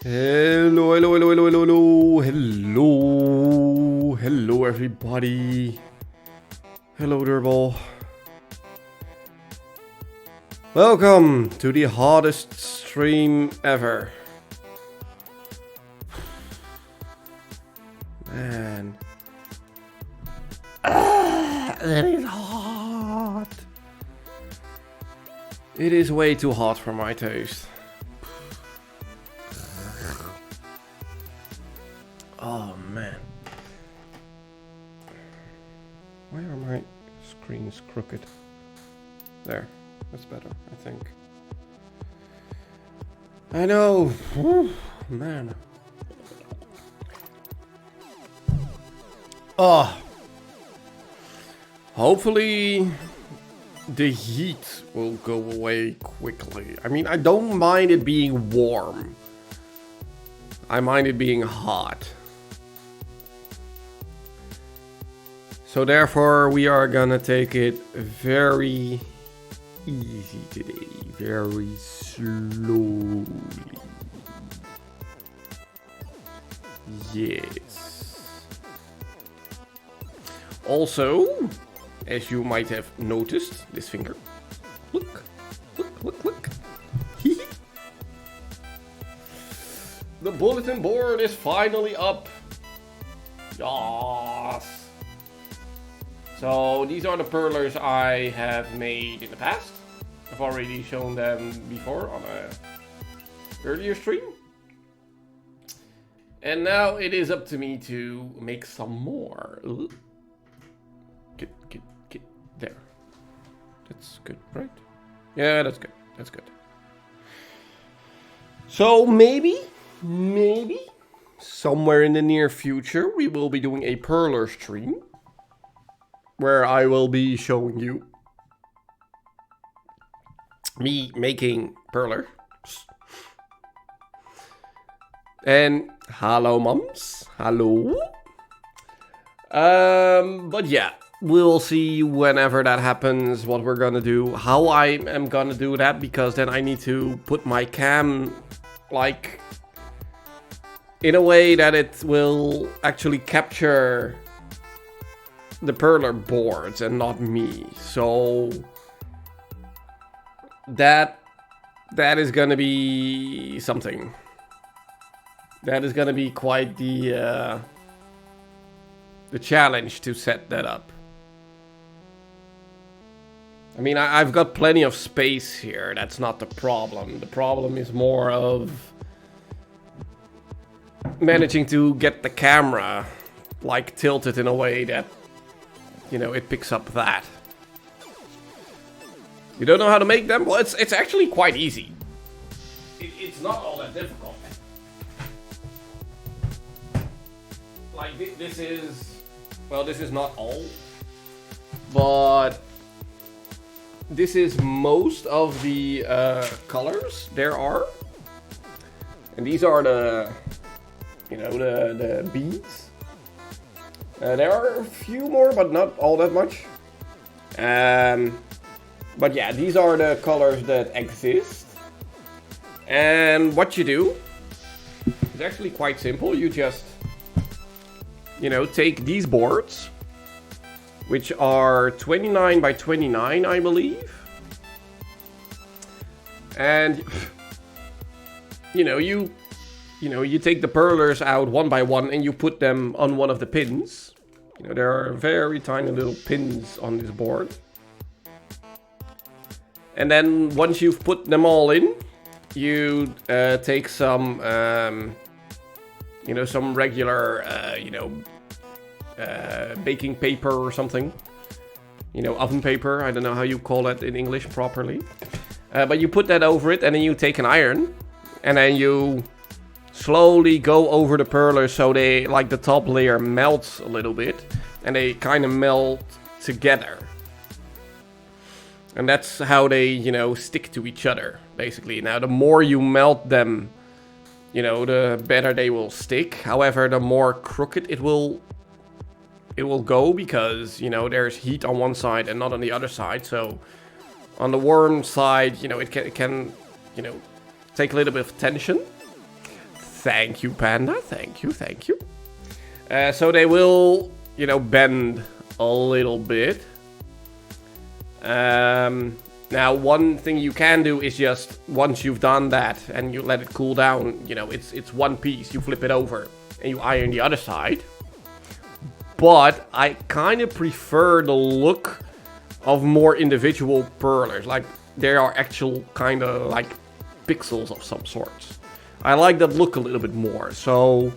Hello, hello, hello, hello, hello, hello, hello, hello, everybody. Hello, Durble. Welcome to the hottest stream ever. Man. It is hot. It is way too hot for my taste. Oh man. Why are my screens crooked? There. That's better, I think. I know. Whew, man. Oh. Hopefully the heat will go away quickly. I mean, I don't mind it being warm. I mind it being hot. So therefore, we are gonna take it very easy today. Very slowly. Yes. Also, as you might have noticed, this finger. Look, look, look, look. The bulletin board is finally up. Yes. So these are the perlers I have made in the past. I've already shown them before on a earlier stream. And now it is up to me to make some more. Get there. That's good, right? Yeah, that's good. That's good. So maybe, somewhere in the near future, we will be doing a perler stream. Where I will be showing you me making perlers. And hello, mums. Hello. But yeah, we'll see whenever that happens what we're gonna do, how I am gonna do that, because then I need to put my cam like in a way that it will actually capture the perler boards and not me. So that is gonna be something. That is gonna be quite the challenge to set that up. I mean, I've got plenty of space here. That's not the problem. The problem is more of managing to get the camera like tilted in a way that, you know, it picks up that. You don't know how to make them? Well, it's actually quite easy. It's not all that difficult. Like, this is... Well, this is not all. But this is most of the colors there are. And these are the... You know, the beads. There are a few more, but not all that much. But yeah, these are the colors that exist. And what you do is actually quite simple. You just, you know, take these boards, which are 29 by 29, I believe. And, you take the perlers out one by one and you put them on one of the pins. You know, there are very tiny little pins on this board. And then once you've put them all in, you take some, some regular, baking paper or something. You know, oven paper. I don't know how you call that in English properly. But you put that over it and then you take an iron. And then you slowly go over the perlers so they, like, the top layer melts a little bit and they kind of melt together. And that's how they, you know, stick to each other, basically. Now, the more you melt them, you know, the better they will stick. However, the more crooked it will go because, you know, there's heat on one side and not on the other side. So on the warm side, you know, it can, you know, take a little bit of tension. Thank you, Panda. Thank you, thank you. So they will, you know, bend a little bit. Now, one thing you can do is just, once you've done that and you let it cool down, you know, it's one piece. You flip it over and you iron the other side. But I kind of prefer the look of more individual perlers. Like, there are actual kind of like pixels of some sorts. I like that look a little bit more. So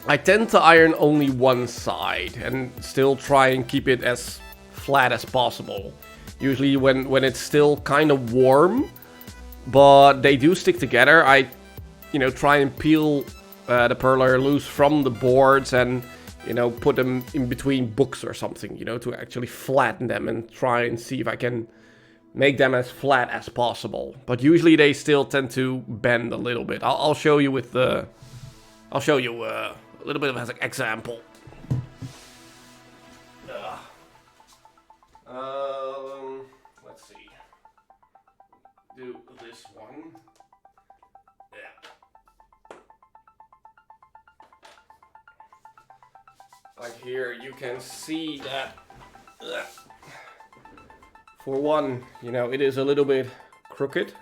I tend to iron only one side and still try and keep it as flat as possible. Usually when it's still kind of warm, but they do stick together, I, you know, try and peel the perler loose from the boards and, you know, put them in between books or something, you know, to actually flatten them and try and see if I can make them as flat as possible. But usually they still tend to bend a little bit. I'll show you with the... I'll show you a little bit of an example. Let's see. Do this one. Yeah. Like here, you can see that. For one, you know, it is a little bit crooked.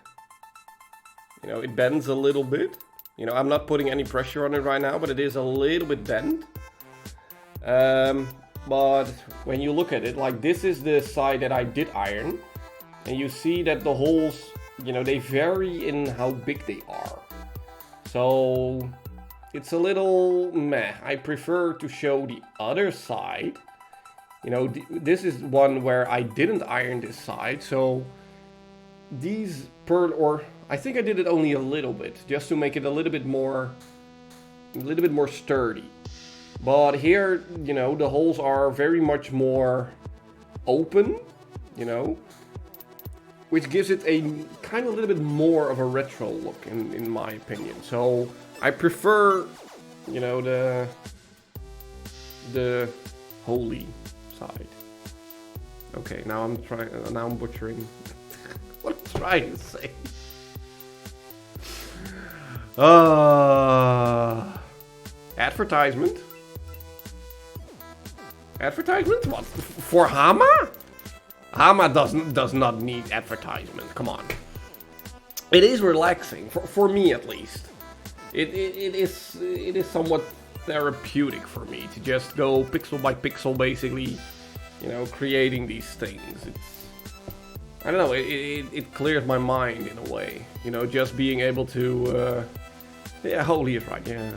You know, it bends a little bit. You know, I'm not putting any pressure on it right now, but it is a little bit bent. But when you look at it, like this is the side that I did iron. And you see that the holes, you know, they vary in how big they are. So it's a little meh. I prefer to show the other side. You know, this is one where I didn't iron this side. So these I think I did it only a little bit, just to make it a little bit more sturdy. But here, you know, the holes are very much more open, you know, which gives it a kind of a little bit more of a retro look, in my opinion. So I prefer, you know, the holy side. Okay, now I'm butchering what I'm trying to say. Advertisement? Advertisement? What? For Hama? Hama does not need advertisement. Come on. It is relaxing, for me at least. It is somewhat therapeutic for me to just go pixel by pixel, basically, you know, creating these things. I don't know, it clears my mind in a way. You know, just being able to, yeah, holy is right, yeah.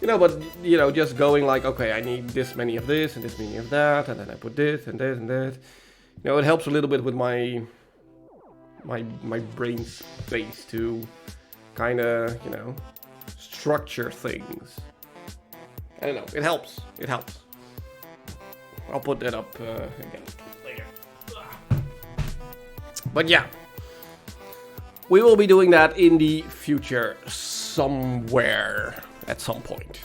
You know, but, you know, just going like, okay, I need this many of this and this many of that, and then I put this and this and that. You know, it helps a little bit with my brain space to kind of, you know, structure things. I don't know, it helps. It helps. I'll put that up again later. But yeah, we will be doing that in the future somewhere at some point.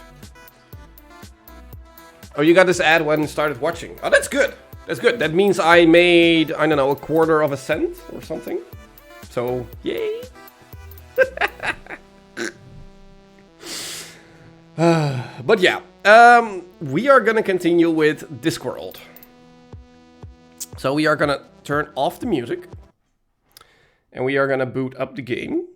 Oh, you got this ad when you started watching. Oh, that's good. That's good. That means I made, I don't know, 1/4 cent or something. So, yay. But yeah, we are gonna continue with Discworld. So we are gonna turn off the music. And we are gonna boot up the game.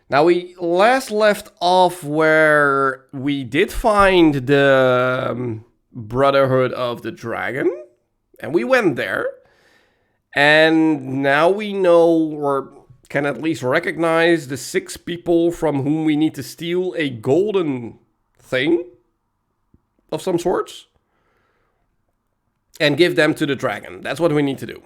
Now we last left off where we did find the Brotherhood of the Dragon. And we went there. And now we know, or can at least recognize, the 6 people from whom we need to steal a golden thing of some sorts. And give them to the dragon. That's what we need to do.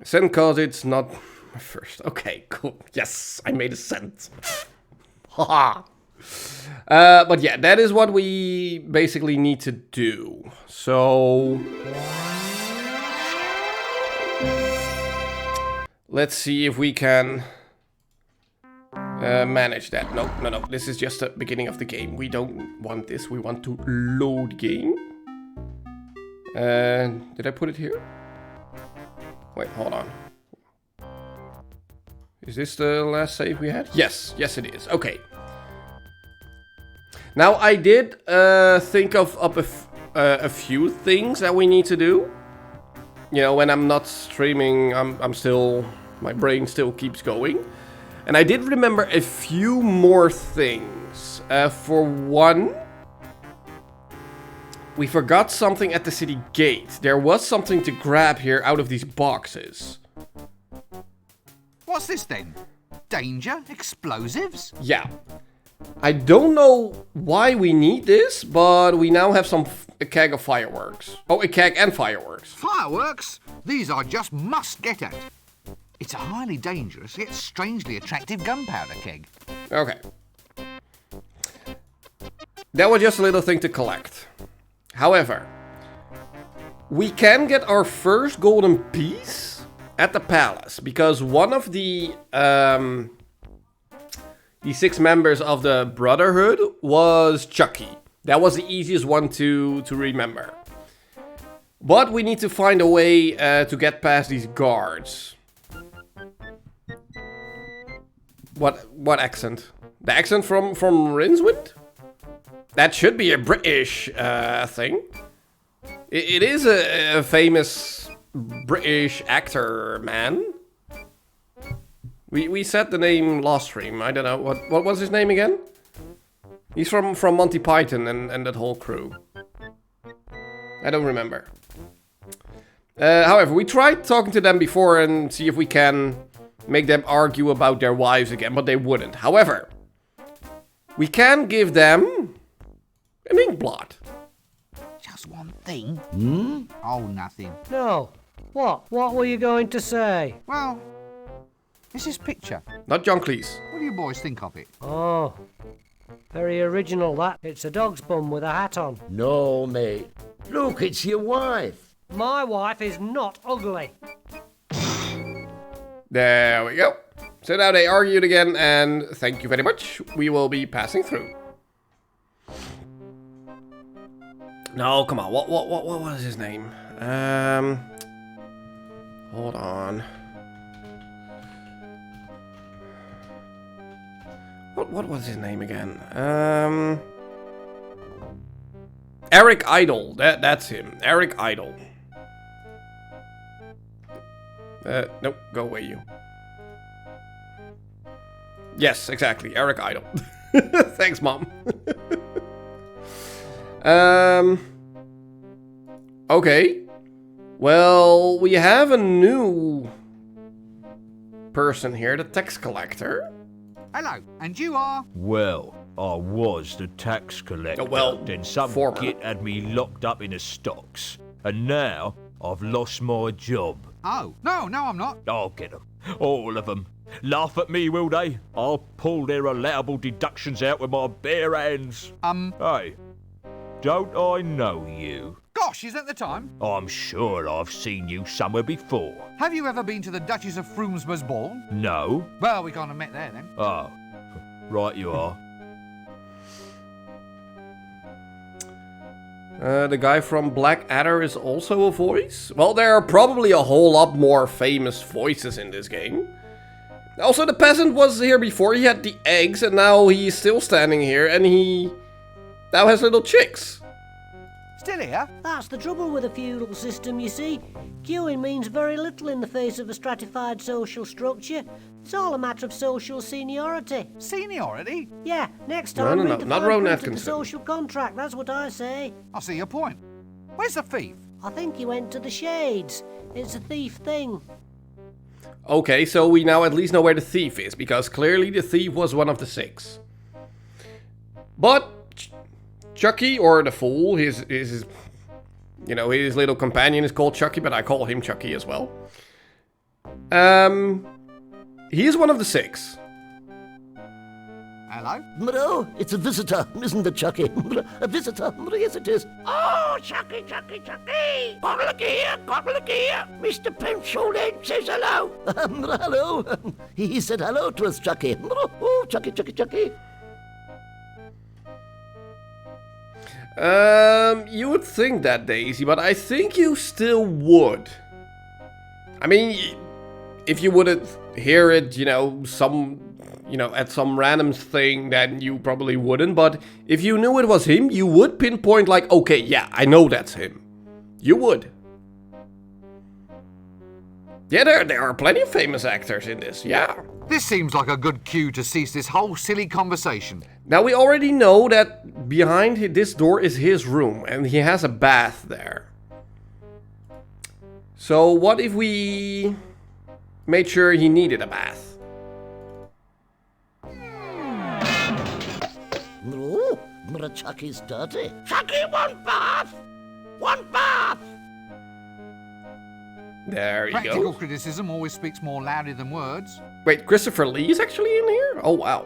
Cent cause it's not my first. Okay, cool. Yes, I made a cent. Haha. But yeah, that is what we basically need to do. So let's see if we can manage that. No. This is just the beginning of the game. We don't want this. We want to load game. Did I put it here? Wait, hold on. Is this the last save we had? Yes, yes it is. Okay. Now I did think of a few things that we need to do. You know, when I'm not streaming, I'm still, my brain still keeps going. And I did remember a few more things. For one, we forgot something at the city gate. There was something to grab here out of these boxes. What's this then? Danger? Explosives? Yeah. I don't know why we need this, but we now have a keg of fireworks. Oh, a keg and fireworks. Fireworks? These I just must get at. It's a highly dangerous yet strangely attractive gunpowder keg. Okay. That was just a little thing to collect. However, we can get our first golden piece at the palace, because one of the 6 members of the Brotherhood was Chucky. That was the easiest one to remember. But we need to find a way to get past these guards. What accent? The accent from Rincewind? That should be a British thing. It is a famous British actor, man. We said the name last stream. I don't know. What was his name again? He's from Monty Python and that whole crew. I don't remember. However, we tried talking to them before and see if we can make them argue about their wives again, but they wouldn't. However, we can give them an ink blot. Just one thing. Oh, nothing. No. What? What were you going to say? Well, it's this picture. Not John Cleese. What do you boys think of it? Oh. Very original, that. It's a dog's bum with a hat on. No, mate. Look, it's your wife. My wife is not ugly. There we go. So now they argued again, and thank you very much. We will be passing through. No, come on. What was his name? Hold on. What was his name again? Eric Idle. That's him. Eric Idle. Nope. Go away, you. Yes, exactly. Eric Idle. Thanks, Mom. Okay. Well, we have a new person here, the tax collector. Hello, and you are? Well, I was the tax collector. Oh, well, then some former. git had me locked up in the stocks. And now I've lost my job. Oh, no, I'm not. I'll get them. All of them. Laugh at me, will they? I'll pull their allowable deductions out with my bare hands. Hey, don't I know you? Gosh, is that the time? I'm sure I've seen you somewhere before. Have you ever been to the Duchess of Frumsbur's ball? No? Well, we can't have met there then. Oh, right you are. The guy from Blackadder is also a voice. Well, there are probably a whole lot more famous voices in this game. Also, the peasant was here before. He had the eggs, and now he's still standing here, and he now has little chicks. Still here? That's the trouble with a feudal system, you see. Queuing means very little in the face of a stratified social structure. It's all a matter of social seniority. Seniority? Yeah, next time No, read the not fine Rowan print of the Atkinson. social contract, that's what I say. I see your point. Where's the thief? I think he went to the shades. It's a thief thing. Okay, so we now at least know where the thief is, because clearly the thief was one of the 6. But Chucky, or the fool, his little companion is called Chucky, but I call him Chucky as well. He is one of the 6. Hello? Oh, it's a visitor, isn't it, Chucky? A visitor, yes it is. Oh, Chucky! Cockle here! Mr. Pencil Head says hello. Hello. He said hello to us, Chucky. Oh, Chucky. You would think that, Daisy, but I think you still would. I mean, if you would have hear it, you know, at some random thing, then you probably wouldn't. But if you knew it was him, you would pinpoint like, okay, yeah, I know that's him. You would. Yeah, there are plenty of famous actors in this, yeah. This seems like a good cue to cease this whole silly conversation. Now we already know that behind this door is his room, and he has a bath there. So what if we made sure he needed a bath? Oh, Chucky's dirty. Chucky, one bath! One bath! There you Practical go. criticism always speaks more loudly than words. Wait, Christopher Lee is actually in here? Oh, wow.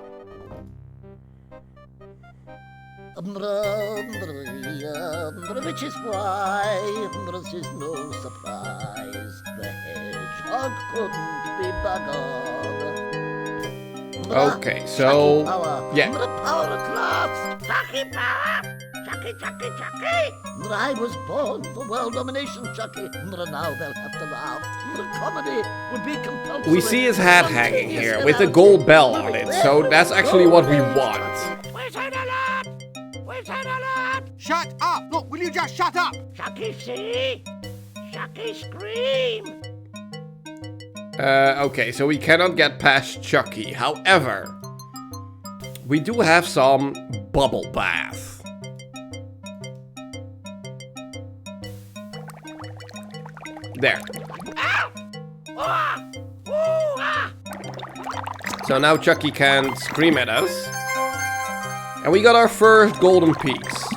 Which is why this is no surprise. The hedgehog couldn't be buggered. Okay, so... yeah. Power at last. Chucky power. Chucky, Chucky, Chucky. I was born for world domination, Chucky. Now they'll have to laugh. Comedy would be compulsory. We see his hat hanging here with a gold bell on it, so that's actually what we want. We've had a lot. We've had a lot. Shut up! Look, will you just shut up? Chucky, see? Chucky, scream. Okay, so we cannot get past Chucky. However, we do have some bubble bath. There. So now Chucky can scream at us. And we got our first golden piece.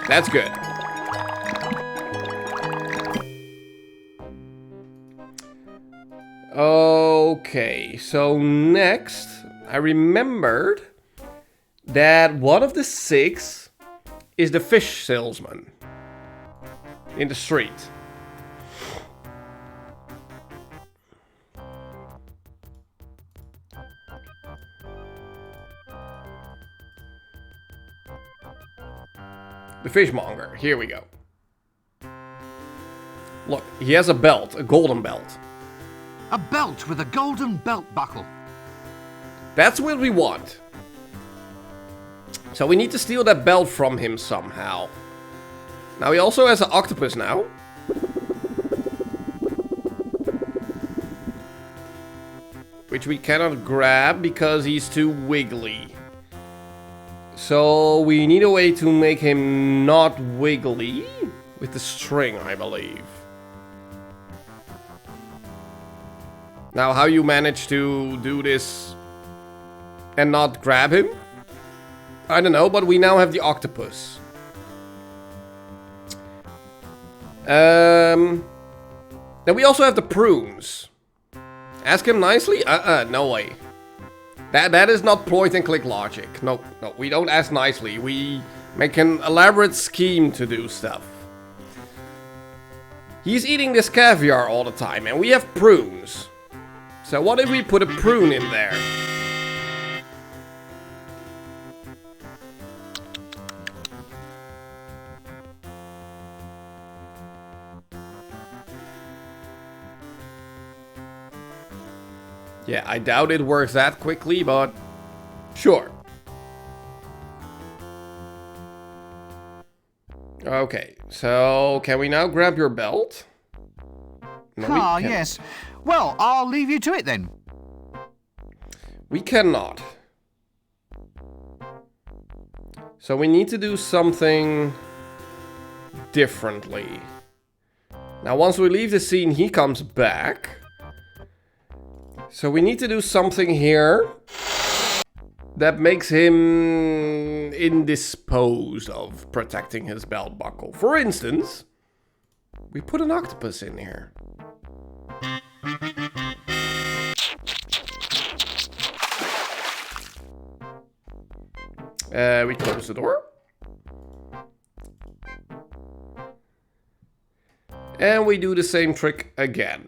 That's good. Okay, so next, I remembered that one of the 6 is the fish salesman in the street. The fishmonger, here we go. Look, he has a belt, a golden belt. A belt with a golden belt buckle. That's what we want. So we need to steal that belt from him somehow. Now he also has an octopus now. Which we cannot grab because he's too wiggly. So we need a way to make him not wiggly with the string, I believe. Now how you manage to do this and not grab him? I don't know, but we now have the octopus. Then we also have the prunes. Ask him nicely? No way. That is not point and click logic. No, we don't ask nicely. We make an elaborate scheme to do stuff. He's eating this caviar all the time, and we have prunes. So what if we put a prune in there? Yeah, I doubt it works that quickly, but sure. Okay, so can we now grab your belt? No, we can't. Yes. Well, I'll leave you to it then. We cannot. So we need to do something differently. Now, once we leave the scene, he comes back. So we need to do something here that makes him indisposed of protecting his belt buckle. For instance, we put an octopus in here. We close the door. And we do the same trick again.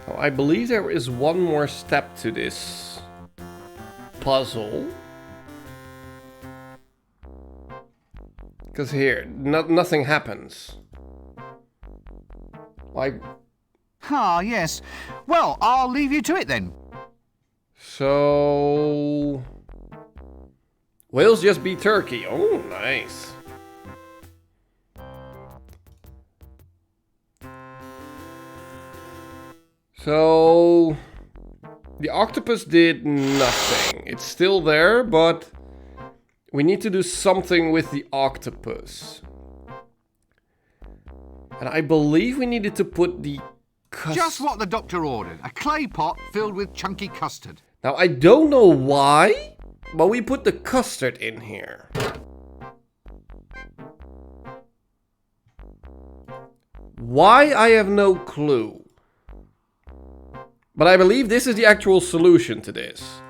Now, I believe there is one more step to this puzzle. Because here, nothing happens. Like... Ah, yes. Well, I'll leave you to it then. So... Wales just beat Turkey. Oh, nice. So... The octopus did nothing. It's still there, but... We need to do something with the octopus. And I believe we needed to put the custard... Just what the doctor ordered. A clay pot filled with chunky custard. Now, I don't know why, but we put the custard in here. Why, I have no clue. But I believe this is the actual solution to this.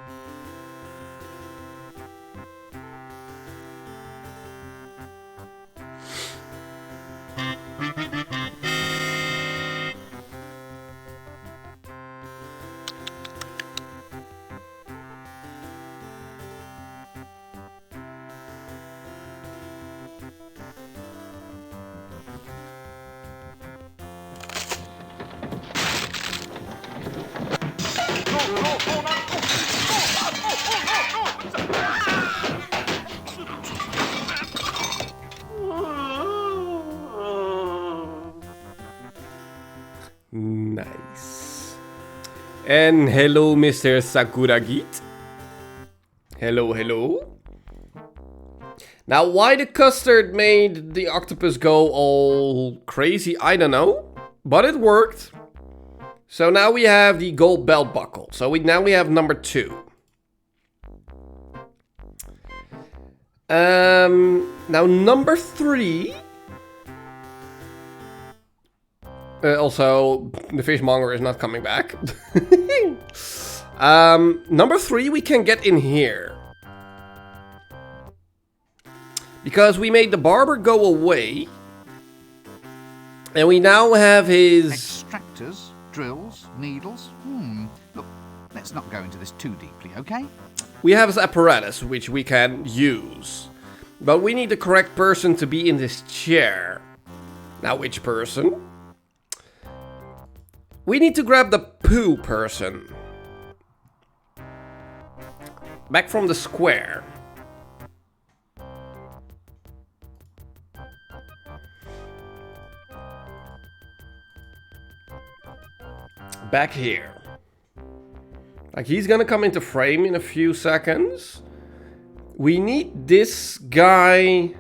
Nice. And hello, Mr. Sakuragit. Hello, hello. Now, why the custard made the octopus go all crazy, I don't know. But it worked. So now we have the gold belt buckle. So now we have number 2. Now number 3. Also, the fishmonger is not coming back. Number 3 we can get in here. Because we made the barber go away. And we now have his... Extractors, drills, needles. Look, let's not go into this too deeply, okay? We have his apparatus, which we can use. But we need the correct person to be in this chair. Now, which person? We need to grab the poo person. Back from the square. Back here. Like, he's gonna come into frame in a few seconds. We need this guy,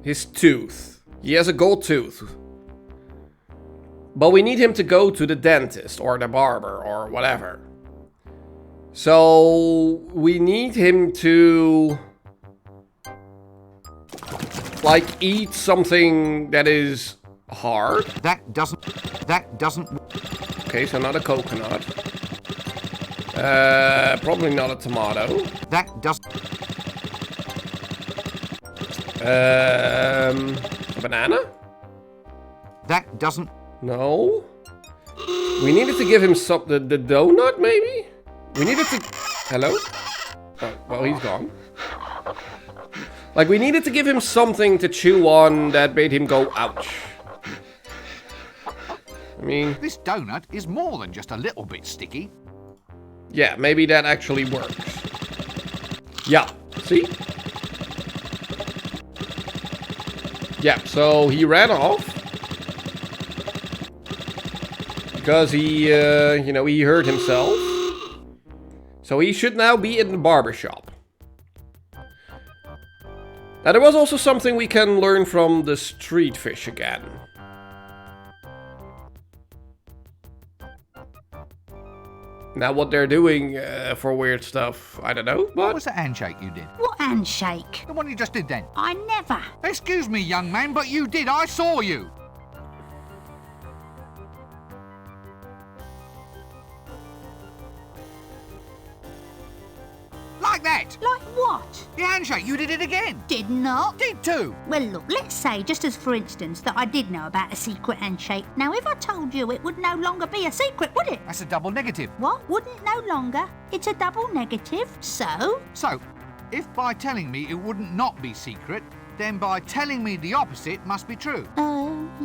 his tooth. He has a gold tooth. But we need him to go to the dentist or the barber or whatever. So we need him to like eat something that is hard. That doesn't. Okay, so not a coconut. Probably not a tomato. That doesn't. A banana? That doesn't. No. We needed to give him some... The donut, maybe? We needed to... Hello? Oh, well, he's gone. Like, we needed to give him something to chew on that made him go, ouch. I mean... This donut is more than just a little bit sticky. Yeah, maybe that actually works. Yeah, see? Yeah, so he ran off. Because he, you know, he hurt himself. So he should now be in the barbershop. Now there was also something we can learn from the street fish again. Now what they're doing for weird stuff, I don't know, but... What was the handshake you did? What handshake? The one you just did then. I never. Excuse me, young man, but you did. I saw you. Like that. Like what? What? The handshake, you did it again. Did not? Did too. Well, look, let's say, just as for instance, that I did know about a secret handshake. Now, if I told you, it would no longer be a secret, would it? That's a double negative. What? Wouldn't no longer? It's a double negative, so? So, if by telling me it wouldn't not be secret, then by telling me the opposite must be true.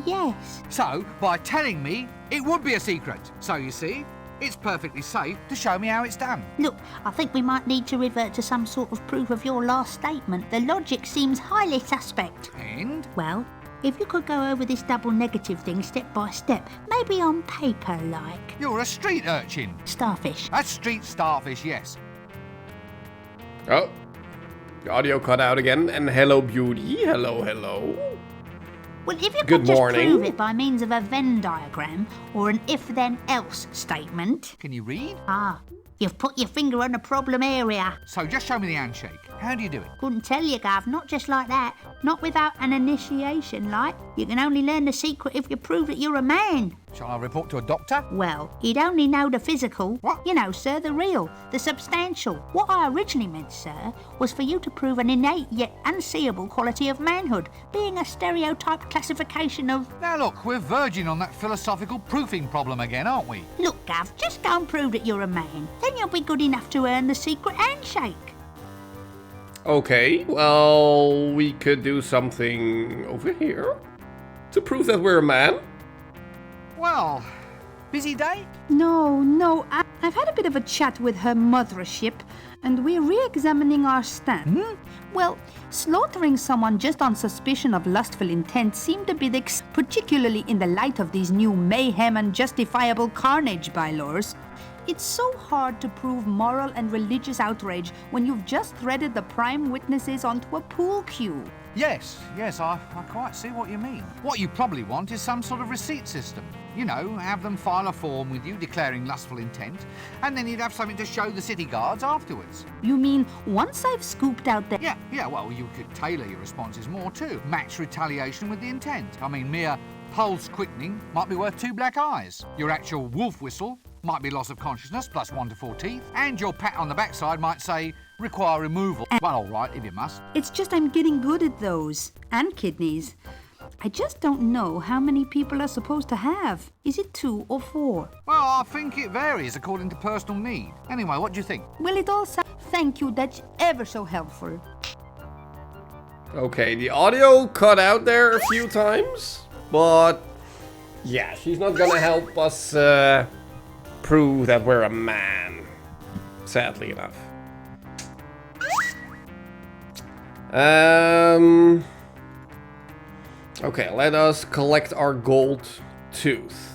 Yes. So, by telling me it would be a secret. So, you see, it's perfectly safe to show me how it's done. Look, I think we might need to revert to some sort of proof of your last statement. The logic seems highly suspect. And? Well, if you could go over this double negative thing step by step, maybe on paper, like. You're a street urchin. Starfish. That's street starfish, yes. Oh. The audio cut out again. And hello, beauty. Hello, hello. Well, if you Good could just morning. prove it by means of a Venn diagram or an if-then-else statement. Can you read? You've put your finger on a problem area. So just show me the handshake. How do you do it? Couldn't tell you, Gav, not just like that. Not without an initiation, like. You can only learn the secret if you prove that you're a man. Shall I report to a doctor? Well, he'd only know the physical. What? You know, sir, the real, the substantial. What I originally meant, sir, was for you to prove an innate yet unseeable quality of manhood, being a stereotyped classification of... Now look, we're verging on that philosophical proofing problem again, aren't we? Look, Gav, just go and prove that you're a man. Then you'll be good enough to earn the secret handshake. Okay, well, we could do something over here to prove that we're a man. Well, busy day? No, I've had a bit of a chat with her mothership, and we're re-examining our stand. Well, slaughtering someone just on suspicion of lustful intent seemed a bit particularly in the light of these new mayhem and justifiable carnage bylaws. It's so hard to prove moral and religious outrage when you've just threaded the prime witnesses onto a pool cue. Yes, I quite see what you mean. What you probably want is some sort of receipt system. You know, have them file a form with you declaring lustful intent, and then you'd have something to show the city guards afterwards. You mean once I've scooped out the... Yeah, well, you could tailor your responses more too. Match retaliation with the intent. I mean, mere pulse quickening might be worth 2 black eyes. Your actual wolf whistle might be loss of consciousness plus 1 to 4 teeth. And your pat on the backside might say, require removal. Well, all right, if you must. It's just I'm getting good at those. And kidneys. I just don't know how many people are supposed to have. Is it 2 or 4? Well, I think it varies according to personal need. Anyway, what do you think? Well, it all sounds... Thank you, that's ever so helpful. Okay, the audio cut out there a few times, but yeah, she's not gonna help us prove that we're a man, sadly enough. Okay, let us collect our gold tooth.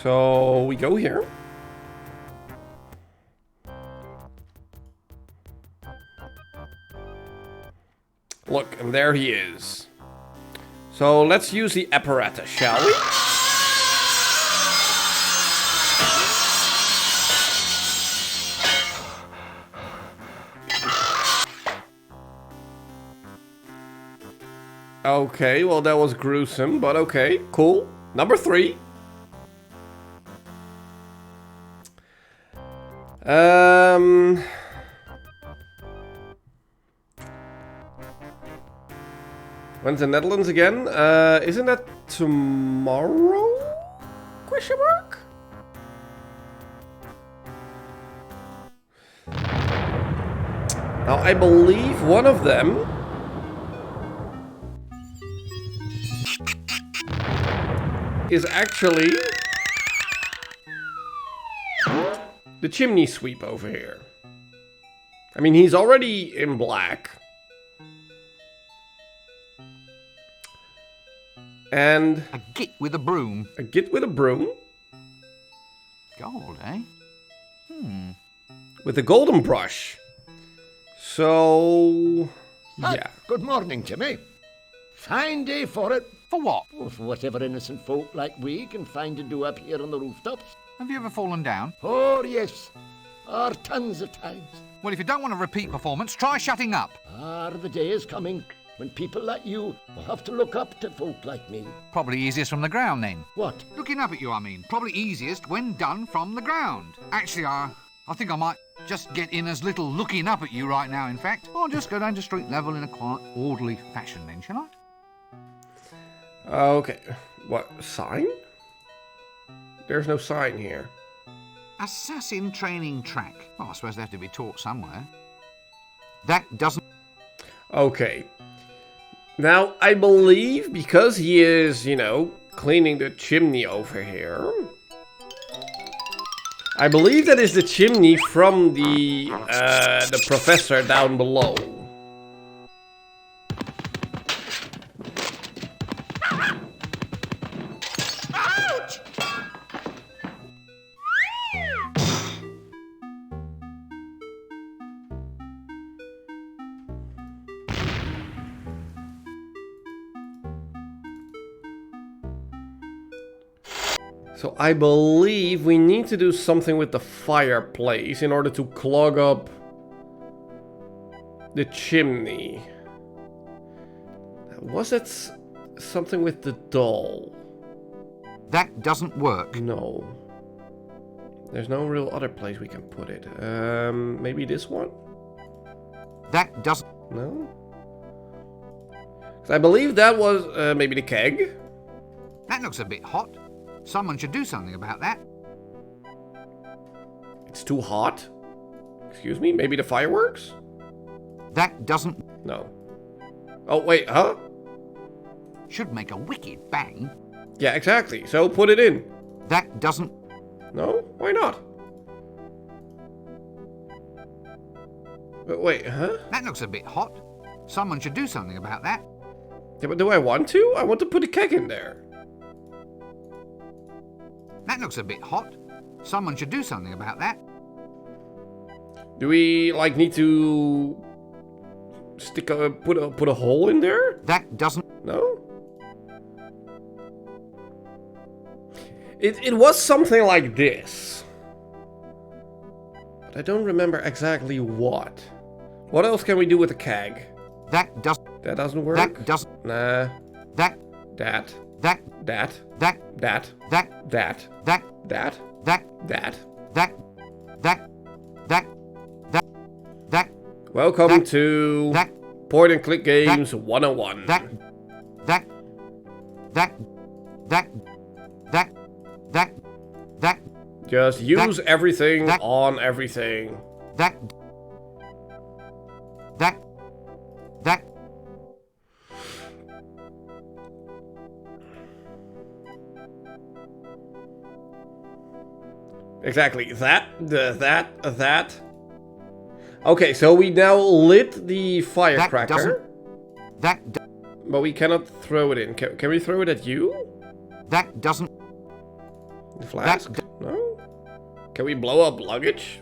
So we go here. Look, and there he is. So let's use the apparatus, shall we? Okay, well that was gruesome, but okay, cool. Number 3. When's the Netherlands again? Isn't that tomorrow? Question mark? Now I believe one of them is actually the chimney sweep over here. I mean, he's already in black. And A git with a broom. a git with a broom. Gold, eh? With a golden brush. So... yeah. Good morning, Jimmy. Fine day for it. For what? Oh, for whatever innocent folk like we can find to do up here on the rooftops. Have you ever fallen down? Oh, yes. Tons of times. Well, if you don't want a repeat performance, try shutting up. The day is coming when people like you will have to look up to folk like me. Probably easiest from the ground, then. What? Looking up at you, I mean. Probably easiest when done from the ground. Actually, I think I might just get in as little looking up at you right now, in fact. I'll just go down to street level in a quiet, orderly fashion then, shall I? Okay. What? Sign? There's no sign here. Assassin training track. Well, I suppose they have to be taught somewhere. That doesn't... Okay. Now, I believe because he is, you know, cleaning the chimney over here. I believe that is the chimney from the professor down below. So I believe we need to do something with the fireplace in order to clog up the chimney. Was it something with the doll? That doesn't work. No. There's no real other place we can put it. Maybe this one? That doesn't... No? 'Cause I believe that was maybe the keg. That looks a bit hot. Someone should do something about that. It's too hot? Excuse me? Maybe the fireworks? That doesn't... No. Oh, wait, huh? Should make a wicked bang. Yeah, exactly. So put it in. That doesn't... No? Why not? But wait, huh? That looks a bit hot. Someone should do something about that. Yeah, but do I want to? I want to put a keg in there. That looks a bit hot. Someone should do something about that. Do we, like, need to stick a, put a hole in there? That doesn't... No? It was something like this. But I don't remember exactly what. What else can we do with the keg? That doesn't... That doesn't work? That doesn't... Nah. That... That. That... That. That... That. That... That. That... That. That... That. That... That... That... That... That... Welcome That. to That... Point and Click Games 101. That... That... That... That... That... That... That... Just use everything That. on everything. That... That... That... Exactly. That. Okay, so we now lit the firecracker. That... But we cannot throw it in. Can we throw it at you? That doesn't... The flask? No? Can we blow up luggage?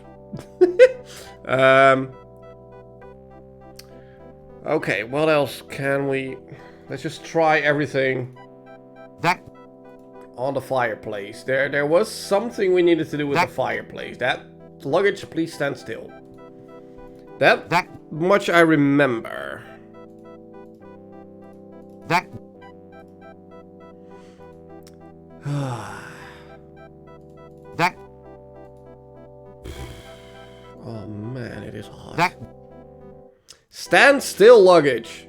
Okay, what else can we... Let's just try everything That... on the fireplace. There was something we needed to do with That- the fireplace. That luggage, please stand still. That That... much I remember. That... That... Oh man, it is hot. That... Stand still, luggage.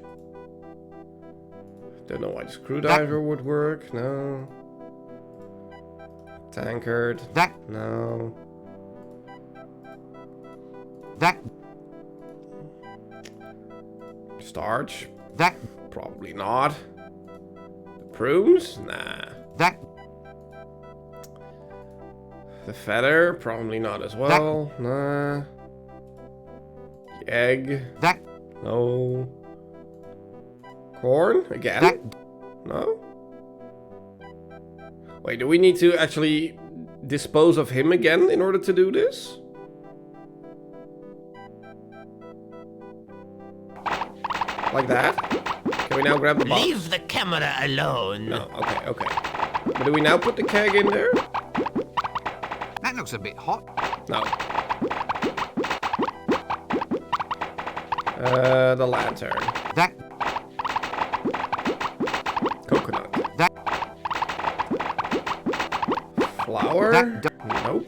Don't know why the screwdriver would work. No. Tankard. That... No. That... Starch. That... Probably not. The prunes? Nah. That... The feather? Probably not as well. Nah. The egg? That... No. Corn? Again? That... No? Wait, do we need to actually dispose of him again in order to do this? Like that? Can we now grab the box? Leave the camera alone. No, okay. But do we now put the keg in there? That looks a bit hot. No. The lantern. That... Coconut. That... Flour? That Nope.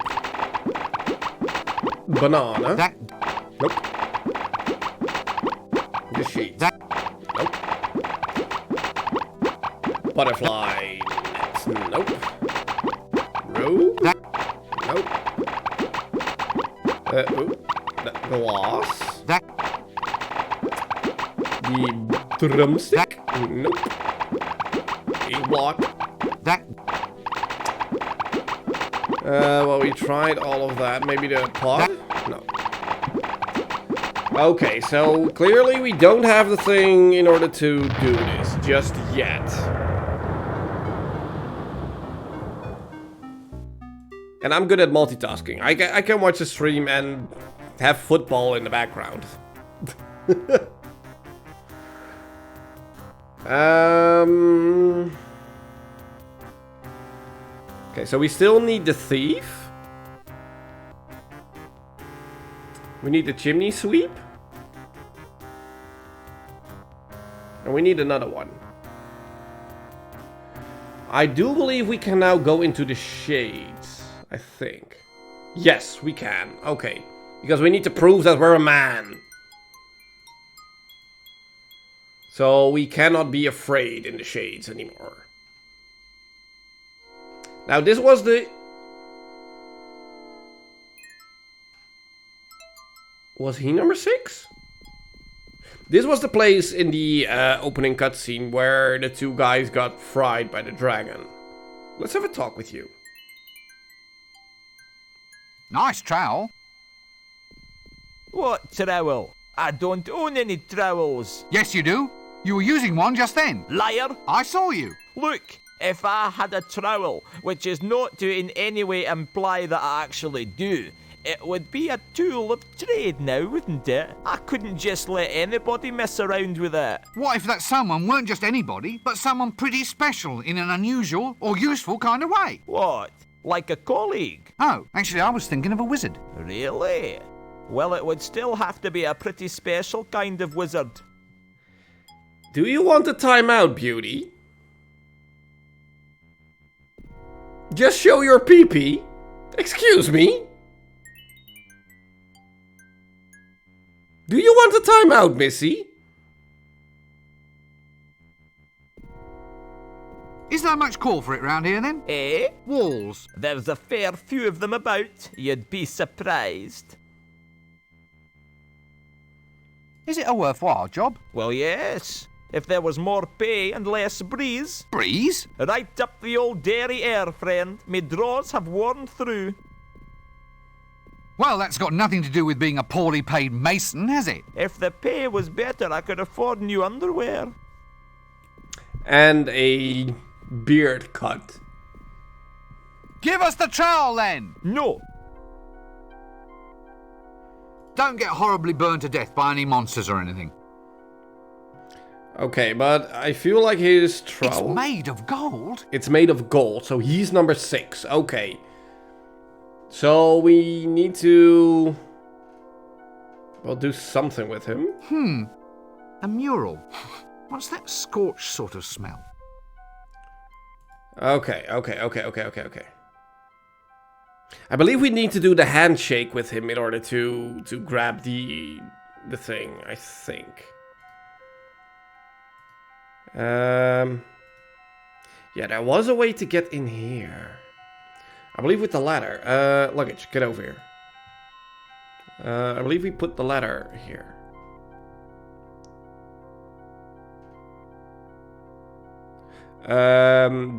Banana. That. Nope. The sheet. That. Nope. Butterfly. Nope. Row. That. Nope. The glass. That. The drumstick. Nope. A block. That. Well, we tried all of that. Maybe the pod? No. Okay, so clearly we don't have the thing in order to do this just yet. And I'm good at multitasking. I can watch a stream and have football in the background. Okay, so we still need the thief. We need the chimney sweep. And we need another one. I do believe we can now go into the shades, I think. Yes, we can. Okay. Because we need to prove that we're a man. So we cannot be afraid in the shades anymore. Now this was the... Was he number 6? This was the place in the opening cutscene where the two guys got fried by the dragon. Let's have a talk with you. Nice trowel. What trowel? I don't own any trowels. Yes, you do. You were using one just then. Liar! I saw you. Look, if I had a trowel, which is not to in any way imply that I actually do, it would be a tool of trade now, wouldn't it? I couldn't just let anybody mess around with it. What if that someone weren't just anybody, but someone pretty special in an unusual or useful kind of way? What? Like a colleague? Oh, actually I was thinking of a wizard. Really? Well, it would still have to be a pretty special kind of wizard. Do you want a timeout, beauty? Just show your pee-pee? Excuse me? Do you want a timeout, missy? Is there much call for it round here then? Eh? Walls. There's a fair few of them about. You'd be surprised. Is it a worthwhile job? Well, yes. If there was more pay and less breeze. Breeze? Right up the old dairy air, friend. Me drawers have worn through. Well, that's got nothing to do with being a poorly paid mason, has it? If the pay was better, I could afford new underwear. And a beard cut. Give us the trowel then! No. Don't get horribly burned to death by any monsters or anything. Okay, but I feel like his It's trowel... made of gold? It's made of gold, so he's number 6. Okay. So we need to... Well, do something with him. A mural. What's that scorched sort of smell? Okay. I believe we need to do the handshake with him in order to grab the thing, I think. Yeah, there was a way to get in here. I believe with the ladder. Luggage, get over here. I believe we put the ladder here.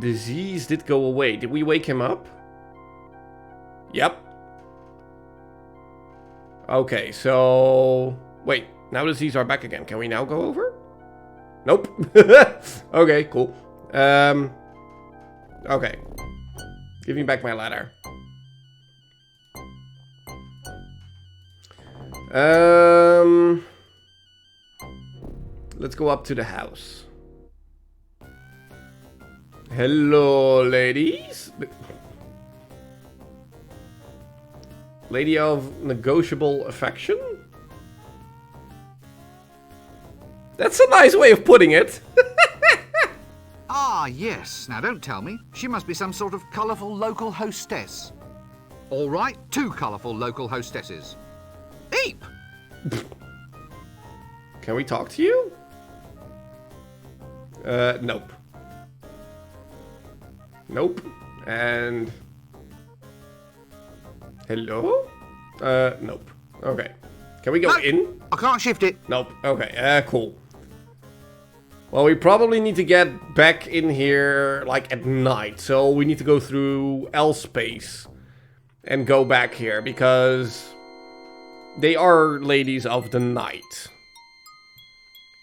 Disease did go away. Did we wake him up? Yep. Okay, so... Wait, now the Z's are back again. Can we now go over? Nope. Okay, cool. Okay. Give me back my ladder. Let's go up to the house. Hello, ladies. Lady of negotiable affection? That's a nice way of putting it. Ah, yes. Now, don't tell me. She must be some sort of colourful local hostess. All right, 2 colourful local hostesses. Can we talk to you? Nope. Nope. And... Hello? Nope. Okay. Can we go in? I can't shift it. Nope. Okay, cool. Well, we probably need to get back in here, like, at night. So we need to go through L space and go back here, because they are ladies of the night.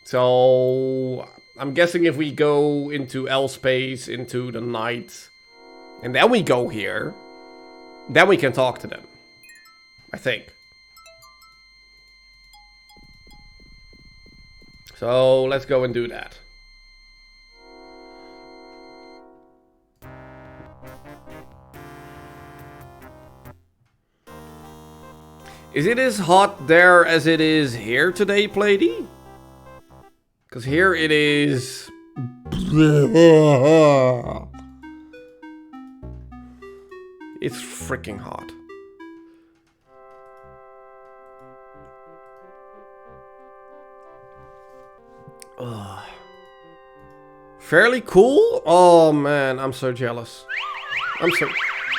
So I'm guessing if we go into L space, into the night, and then we go here, then we can talk to them. I think. So let's go and do that. Is it as hot there as it is here today, Plady? Because here it is... It's freaking hot. Ugh. Fairly cool? Oh man, I'm so jealous. I'm so...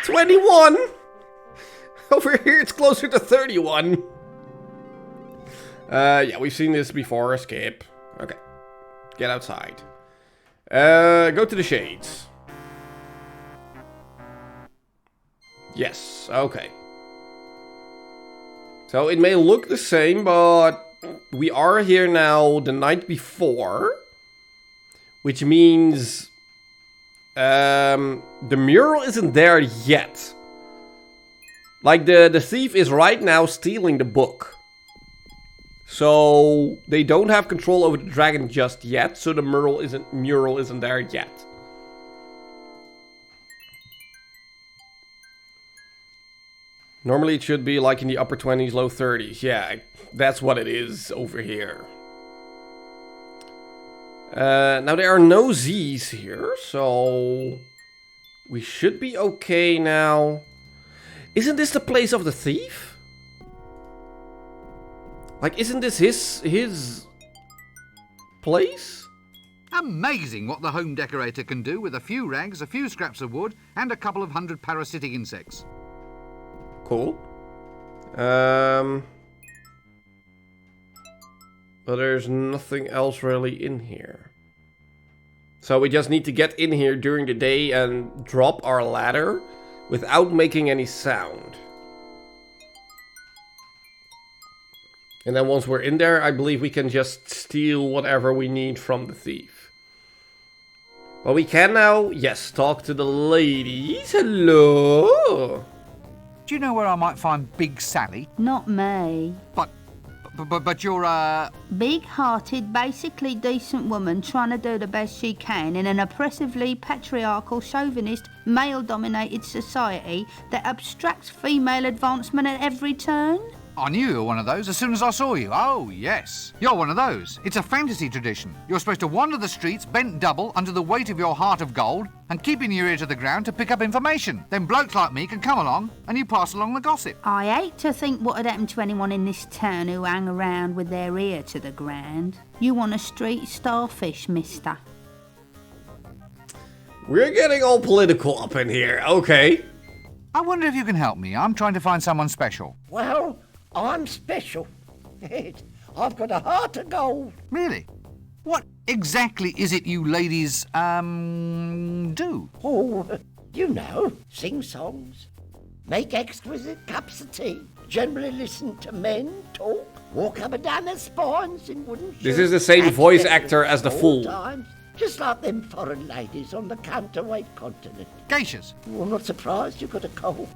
21! Over here it's closer to 31. Yeah, we've seen this before. Skip. Okay. Get outside. Go to the shades. Yes, okay. So it may look the same, but we are here now the night before. Which means the mural isn't there yet. Like the thief is right now stealing the book. So they don't have control over the dragon just yet, so the mural isn't there yet. Normally it should be like in the upper 20s, low 30s. Yeah, that's what it is over here. Now there are no Z's here, so we should be okay now. Isn't this the place of the thief? Like, isn't this his place? Amazing what the home decorator can do with a few rags, a few scraps of wood, and a couple of hundred parasitic insects. Cool. But there's nothing else really in here. So we just need to get in here during the day and drop our ladder without making any sound. And then once we're in there, I believe we can just steal whatever we need from the thief. But we can now, yes, talk to the ladies. Hello. Do you know where I might find Big Sally? Not me. But you're a... Big-hearted, basically decent woman trying to do the best she can in an oppressively patriarchal, chauvinist, male-dominated society that abstracts female advancement at every turn? I knew you were one of those as soon as I saw you. Oh, yes. You're one of those. It's a fantasy tradition. You're supposed to wander the streets bent double under the weight of your heart of gold and keeping your ear to the ground to pick up information. Then blokes like me can come along and you pass along the gossip. I hate to think what had happened to anyone in this town who hang around with their ear to the ground. You want a street starfish, mister? We're getting all political up in here. Okay. I wonder if you can help me. I'm trying to find someone special. Well, I'm special. I've got a heart of gold. Really? What exactly is it you ladies, do? Oh, you know, sing songs, make exquisite cups of tea, generally listen to men talk, walk up and down their spines in wooden shoes. This is the same voice actor as the fool. Times, just like them foreign ladies on the counterweight continent. Geishas. Well, I'm not surprised you've got a cold.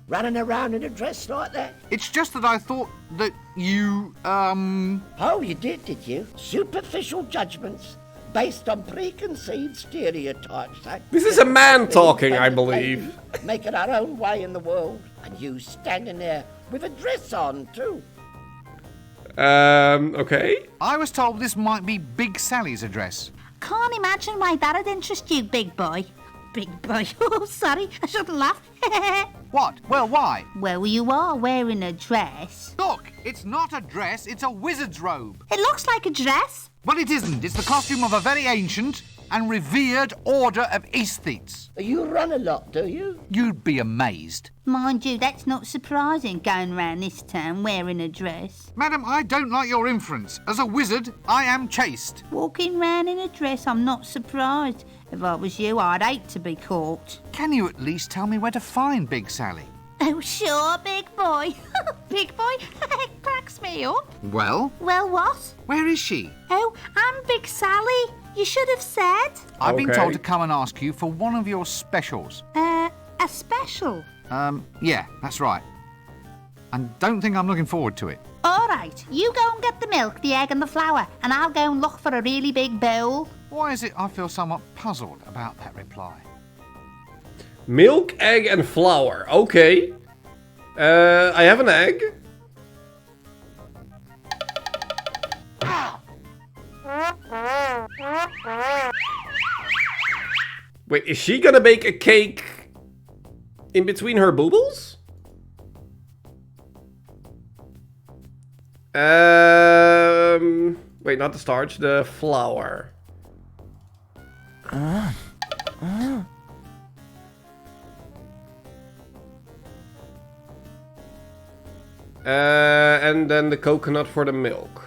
Running around in a dress like that? It's just that I thought that you, Oh, you did you? Superficial judgments based on preconceived stereotypes, eh? This is a man talking, I believe. Making our own way in the world. And you standing there with a dress on, too. Okay. I was told this might be Big Sally's address. Can't imagine why that'd interest you, big boy. big boy. Oh, sorry, I shouldn't laugh. What? Well, why? Well, you are wearing a dress. Look, it's not a dress, it's a wizard's robe. It looks like a dress. Well, it isn't. It's the costume of a very ancient and revered order of aesthetes. You run a lot, do you? You'd be amazed. Mind you, that's not surprising, going round this town wearing a dress. Madam, I don't like your inference. As a wizard, I am chaste. Walking round in a dress, I'm not surprised. If I was you, I'd hate to be caught. Can you at least tell me where to find Big Sally? Oh, sure, big boy. Big boy, it cracks me up. Well, Well, what? where is she? Oh, I'm Big Sally. You should have said. I've been Okay. told to come and ask you for one of your specials. A special. Yeah, that's right. And don't think I'm looking forward to it. All right, you go and get the milk, the egg and the flour, and I'll go and look for a really big bowl. Why is it I feel somewhat puzzled about that reply? Milk, egg, and flour. Okay. I have an egg. Wait, is she gonna bake a cake in between her boobles? Wait, not the starch, the flour. And then the coconut for the milk.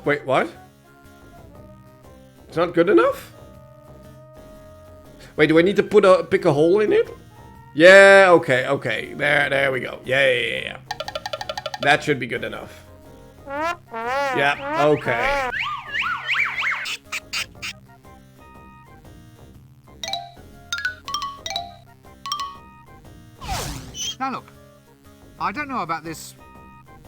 Wait, what? It's not good enough? Wait, do I need to pick a hole in it? Yeah, okay. There we go. Yeah. That should be good enough. Yeah, okay. Now look, I don't know about this.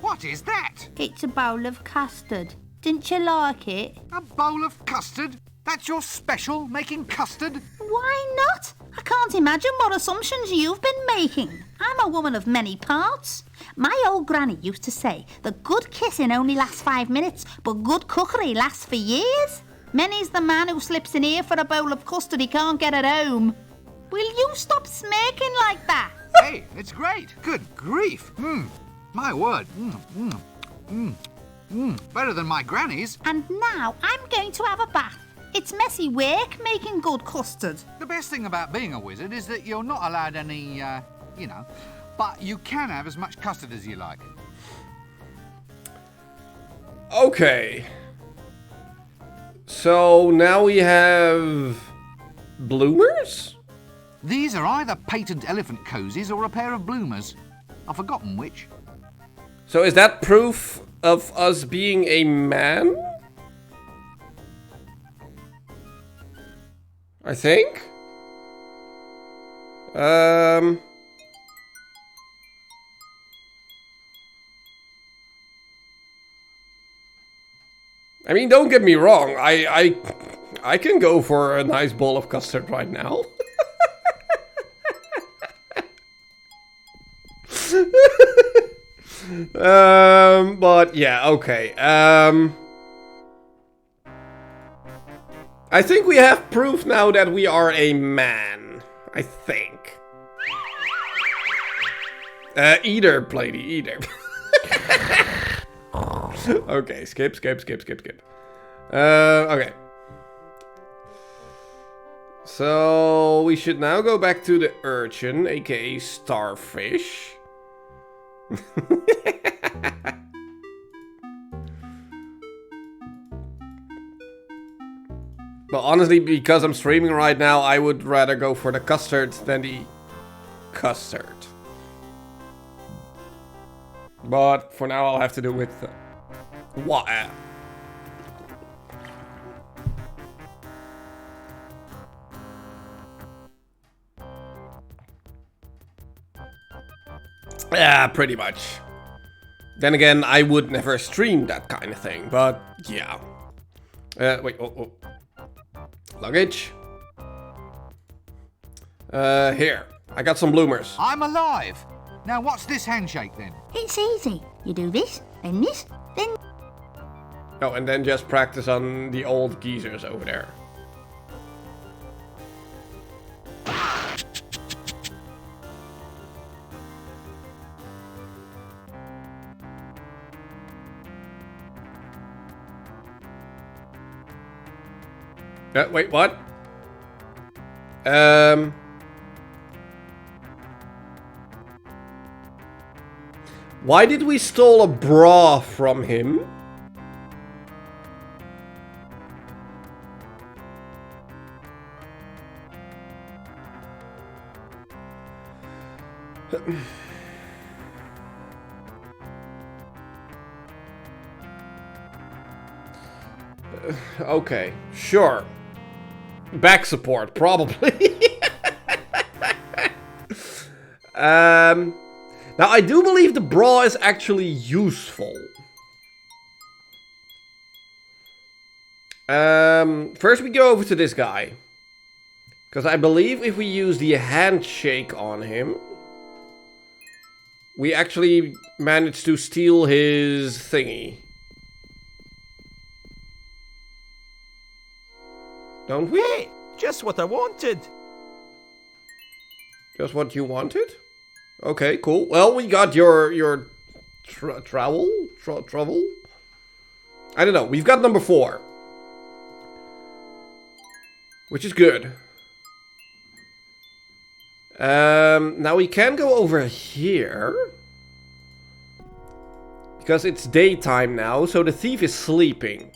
What is that? It's a bowl of custard. Didn't you like it? A bowl of custard? That's your special, making custard? Why not? I can't imagine what assumptions you've been making. I'm a woman of many parts. My old granny used to say that good kissing only lasts 5 minutes, but good cookery lasts for years. Many's the man who slips in here for a bowl of custard he can't get at home. Will you stop smirking like that? Hey, it's great. Good grief. My word. Better than my granny's. And now I'm going to have a bath. It's messy work making good custard. The best thing about being a wizard is that you're not allowed any, but you can have as much custard as you like. Okay. So now we have bloomers? These are either patent elephant cozies or a pair of bloomers. I've forgotten which. So is that proof of us being a man? I think. I mean, don't get me wrong. I can go for a nice bowl of custard right now. But yeah, okay. I think we have proof now that we are a man. I think. Either, Plady, either. Okay, skip. Okay. So we should now go back to the urchin, aka starfish. But honestly, because I'm streaming right now, I would rather go for the custard than the custard. But for now, I'll have to do with water. Yeah, pretty much. Then again, I would never stream that kind of thing, but yeah. Wait, oh. Luggage. Here. I got some bloomers. I'm alive. Now what's this handshake then? It's easy. You do this, then this, then... Oh, and then just practice on the old geezers over there. Wait, what? Why did we steal a bra from him? Okay, sure. Back support, probably. Now, I do believe the bra is actually useful. First we go over to this guy. Because I believe if we use the handshake on him, we actually managed to steal his thingy. Don't we? Hey, just what I wanted. Just what you wanted? Okay, cool. Well, we got your trowel? Trouble? I don't know. We've got number 4. Which is good. Now we can go over here. Because it's daytime now, so the thief is sleeping.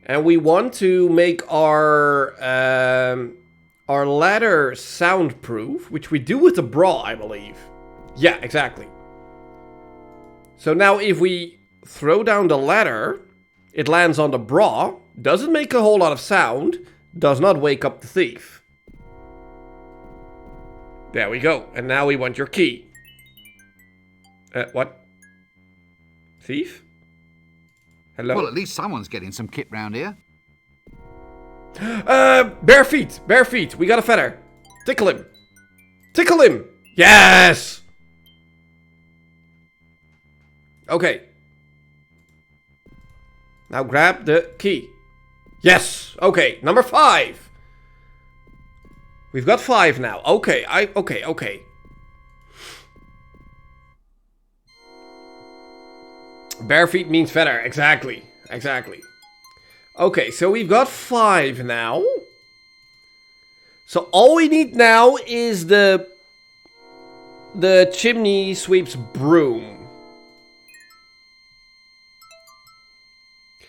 And we want to make our ladder soundproof, which we do with the bra, I believe. Yeah, exactly. So now if we throw down the ladder, it lands on the bra, doesn't make a whole lot of sound, does not wake up the thief. There we go. And now we want your key. What? Thief? Hello? Well, at least someone's getting some kit round here. Bare feet! Bare feet! We got a feather! Tickle him! Tickle him! Yes! Okay. Now grab the key. Yes! Okay, number 5! We've got 5 now. Okay, okay. Bare feet means feather. Exactly. Okay, so we've got 5 now. So all we need now is the chimney sweep's broom.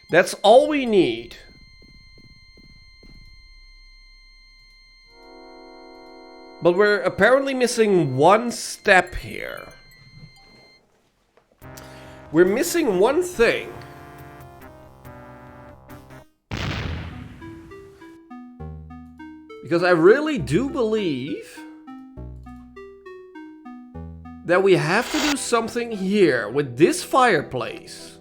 That's all we need. But we're apparently missing one step here. We're missing one thing. Because I really do believe that we have to do something here with this fireplace.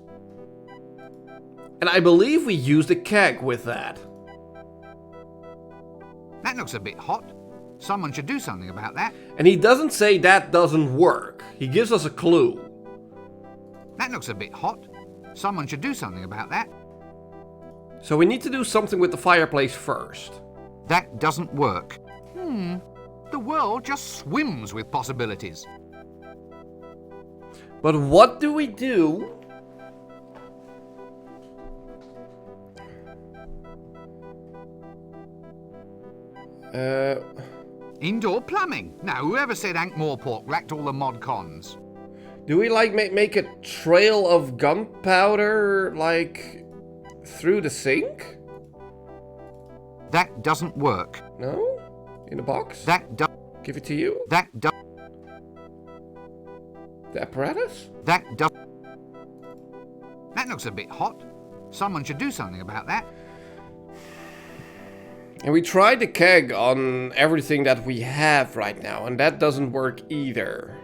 And I believe we used a keg with that. That looks a bit hot. Someone should do something about that. And he doesn't say that doesn't work. He gives us a clue. That looks a bit hot. Someone should do something about that. So we need to do something with the fireplace first. That doesn't work. The world just swims with possibilities. But what do we do? Indoor plumbing. Now, whoever said Ankh-Morpork lacked all the mod cons? Do we like make a trail of gunpowder like through the sink? That doesn't work. No? In a box? That does. Give it to you? That does. The apparatus? That does. That looks a bit hot. Someone should do something about that. And we tried the keg on everything that we have right now, and that doesn't work either.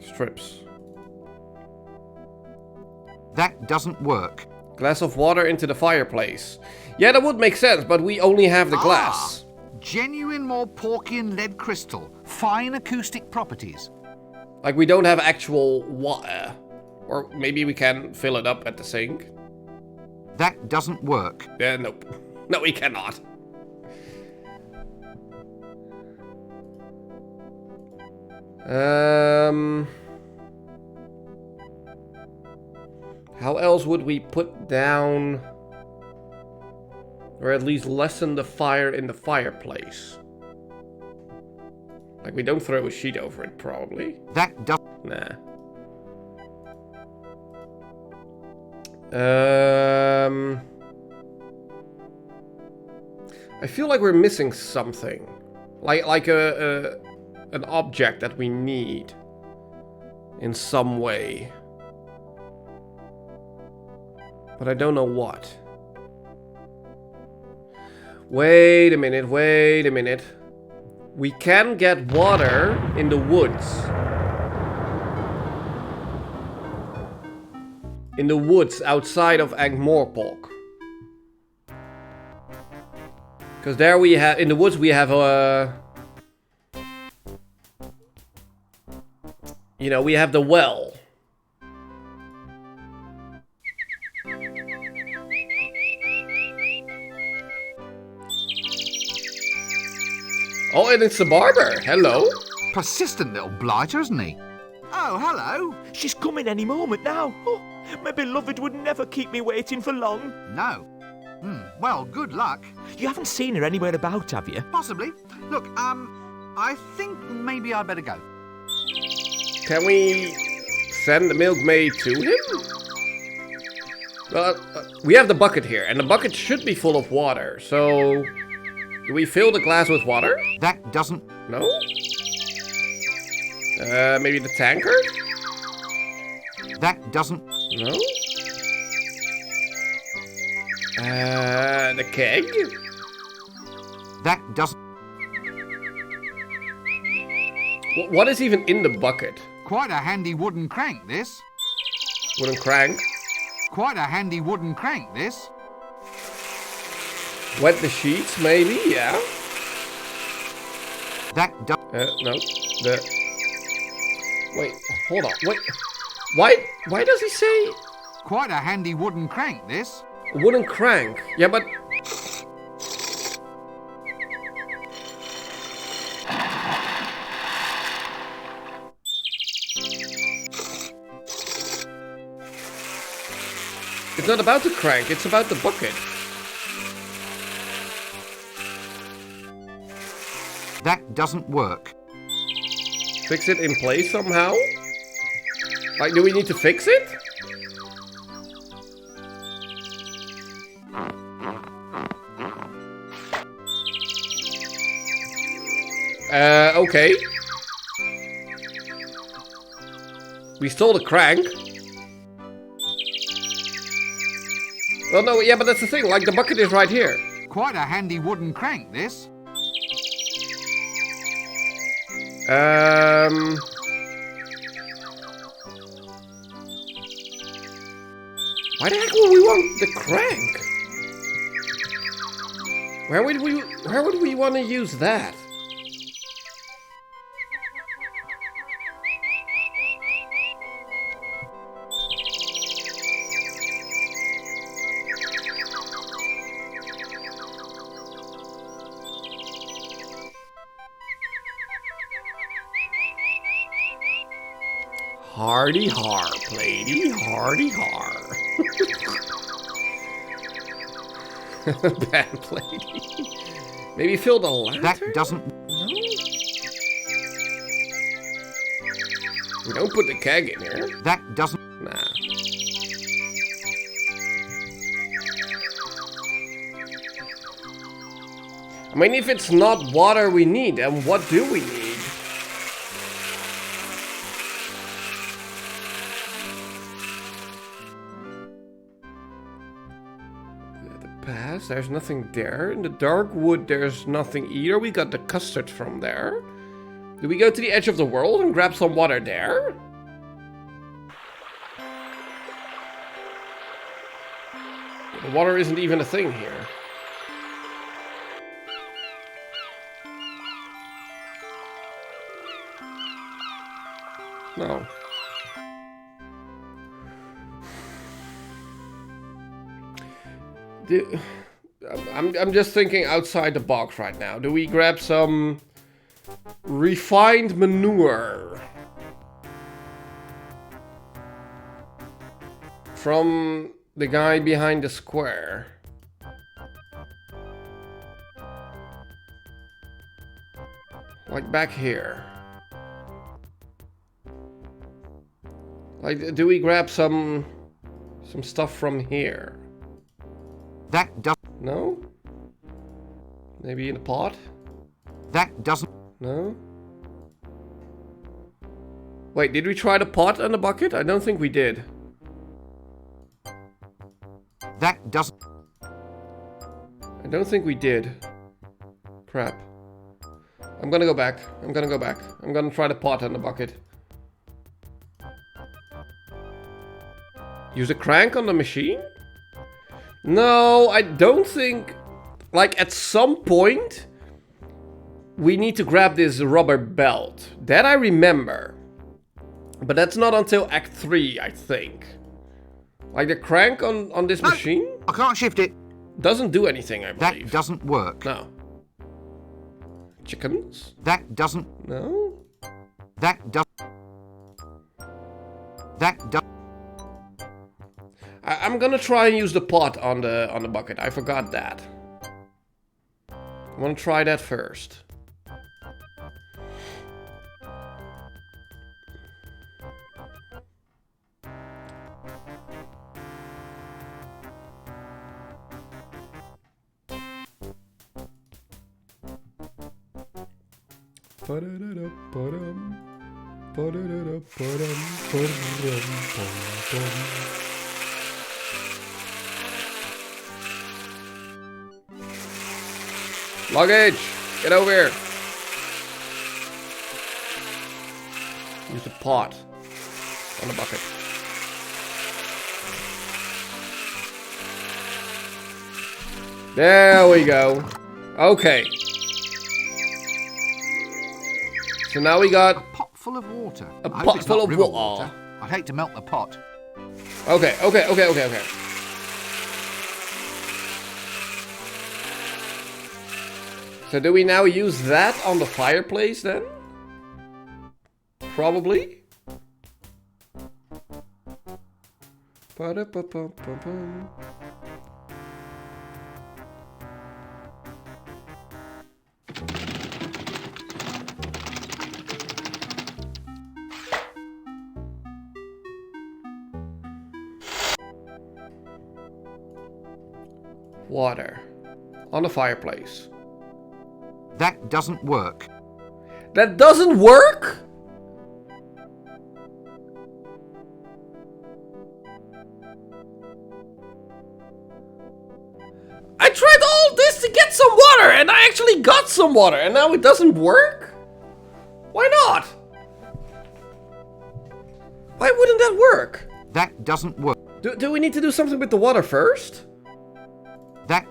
Strips. That doesn't work. Glass of water into the fireplace. Yeah, that would make sense, but we only have the glass. Genuine Morporkian lead crystal. Fine acoustic properties. Like we don't have actual water. Or maybe we can fill it up at the sink. That doesn't work. Nope. No, we cannot. How else would we put down, or at least lessen the fire in the fireplace? Like, we don't throw a sheet over it, probably. That does. Nah. I feel like we're missing something, like an object that we need in some way, but I don't know what. Wait a minute, wait a minute. We can get water in the woods. In the woods outside of Ankh-Morpork. Because there we have, in the woods we have a... You know, we have the well. Oh, and it's the barber. Hello. Persistent little blighter, isn't he? Oh, hello. She's coming any moment now. Oh, my beloved would never keep me waiting for long. No. Well, good luck. You haven't seen her anywhere about, have you? Possibly. Look, I think maybe I'd better go. Can we send the milkmaid to him? Well, we have the bucket here, and the bucket should be full of water, so... Do we fill the glass with water? That doesn't... No? Maybe the tankard? That doesn't... No? The keg? That doesn't... What is even in the bucket? Quite a handy wooden crank, this. Wooden crank? Quite a handy wooden crank, this. Wet the sheets, maybe? Yeah. That does... No. Wait, hold on. Wait. Why does he say... Quite a handy wooden crank, this. A wooden crank? Yeah, but... It's not about the crank, it's about the bucket. That doesn't work. Fix it in place somehow? Like, do we need to fix it? Okay. We stole the crank. Well, no, yeah, but that's the thing. Like, the bucket is right here. Quite a handy wooden crank, this. Why the heck would we want the crank? Where would we want to use that? Hardy har, lady, hardy har. Bad lady. Maybe fill the lantern? That doesn't... No? We don't put the keg in here. That doesn't... Nah. I mean, if it's not water we need, then what do we need? There's nothing there. In the dark wood, there's nothing either. We got the custard from there. Do we go to the edge of the world and grab some water there? The water isn't even a thing here. No. I'm just thinking outside the box right now. Do we grab some refined manure from the guy behind the square? Like back here. Like, do we grab some stuff from here? That does. No? Maybe in a pot? That doesn't. No? Wait, did we try the pot and the bucket? I don't think we did. That doesn't. I don't think we did. Crap. I'm gonna go back. I'm gonna try the pot and the bucket. Use a crank on the machine? No, I don't think... Like, at some point, we need to grab this rubber belt. That I remember. But that's not until Act 3, I think. Like, the crank on this machine? I can't shift it. Doesn't do anything, I believe. That doesn't work. No. Chickens? That doesn't. No? That does. That does. I'm gonna try and use the pot on the bucket. I forgot that. I wanna try that first. Luggage! Get over here! Use the pot on the bucket. There we go. Okay. So now we got A pot full of water. a I hope pot it's full not of river water. I'd hate to melt the pot. Okay. So do we now use that on the fireplace then? Probably. Ba-da-ba-bum-bum-bum. Water on the fireplace. That doesn't work. That doesn't work? I tried all this to get some water and I actually got some water and now it doesn't work? Why not? Why wouldn't that work? That doesn't work. Do we need to do something with the water first? That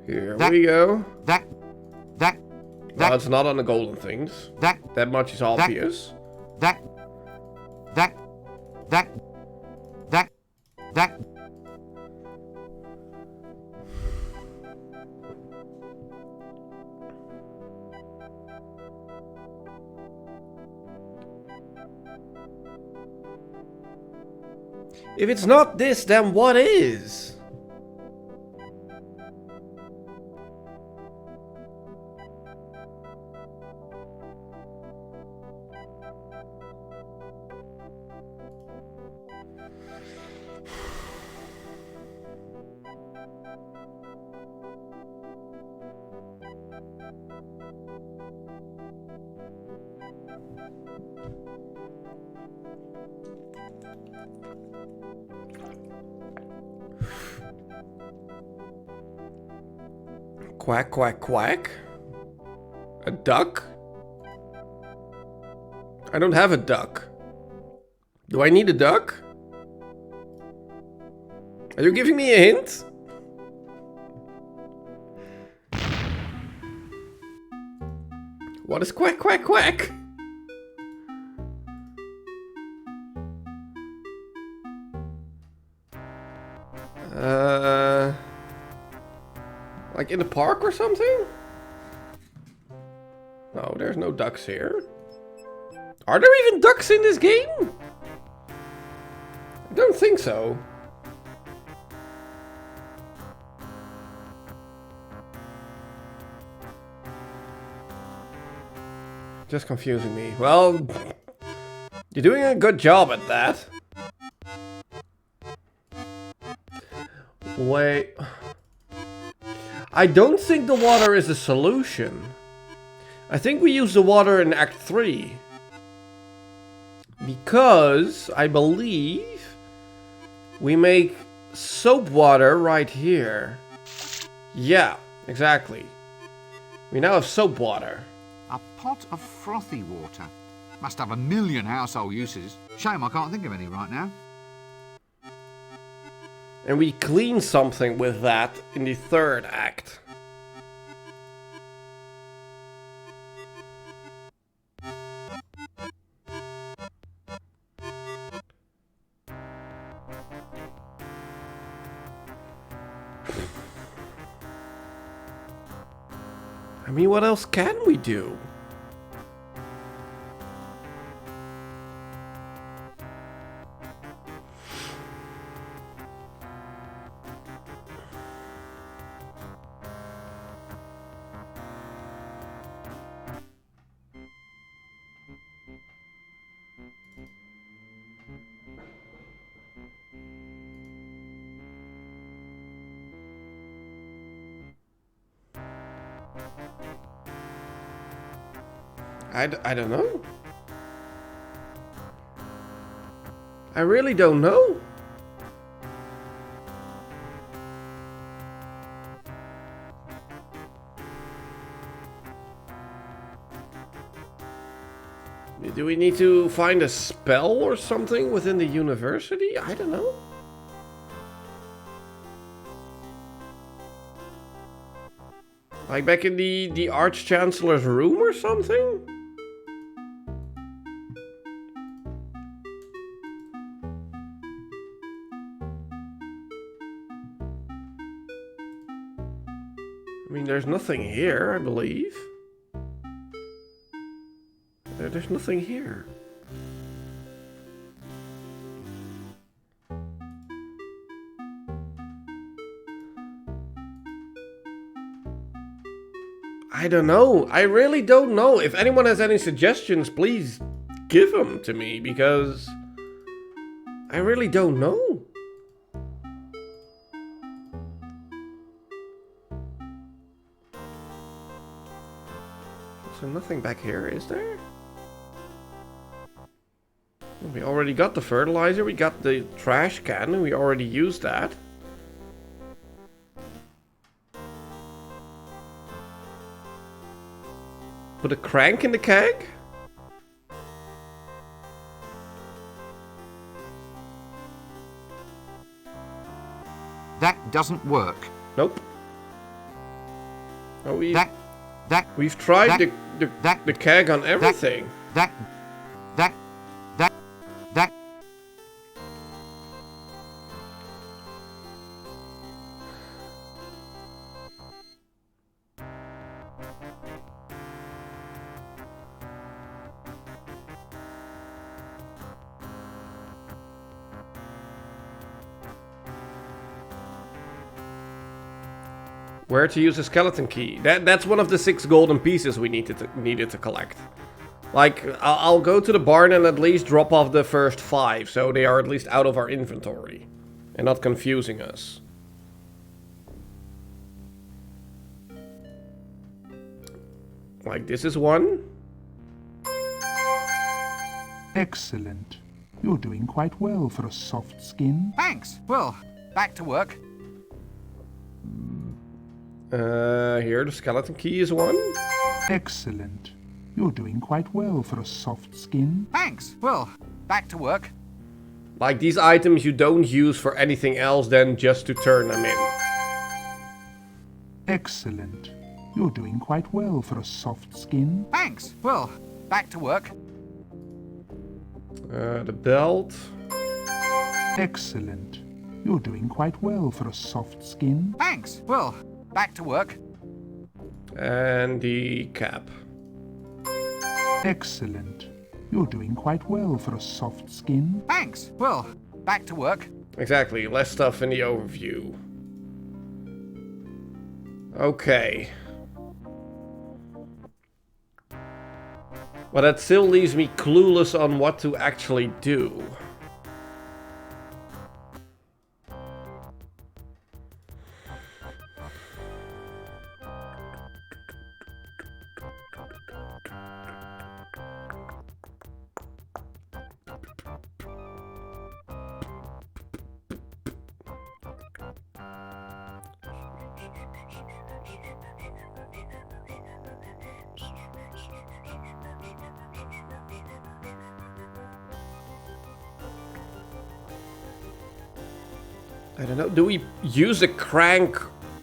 Here we go. that Well, it's not on the golden things. That much is obvious. that If it's not this, then what is? Quack, quack, quack? A duck? I don't have a duck. Do I need a duck? Are you giving me a hint? What is quack, quack, quack? Like in the park or something? No, there's no ducks here. Are there even ducks in this game? I don't think so. Just confusing me. Well, you're doing a good job at that. Wait. I don't think the water is a solution. I think we use the water in Act 3. Because I believe we make soap water right here. Yeah, exactly. We now have soap water. A pot of frothy water. Must have a million household uses. Shame I can't think of any right now. And we clean something with that in the 3rd act. I mean, what else can we do? I don't know. I really don't know. Do we need to find a spell or something within the university? I don't know. Like back in the Arch-Chancellor's room or something? I mean, there's nothing here, I believe. There's nothing here. I don't know. I really don't know. If anyone has any suggestions, please give them to me, because I really don't know. So nothing back here, is there? We already got the fertilizer, we got the trash can, and we already used that. Put a crank in the keg? That doesn't work. Nope. Oh, we've tried that, the keg on everything. That. Where to use a skeleton key? That's one of the 6 golden pieces we needed to collect. Like, I'll go to the barn and at least drop off the first 5, so they are at least out of our inventory and not confusing us. Like, this is one. Excellent. You're doing quite well for a soft skin. Thanks. Well, back to work. Here, the skeleton key is one. Excellent. You're doing quite well for a soft skin. Thanks. Well, back to work. Like, these items you don't use for anything else than just to turn them in. Excellent. You're doing quite well for a soft skin. Thanks. Well, back to work. The belt. Excellent. You're doing quite well for a soft skin. Thanks. Well, back to work. And the cap. Excellent. You're doing quite well for a soft skin. Thanks. Well, back to work. Exactly, less stuff in the overview. Okay. But that still leaves me clueless on what to actually do. I don't know. Do we use a crank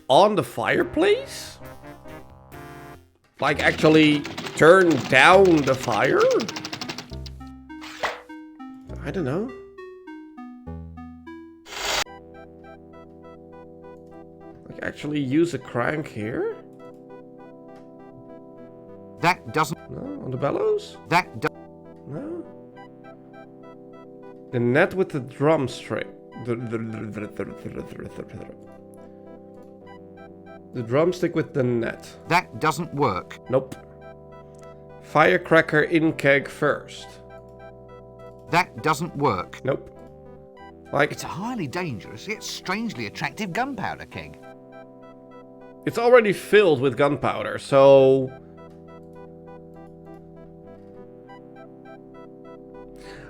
on the fireplace? Like actually turn down the fire? I don't know. Like actually use a crank here? That doesn't... No? On the bellows? That do... No? The net with the drum string. The drumstick with the net. That doesn't work. Nope. Firecracker in keg first. That doesn't work. Nope. Like, It's a highly dangerous yet strangely attractive gunpowder keg. it's already filled with gunpowder, so...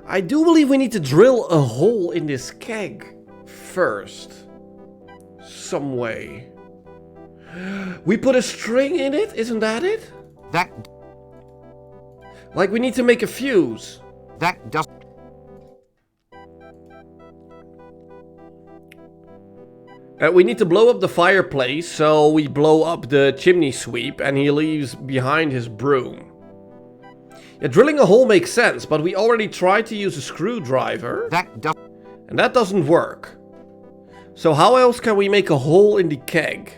I do believe we need to drill a hole in this keg first. Some way. We put a string in it? Isn't that it? That... Like we need to make a fuse. That does... We need to blow up the fireplace, so we blow up the chimney sweep and he leaves behind his broom. Yeah, drilling a hole makes sense, but we already tried to use a screwdriver. That does... And that doesn't work. So how else can we make a hole in the keg?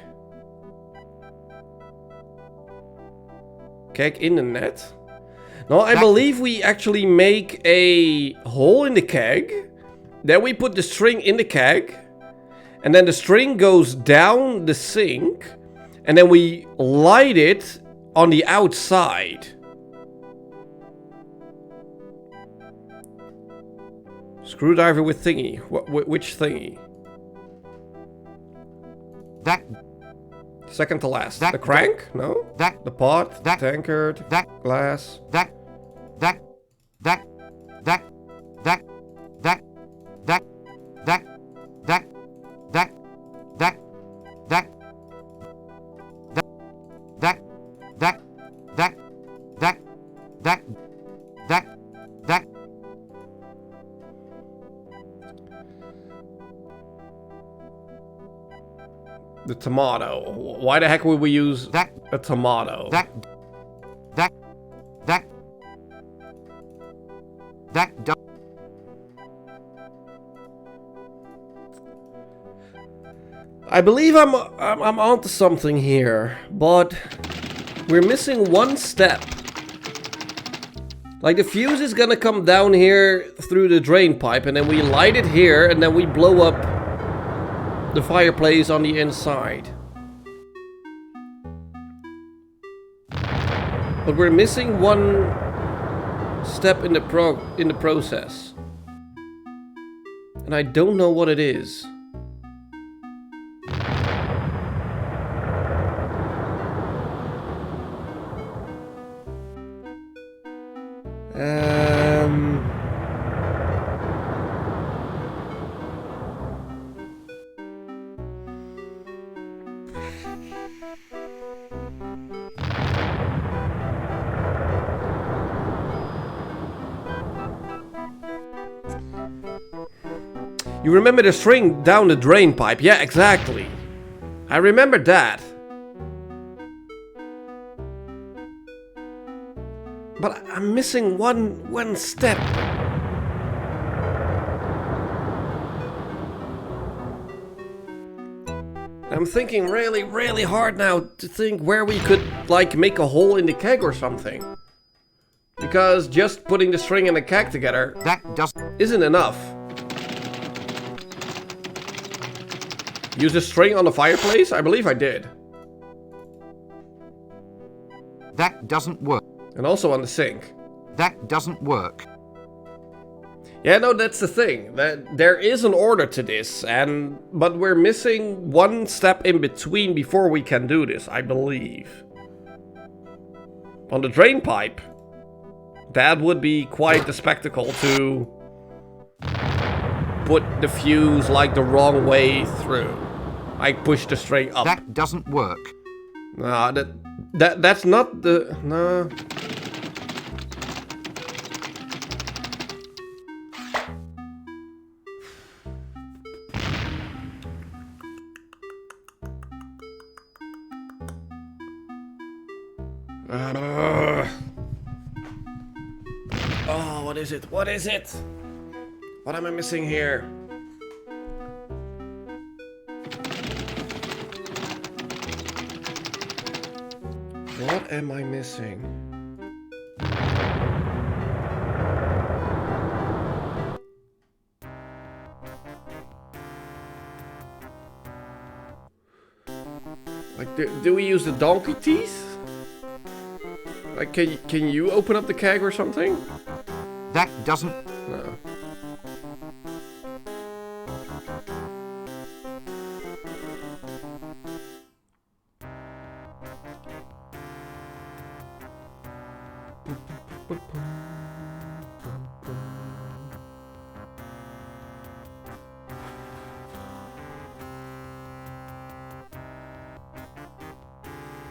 Keg in the net? No, I believe we actually make a hole in the keg. Then we put the string in the keg. And then the string goes down the sink. And then we light it on the outside. Screwdriver with thingy. Which thingy? That... Second to last. That- The crank? No? That... The pot? That- Tankard? That... Glass? That... That... That... That... That... That... That... That... That... That... That... That... That... That... That... That... That... That... That... The tomato. Why the heck would we use That... a tomato? That... That... That... That... do- I believe I'm onto something here, but we're missing one step. Like the fuse is gonna come down here through the drain pipe, and then we light it here, and then we blow up the fireplace on the inside. But we're missing one step in the process. And I don't know what it is. You remember the string down the drain pipe? Yeah, exactly. I remember that. But I'm missing one step. I'm thinking really, really hard now to think where we could, like, make a hole in the keg or something. Because just putting the string and the keg together isn't enough. Use the string on the fireplace? I believe I did. That doesn't work. And also on the sink. That doesn't work. Yeah, no, that's the thing. That there is an order to this, but we're missing one step in between before we can do this, I believe. On the drain pipe. That would be quite the spectacle to put the fuse like the wrong way through. Like push the string up. That doesn't work. No, that's not the... No. Oh, what is it? What is it? What am I missing here? What am I missing? Like, do we use the donkey teeth? Like, can you open up the keg or something? That doesn't... No.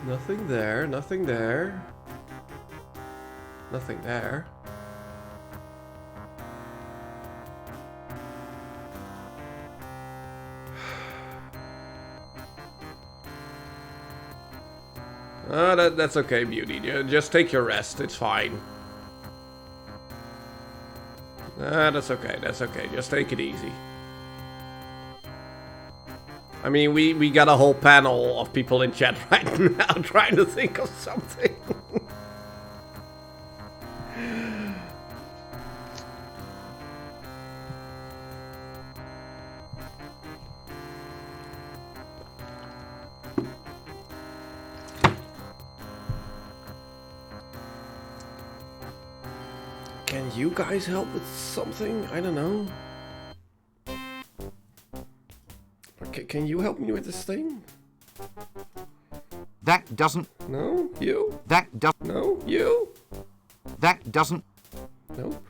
Nothing there, nothing there. Nothing there. That's okay, Beauty. Just take your rest, it's fine. That's okay, that's okay. Just take it easy. I mean, we got a whole panel of people in chat right now trying to think of something. Can you guys help with something? I don't know. Can you help me with this thing? That doesn't... No? You? That doesn't... No? You? That doesn't... Nope.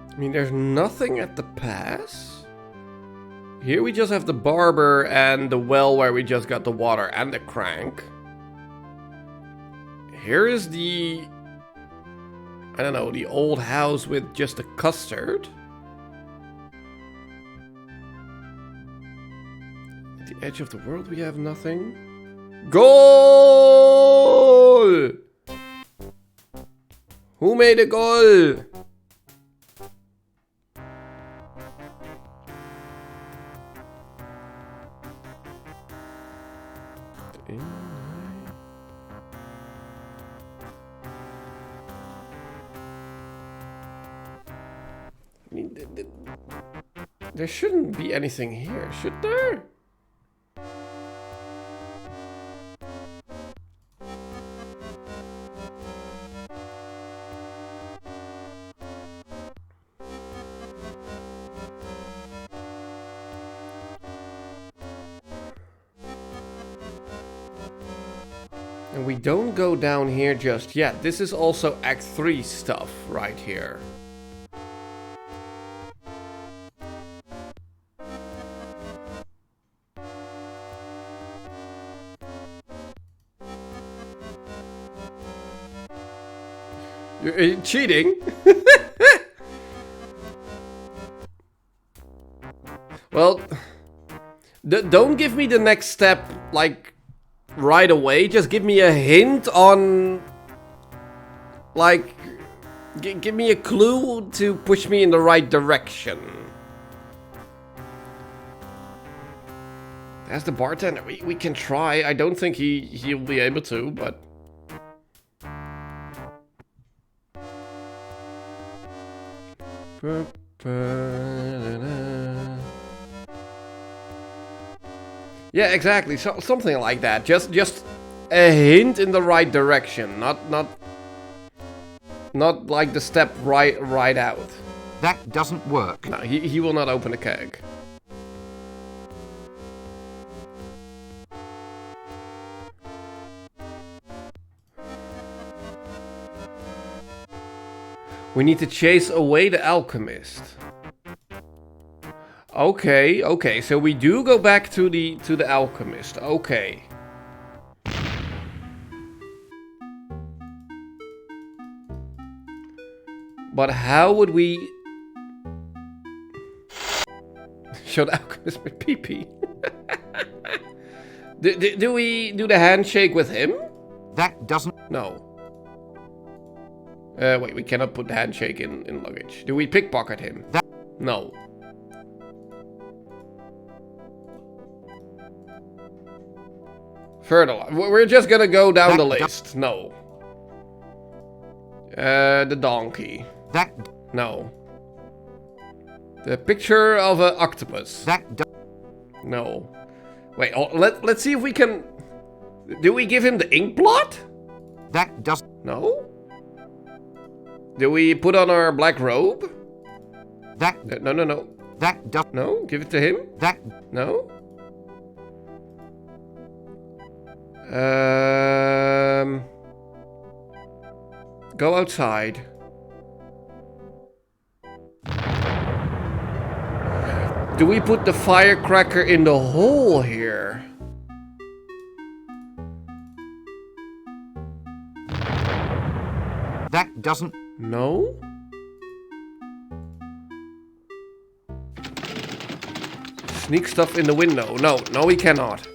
I mean, there's nothing at the pass. Here we just have the barber and the well where we just got the water and the crank. Here is the... I don't know, the old house with just a custard. At the edge of the world we have nothing. Goal! Who made a goal? I mean, there shouldn't be anything here, should there? And we don't go down here just yet. This is also Act 3 stuff right here. You're cheating? Well, don't give me the next step, like, right away. Just give me a hint on, like, give me a clue to push me in the right direction. As the bartender, we can try. I don't think he'll be able to, but... Yeah, exactly. So, something like that. Just a hint in the right direction. Not like the step right out. That doesn't work. No, he will not open a keg. We need to chase away the alchemist. Okay, so we do go back to the alchemist. Okay. But how would we show the alchemist with pee-pee? do we do the handshake with him? That doesn't... No. Wait, we cannot put the handshake in luggage. Do we pickpocket him? No. Further, we're just gonna go down the list. No. The donkey. No. The picture of an octopus. No. Wait, let's see if we can... Do we give him the ink blot? No. Do we put on our black robe? No. No, give it to him? No. Go outside. Do we put the firecracker in the hole here? That doesn't... No? Sneak stuff in the window. No, we cannot.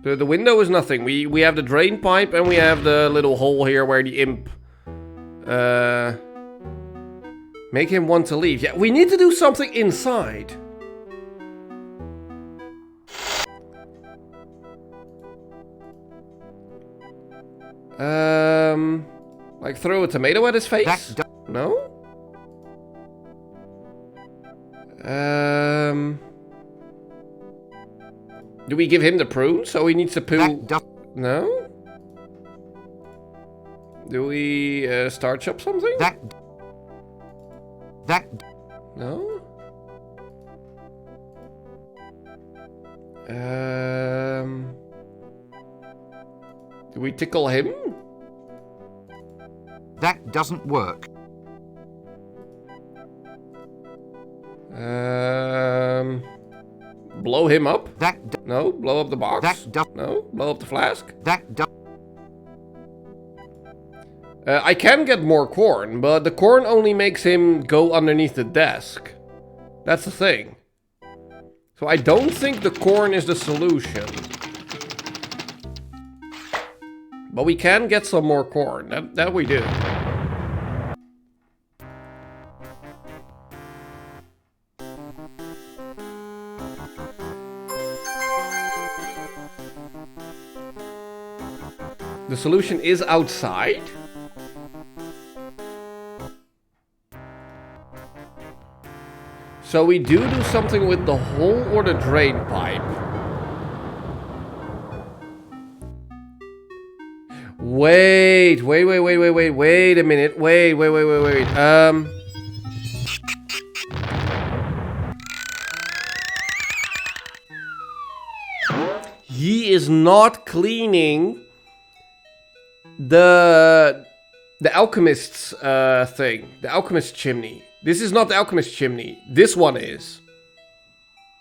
The window is nothing. We have the drain pipe and we have the little hole here where the imp... make him want to leave. Yeah, we need to do something inside. Like throw a tomato at his face? No? Do we give him the prune so he needs to poo? No? Do we starch up something? No? Do we tickle him? That doesn't work. Blow him up? No, blow up the box? No, blow up the flask? I can get more corn, but the corn only makes him go underneath the desk. That's the thing. So I don't think the corn is the solution. But we can get some more corn. That we do. The solution is outside? So we do something with the hole or the drain pipe. Wait a minute. Wait. He is not cleaning the alchemist's thing. The alchemist chimney. This is not the alchemist chimney. This one is.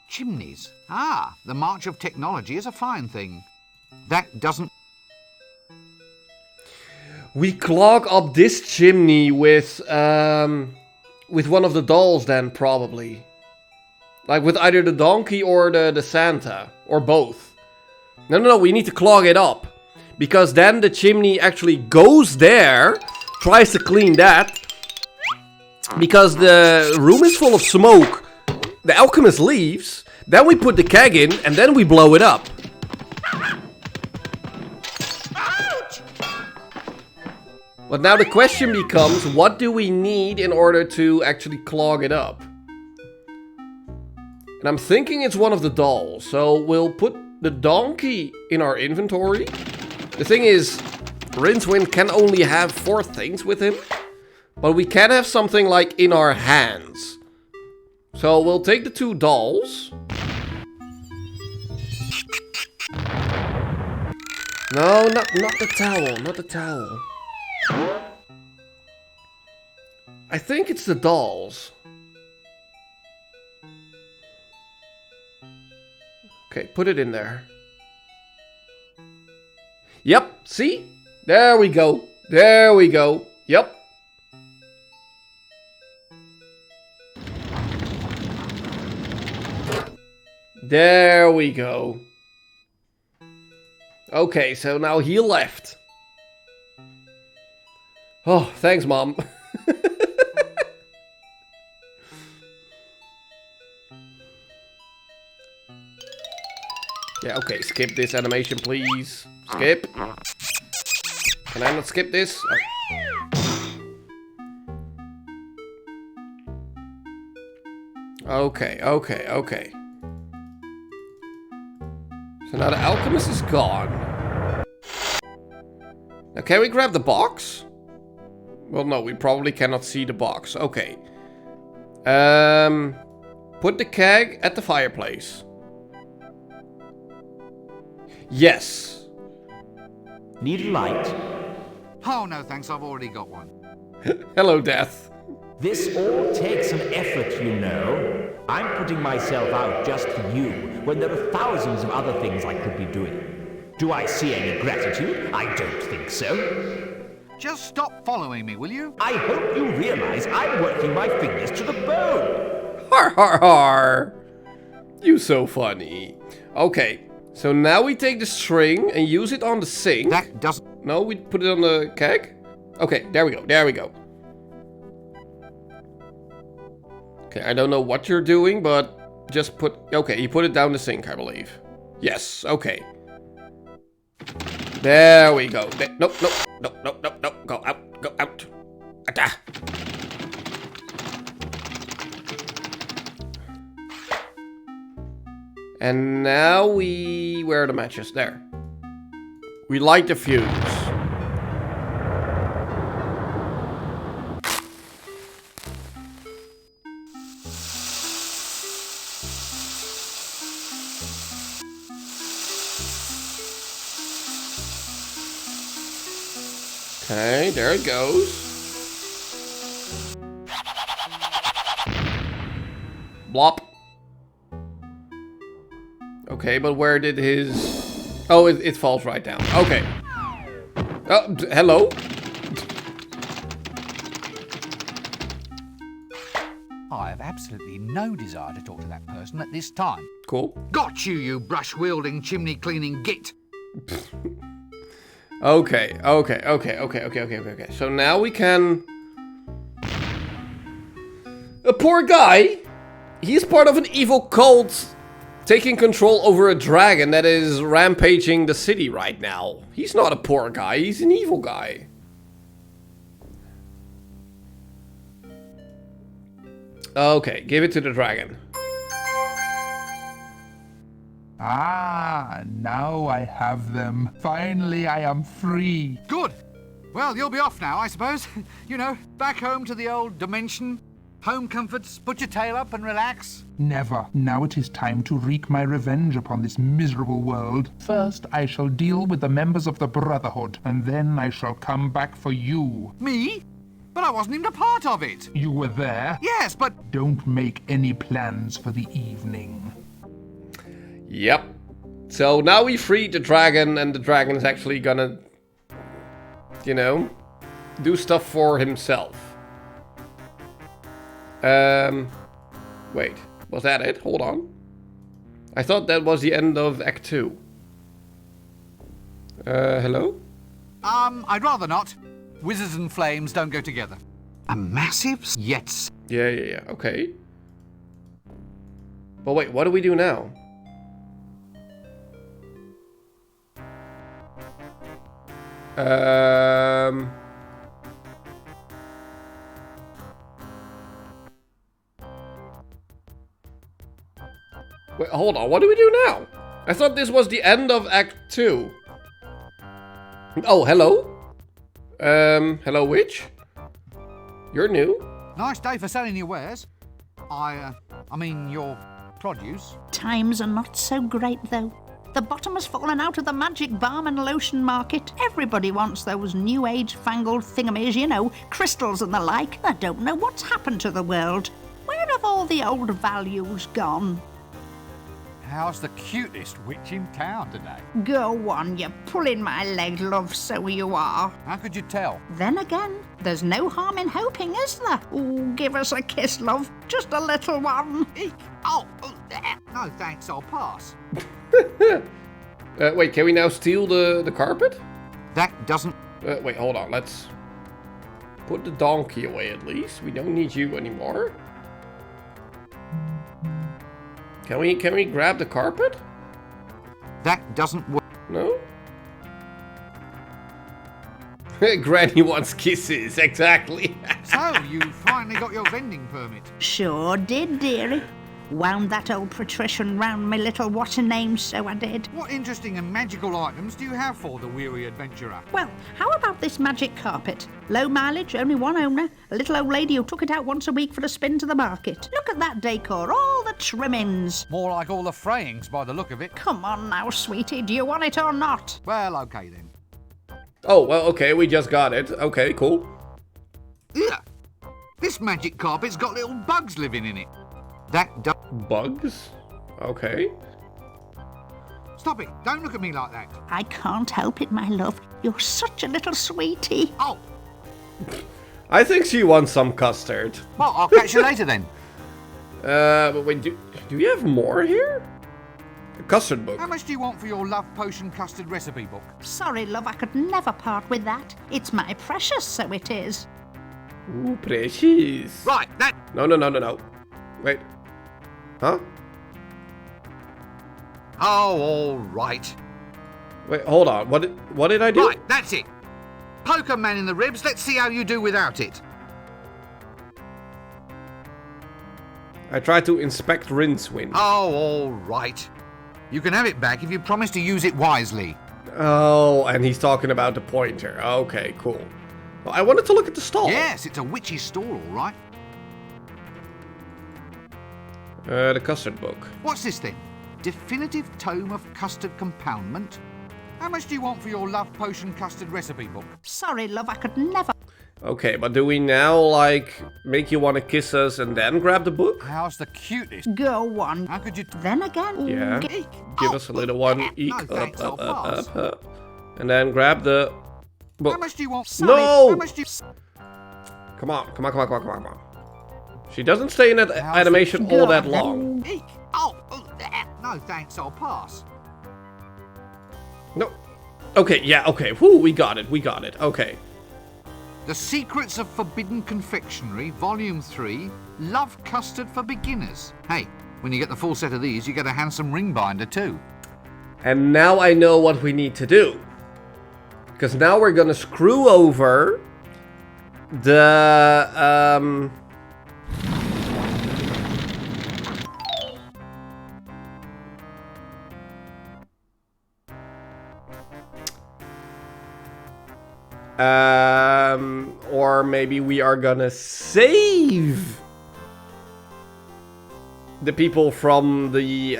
Chimneys. Ah, the march of technology is a fine thing. That doesn't... We clog up this chimney with one of the dolls then, probably. Like with either the donkey or the Santa. Or both. No, we need to clog it up. Because then the chimney actually goes there, tries to clean that. Because the room is full of smoke. The alchemist leaves, then we put the keg in, and then we blow it up. But now the question becomes, what do we need in order to actually clog it up? And I'm thinking it's one of the dolls, so we'll put the donkey in our inventory. The thing is, Rincewind can only have 4 things with him. But we can have something like in our hands. So we'll take the 2 dolls. No, not the towel, not the towel. I think it's the dolls. Okay, put it in there. Yep, see? There we go. There we go. Yep. There we go. Okay, so now he left. Oh, thanks, Mom. Yeah, okay, skip this animation, please. Skip. Can I not skip this? Oh. Okay. So now the alchemist is gone. Now can we grab the box? Well, no, we probably cannot see the box. Okay. Put the keg at the fireplace. Yes. Need a light? Oh, no thanks, I've already got one. Hello, Death. This all takes some effort, you know. I'm putting myself out just for you, when there are thousands of other things I could be doing. Do I see any gratitude? I don't think so. Just stop following me, will you? I hope you realize I'm working my fingers to the bone. Har har har. You so funny. Okay, so now we take the string and use it on the sink. That doesn't... No, we put it on the keg? Okay, there we go, there we go. Okay, I don't know what you're doing, but just put... Okay, you put it down the sink, I believe. Yes, okay. There we go. Nope. Go out. Ata. And now we... Where are the matches? There. We light the fuse. Okay, there it goes. Blop. Okay, but where did his... Oh, it falls right down. Okay. Oh, hello? I have absolutely no desire to talk to that person at this time. Cool. Got you, you brush-wielding, chimney-cleaning git! Okay. So now we can... A poor guy. He's part of an evil cult taking control over a dragon that is rampaging the city right now. He's not a poor guy, he's an evil guy. Okay, give it to the dragon. Ah, now I have them. Finally, I am free. Good! Well, you'll be off now, I suppose. You know, back home to the old dimension. Home comforts, put your tail up and relax. Never. Now it is time to wreak my revenge upon this miserable world. First, I shall deal with the members of the Brotherhood, and then I shall come back for you. Me? But I wasn't even a part of it. You were there? Yes, but... Don't make any plans for the evening. Yep. So now we freed the dragon, and the dragon is actually gonna, you know, do stuff for himself. Wait, was that it? Hold on. I thought that was the end of Act 2. Hello? I'd rather not. Wizards and flames don't go together. A massive? Yes. Yeah, okay. But wait, what do we do now? Wait, hold on, what do we do now? I thought this was the end of Act 2. Oh, hello? Hello, witch? You're new? Nice day for selling your wares. I mean your produce. Times are not so great, though. The bottom has fallen out of the magic balm and lotion market. Everybody wants those new age fangled thingamies, you know, crystals and the like. I don't know what's happened to the world. Where have all the old values gone? How's the cutest witch in town today? Go on, you're pulling my leg, love, so you are. How could you tell? Then again, there's no harm in hoping, is there? Ooh, give us a kiss, love. Just a little one. Eek. Oh, no thanks, I'll pass. Wait, can we now steal the carpet? That doesn't... Wait, hold on, let's put the donkey away at least. We don't need you anymore. Can we grab the carpet? That doesn't work. No? Granny wants kisses, exactly. So, you finally got your vending permit. Sure did, dearie. Wound that old patrician round my little what's-her-name, so I did. What interesting and magical items do you have for the weary adventurer? Well, how about this magic carpet? Low mileage, only one owner. A little old lady who took it out once a week for a spin to the market. Look at that decor, all the trimmings. More like all the frayings by the look of it. Come on now, sweetie, do you want it or not? Well, okay then. Oh, well, okay, we just got it. Okay, cool. Yeah. This magic carpet's got little bugs living in it. That does... Bugs? Okay. Stop it. Don't look at me like that. I can't help it, my love. You're such a little sweetie. Oh, I think she wants some custard. well, I'll catch you later then. But wait, do you have more here? A custard book. How much do you want for your love potion custard recipe book? Sorry, love, I could never part with that. It's my precious, so it is. Ooh, precious. Right, that... No. Wait. Huh? Oh, all right. Wait, hold on. What did I do? Right, that's it. Poke a man in the ribs. Let's see how you do without it. I tried to inspect Rincewind. Oh, all right. You can have it back if you promise to use it wisely. Oh, and he's talking about the pointer. Okay, cool. Well, I wanted to look at the stall. Yes, it's a witch's stall, all right. The custard book. What's this then? Definitive Tome of Custard Compoundment? How much do you want for your love potion custard recipe book? Sorry, love, I could never... Okay, but do we now, like, make you want to kiss us and then grab the book? How's the cutest? Go on. How could you... Then again... Yeah. Eek. Give Oh, us a little one. Eek, no, thanks, I'll pass. up. And then grab the How book. much do you want? Sorry, No! How much do you... Come on. She doesn't stay in that animation all that long. Eek. Oh, no thanks, I'll pass. No. Okay, yeah, okay. Whew, we got it. Okay. The Secrets of Forbidden Confectionery, Volume 3, Love Custard for Beginners. Hey, when you get the full set of these, you get a handsome ring binder too. And now I know what we need to do. Because now we're gonna screw over the, or maybe we are gonna save the people from the,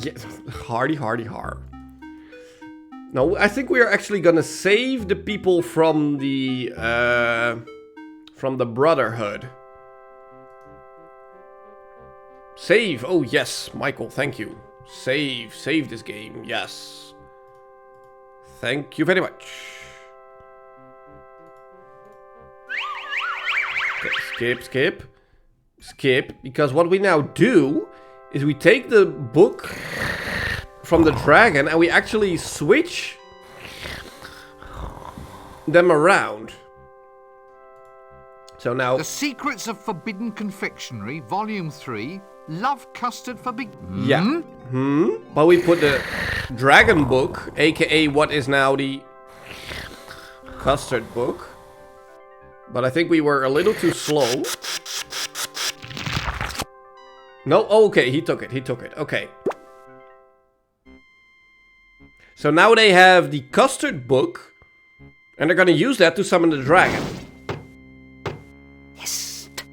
yes, hardy. No, I think we are actually gonna save the people from the Brotherhood. Save, oh yes, Michael, thank you. Save this game, yes. Thank you very much. Skip. Because what we now do is we take the book from the dragon and we actually switch them around. So now... The Secrets of Forbidden Confectionery, Volume 3, Love Custard for Big... Yeah. But we put the dragon book, aka what is now the custard book. But I think we were a little too slow. No, okay, he took it, okay. So now they have the custard book, and they're gonna use that to summon the dragon. Hist!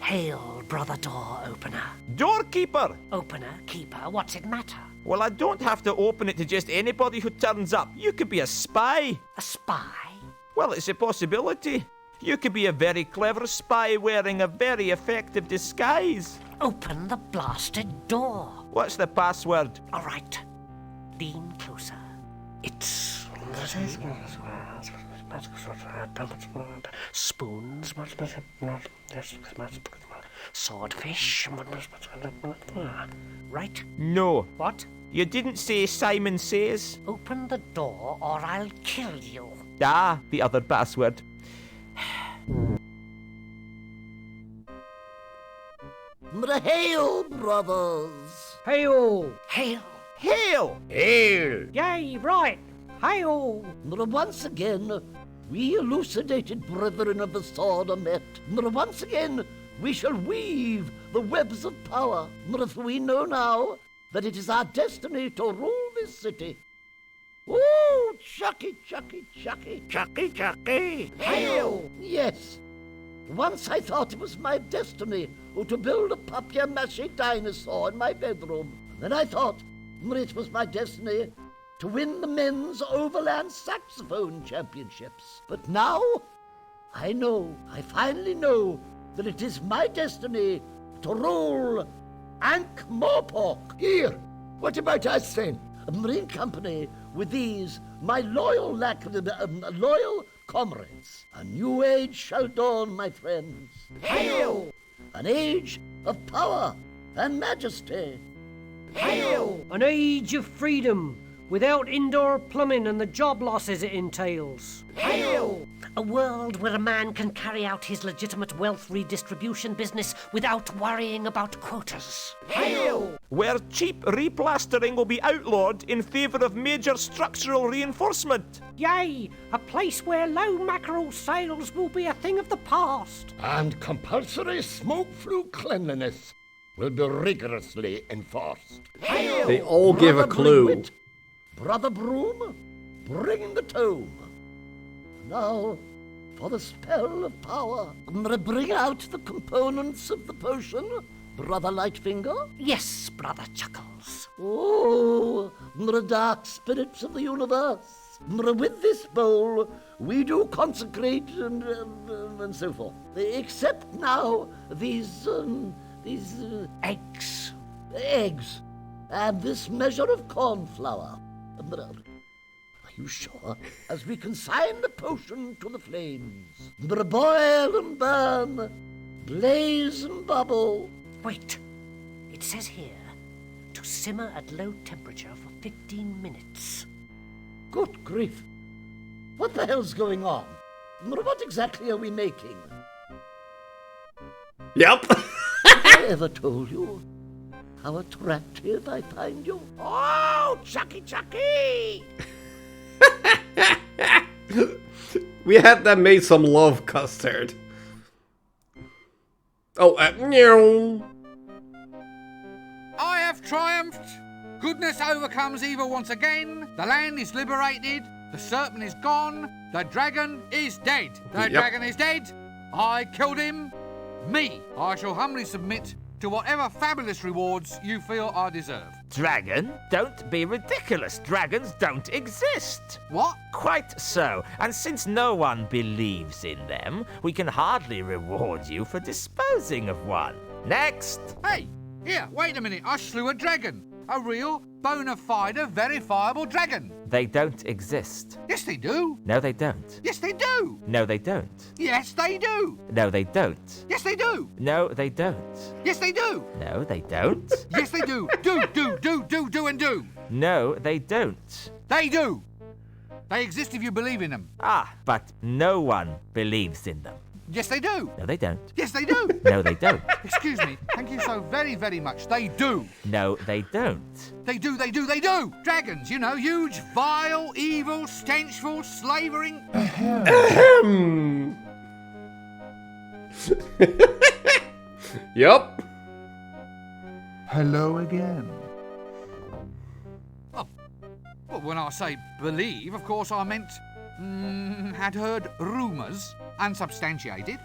Hail, brother door opener. Doorkeeper! Opener, keeper, what's it matter? Well, I don't have to open it to just anybody who turns up. You could be a spy. A spy? Well, it's a possibility. You could be a very clever spy wearing a very effective disguise. Open the blasted door. What's the password? All right. Lean closer. It's... spoons, swordfish, right? No. What? You didn't say Simon Says. Open the door or I'll kill you. Ah, the other password. Hail, brothers! Hail! Hail! Hail! Hail! Yay, right! Hail! Once again, we elucidated brethren of the sword are met. Once again, we shall weave the webs of power. For we know now that it is our destiny to rule this city. Ooh, Chucky, Chucky, Chucky, Chucky, Chucky! Hail! Yes. Once I thought it was my destiny to build a papier-mâché dinosaur in my bedroom. Then I thought it was my destiny to win the men's overland saxophone championships. But now, I finally know that it is my destiny to rule Ankh-Morpork. Here, what about us then? A marine company with these, my loyal comrades. A new age shall dawn, my friends. Hail! An age of power and majesty. Hail! An age of freedom, without indoor plumbing and the job losses it entails. Hail! A world where a man can carry out his legitimate wealth redistribution business without worrying about quotas. Hail! Where cheap replastering will be outlawed in favour of major structural reinforcement. Yay! A place where low mackerel sales will be a thing of the past. And compulsory smoke-free cleanliness will be rigorously enforced. Hail! They all give a clue. Bringwit, Brother Broom, bring the tome. Now, for the spell of power, bring out the components of the potion, Brother Lightfinger. Yes, Brother Chuckles. Oh, the dark spirits of the universe. With this bowl, we do consecrate and so forth. Except now, these Eggs. eggs, and this measure of corn flour. Are you sure? As we consign the potion to the flames, boil and burn, blaze and bubble. Wait. It says here to simmer at low temperature for 15 minutes. Good grief! What the hell's going on? What exactly are we making? Yep. Have I ever told you how attractive I find you? Oh, Chucky, Chucky! We had them made some love custard. Oh, meow. I have triumphed. Goodness overcomes evil once again. The land is liberated. The serpent is gone. The dragon is dead. The dragon is dead. I killed him. Me. I shall humbly submit to whatever fabulous rewards you feel I deserve. Dragon? Don't be ridiculous. Dragons don't exist. What? Quite so. And since no one believes in them, we can hardly reward you for disposing of one. Next. Hey, here, wait a minute. I slew a dragon. A real Bona fide, verifiable dragon. They don't exist. Yes, they do. No, they don't. Yes, they do. No, they don't. Yes, they do. No, they don't. Yes, they do. No, they don't. Yes, they do. No, they don't. Yes, they do. Do, and do. No, they don't. They do. They exist if you believe in them. Ah, but no one believes in them. Yes, they do. No, they don't. Yes, they do. No, they don't. Excuse me. Thank you so very, very much. They do. No, they don't. They do. Dragons, you know, huge, vile, evil, stenchful, slavering. Yup. Hello again. Oh, well, when I say believe, of course I meant had heard rumours, unsubstantiated.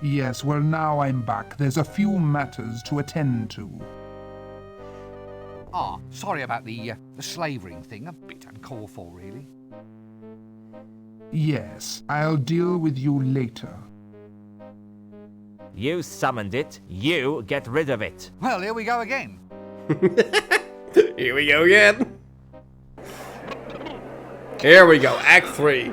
Yes, well, now I'm back. There's a few matters to attend to. Ah, sorry about the slavering thing. A bit uncalled for, really. Yes, I'll deal with you later. You summoned it. You get rid of it. Well, here we go again. Here we go again. Here we go, Act 3.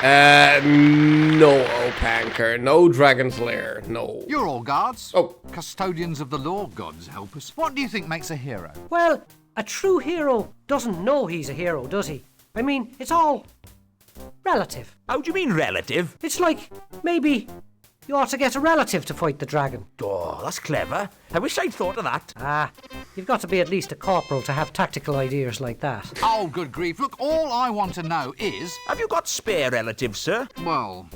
No, Opanker. No Dragon's Lair. No. You're all guards. Oh. Custodians of the law, gods help us. What do you think makes a hero? Well, a true hero doesn't know he's a hero, does he? I mean, it's all relative. How do you mean relative? It's like maybe you ought to get a relative to fight the dragon. Oh, that's clever. I wish I'd thought of that. Ah, you've got to be at least a corporal to have tactical ideas like that. Oh, good grief. Look, all I want to know is... Have you got spare relatives, sir? Well,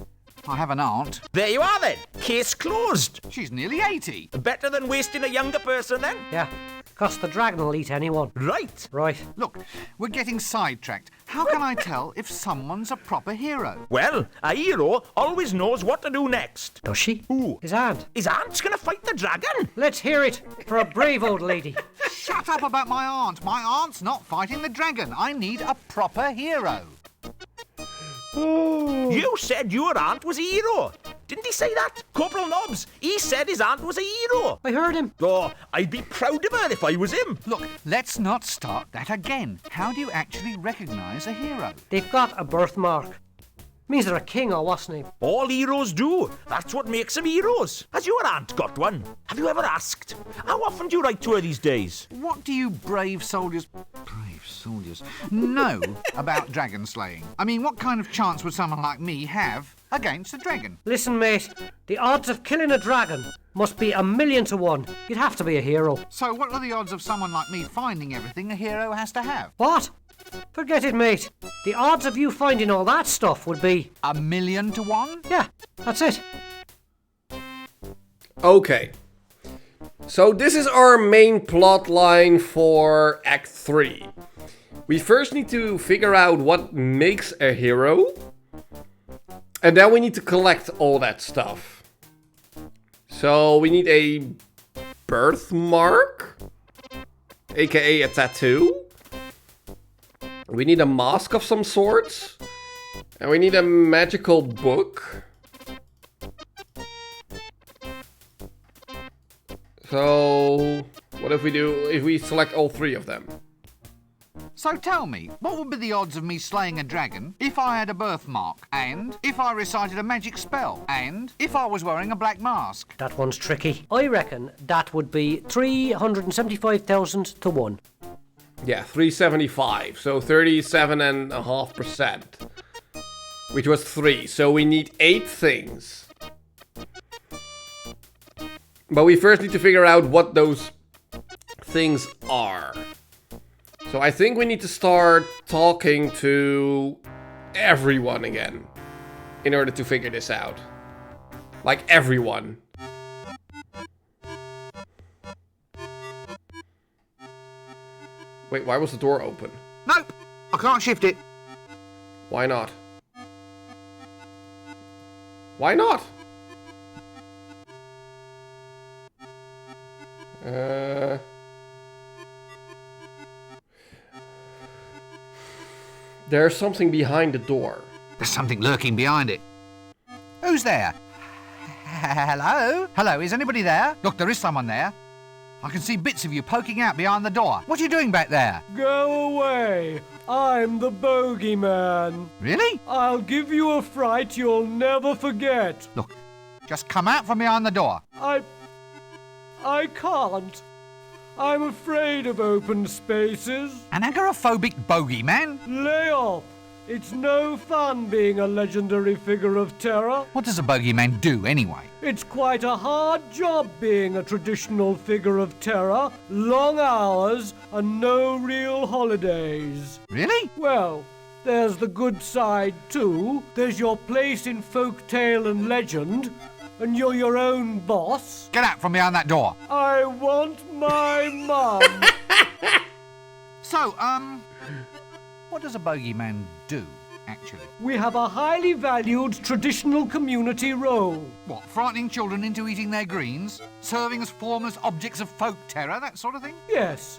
I have an aunt. There you are then. Case closed. She's nearly 80. Better than wasting a younger person then? Yeah, 'cause the dragon will eat anyone. Right. Right. Look, we're getting sidetracked. How can I tell if someone's a proper hero? Well, a hero always knows what to do next. Does she? Who? His aunt. His aunt's gonna fight the dragon? Let's hear it for a brave old lady. Shut up about my aunt. My aunt's not fighting the dragon. I need a proper hero. You said your aunt was a hero. Didn't he say that? Corporal Nobbs, he said his aunt was a hero. I heard him. Oh, I'd be proud of her if I was him. Look, let's not start that again. How do you actually recognise a hero? They've got a birthmark. Means they're a king or what's name. All heroes do. That's what makes them heroes. Has your aunt got one? Have you ever asked? How often do you write to her these days? What do you brave soldiers know about dragon slaying? I mean, what kind of chance would someone like me have against a dragon? Listen, mate, the odds of killing a dragon must be 1,000,000 to 1. You'd have to be a hero. So what are the odds of someone like me finding everything a hero has to have? What? Forget it, mate. The odds of you finding all that stuff would be... 1,000,000 to 1? Yeah, that's it. Okay. So this is our main plot line for Act 3. We first need to figure out what makes a hero. And then we need to collect all that stuff. So we need a birthmark, aka a tattoo. We need a mask of some sorts. And we need a magical book. So, what if we select all 3 of them? So tell me, what would be the odds of me slaying a dragon if I had a birthmark, and if I recited a magic spell, and if I was wearing a black mask? That one's tricky. I reckon that would be 375,000 to 1. Yeah, 375, so 37.5%. Which was 3, so we need 8 things. But we first need to figure out what those things are. So I think we need to start talking to everyone again in order to figure this out. Like everyone. Wait, why was the door open? Nope, I can't shift it. Why not? Why not? There's something behind the door. There's something lurking behind it. Who's there? Hello? Hello, is anybody there? Look, there is someone there. I can see bits of you poking out behind the door. What are you doing back there? Go away. I'm the bogeyman. Really? I'll give you a fright you'll never forget. Look, just come out from behind the door. I can't. I'm afraid of open spaces. An agoraphobic bogeyman? Lay off. It's no fun being a legendary figure of terror. What does a bogeyman do anyway? It's quite a hard job being a traditional figure of terror. Long hours and no real holidays. Really? Well, there's the good side too. There's your place in folk tale and legend, and you're your own boss. Get out from behind that door. I want my mum. So, what does a bogeyman do, actually? We have a highly valued traditional community role. What, frightening children into eating their greens? Serving as formless objects of folk terror, that sort of thing? Yes.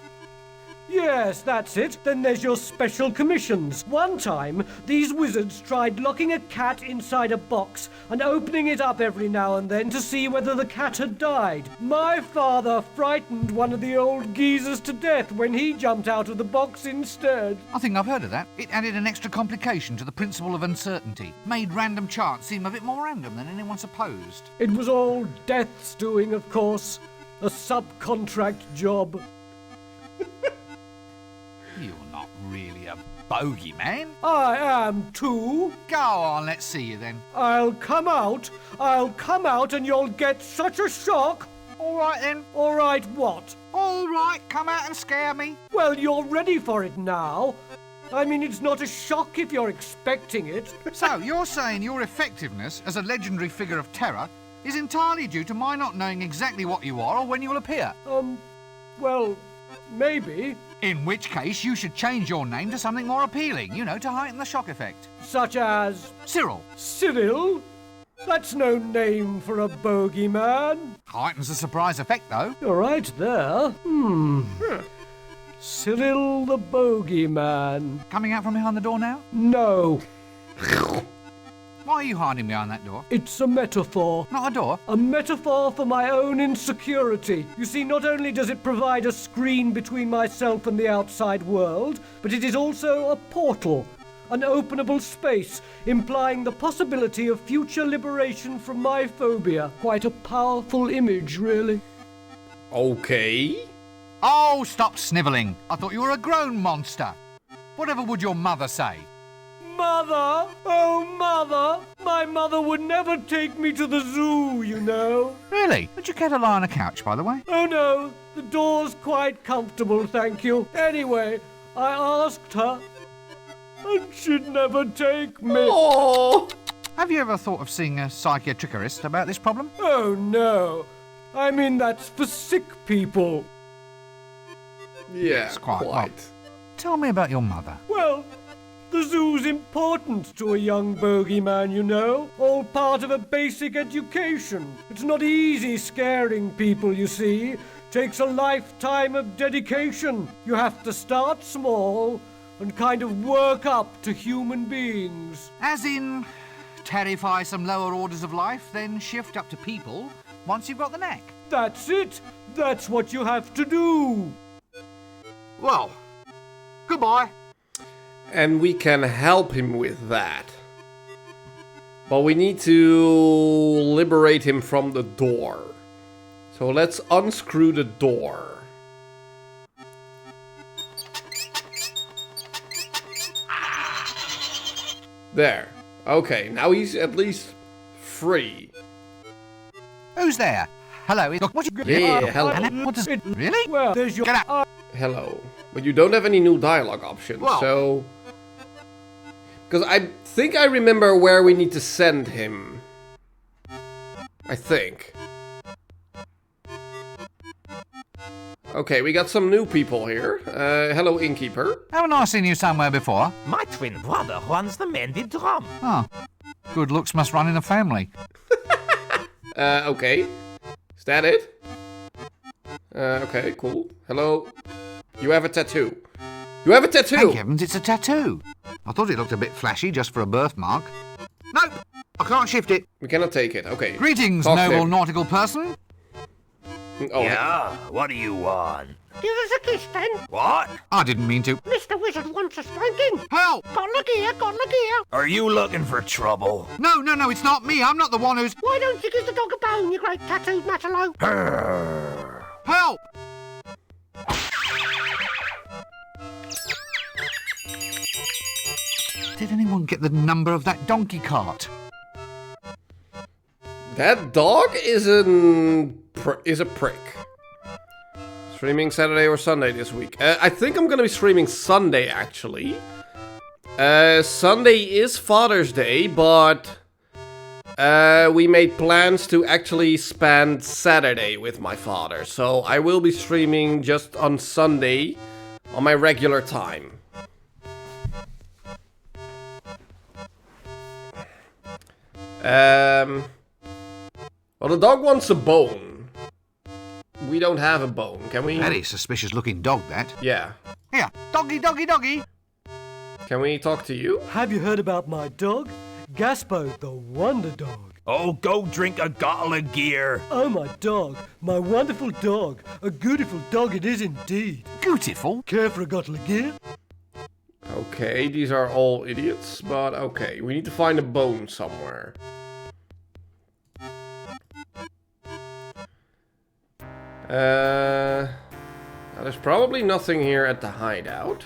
Yes, that's it. Then there's your special commissions. One time, these wizards tried locking a cat inside a box and opening it up every now and then to see whether the cat had died. My father frightened one of the old geezers to death when he jumped out of the box instead. I think I've heard of that. It added an extra complication to the principle of uncertainty. Made random chance seem a bit more random than anyone supposed. It was all Death's doing, of course. A subcontract job. You're not really a bogeyman. I am too. Go on, let's see you then. I'll come out and you'll get such a shock. All right then. All right, what? All right, come out and scare me. Well, you're ready for it now. I mean, it's not a shock if you're expecting it. So, you're saying your effectiveness as a legendary figure of terror is entirely due to my not knowing exactly what you are or when you'll appear? Well, maybe. In which case, you should change your name to something more appealing, you know, to heighten the shock effect. Such as? Cyril. Cyril? That's no name for a bogeyman. Heightens the surprise effect, though. You're right there. Cyril the bogeyman. Coming out from behind the door now? No. Why are you hiding behind that door? It's a metaphor. Not a door? A metaphor for my own insecurity. You see, not only does it provide a screen between myself and the outside world, but it is also a portal, an openable space, implying the possibility of future liberation from my phobia. Quite a powerful image, really. Okay. Oh, stop snivelling. I thought you were a grown monster. Whatever would your mother say? Mother! Oh, Mother! My mother would never take me to the zoo, you know. Really? Would you care to lie on a couch, by the way? Oh, no. The door's quite comfortable, thank you. Anyway, I asked her, and she'd never take me. Oh. Have you ever thought of seeing a psychiatrist about this problem? Oh, no. I mean, that's for sick people. Yeah, It's quite. quite. Tell me about your mother. Well, the zoo's important to a young bogeyman, you know. All part of a basic education. It's not easy scaring people, you see. Takes a lifetime of dedication. You have to start small and kind of work up to human beings. As in, terrify some lower orders of life, then shift up to people once you've got the knack. That's it. That's what you have to do. Well, goodbye. And we can help him with that. But we need to liberate him from the door. So let's unscrew the door. There. Okay, now he's at least free. Who's there? Hello. Look, what you... Yeah, hello. And what does it... Really? Well, there's your... Get out. Hello. But you don't have any new dialogue options, Well. so... Because I think I remember where we need to send him. I think. Okay, we got some new people here. Hello, innkeeper. Haven't I seen you somewhere before? My twin brother runs the mended drum. Oh. Good looks must run in a family. Okay. Is that it? Okay, cool. Hello. You have a tattoo. You have a tattoo! Thank heavens, it's a tattoo. I thought it looked a bit flashy just for a birthmark. Nope, I can't shift it. We cannot take it. Okay. Greetings, Talk to noble him. nautical person. Oh, Yeah, what do you want? Give us a kiss then. What? I didn't mean to. Mr. Wizard wants a spanking. Help! Got look here, got look here. Are you looking for trouble? No, it's not me. I'm not the one who's... Why don't you give the dog a bone, you great tattooed matalo? Help! Did anyone get the number of that donkey cart? that dog is a prick. Streaming Saturday or Sunday this week. I think I'm gonna be streaming Sunday, actually. Sunday is Father's Day, but we made plans to actually spend Saturday with my father. So I will be streaming just on Sunday on my regular time. Well, the dog wants a bone. We don't have a bone, can we? Very suspicious looking dog, that. Yeah. Here, doggy, doggy, doggy. Can we talk to you? Have you heard about my dog? Gaspo, the wonder dog. Oh, go drink a bottle of gear. Oh, my dog. My wonderful dog. A beautiful dog it is indeed. Beautiful. Care for a bottle of gear? Okay, these are all idiots, but okay. We need to find a bone somewhere. Now there's probably nothing here at the hideout.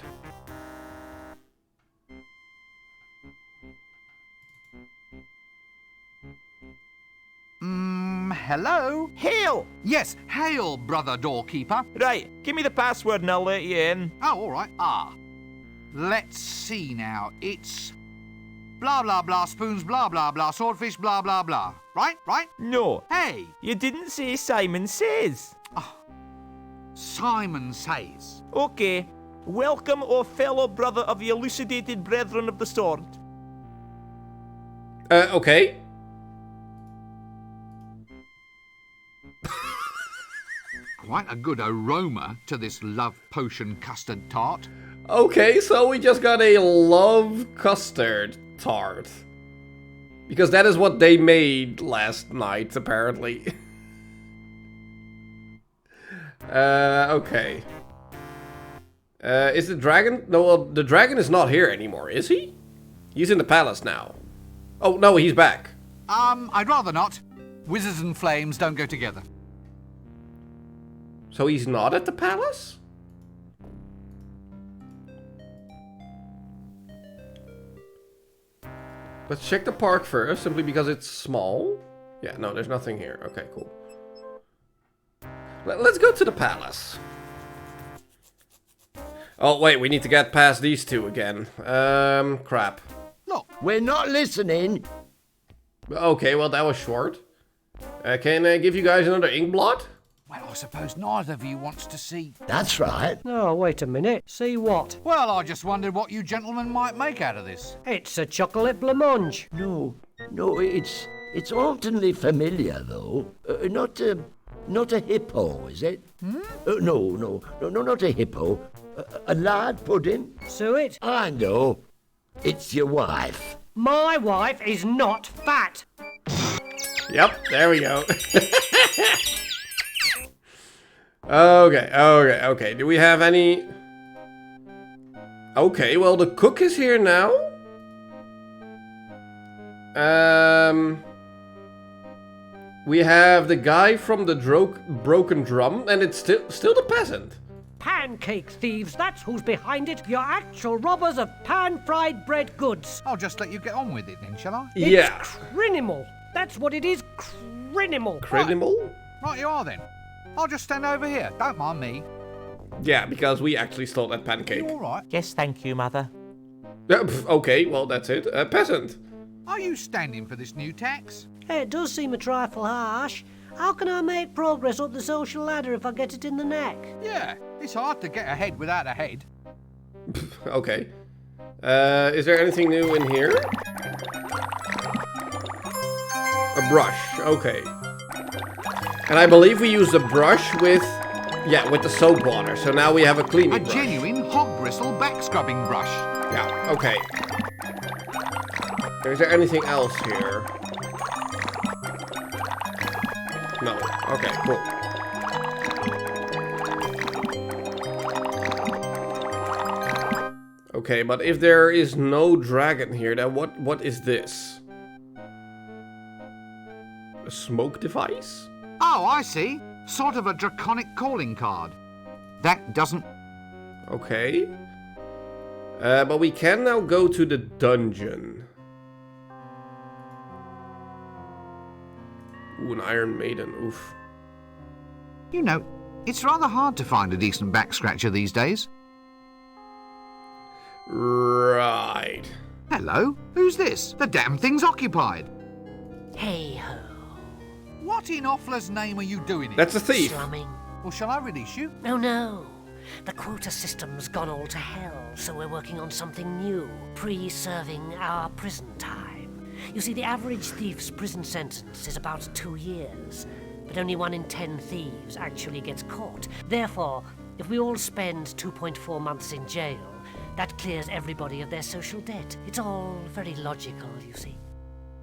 Hello? Hail! Yes, hail, brother doorkeeper. Right, give me the password and I'll let you in. Oh, all right. Let's see now. It's blah, blah, blah, spoons, blah, blah, blah, swordfish, blah, blah, blah. Right? No. Hey, You didn't say Simon Says. Simon Says. Okay. Welcome, O fellow brother of the elucidated brethren of the sword. Okay. Quite a good aroma to this love potion custard tart. Okay, so we just got a love custard tart. Because that is what they made last night, apparently. Okay. Is the dragon... No, well, the dragon is not here anymore, is he? He's in the palace now. Oh, no, he's back. I'd rather not. Wizards and flames don't go together. So he's not at the palace? Let's check the park first, simply because it's small. Yeah, no, there's nothing here. Okay, cool. Let's go to the palace. Oh, wait, we need to get past these two again. Crap. Look, We're not listening. Okay, well, that was short. Can I give you guys another ink blot? well, I suppose neither of you wants to see. That's right. Oh, wait a minute. See what? Well, I just wondered what you gentlemen might make out of this. It's a chocolate blancmange. No, it's hauntingly familiar though. Not a hippo, is it? No, not a hippo. A lard pudding. Suet? I know. It's your wife. My wife is not fat. Yep, there we go. Okay. Do we have any... Okay, well, the cook is here now. We have the guy from the broken drum, and it's still the peasant. Pancake thieves, that's who's behind it. You're actual robbers of pan-fried bread goods. I'll just let you get on with it then, shall I? Yeah. It's crinimal. That's what it is, crinimal. Credible? Right you are then. I'll just stand over here. Don't mind me. Yeah, because we actually stole that pancake. You all right? Yes, thank you, mother. Okay, well, that's it. Peasant. Are you standing for this new tax? It does seem a trifle harsh. How can I make progress up the social ladder if I get it in the neck? Yeah, it's hard to get ahead without a head. Okay. Is there anything new in here? A brush, okay. And I believe we used a brush with the soap water. So now we have a cleaning A brush. genuine hog bristle back scrubbing brush. Yeah, okay. Is there anything else here? No. Okay, cool. Okay, but if there is no dragon here, then what is this? A smoke device? Oh, I see. Sort of a draconic calling card. That doesn't... Okay. But we can now go to the dungeon. Ooh, an Iron Maiden. Oof. You know, it's rather hard to find a decent back scratcher these days. Right. Hello? Who's this? The damn thing's occupied. Hey-ho. What in Offler's name are you doing here? That's a thief. Slumming. Well, shall I release you? Oh no. The quota system's gone all to hell, so we're working on something new, pre-serving our prison time. You see, the average thief's prison sentence is about 2 years, but only 1 in 10 thieves actually gets caught. Therefore, if we all spend 2.4 months in jail, that clears everybody of their social debt. It's all very logical, you see.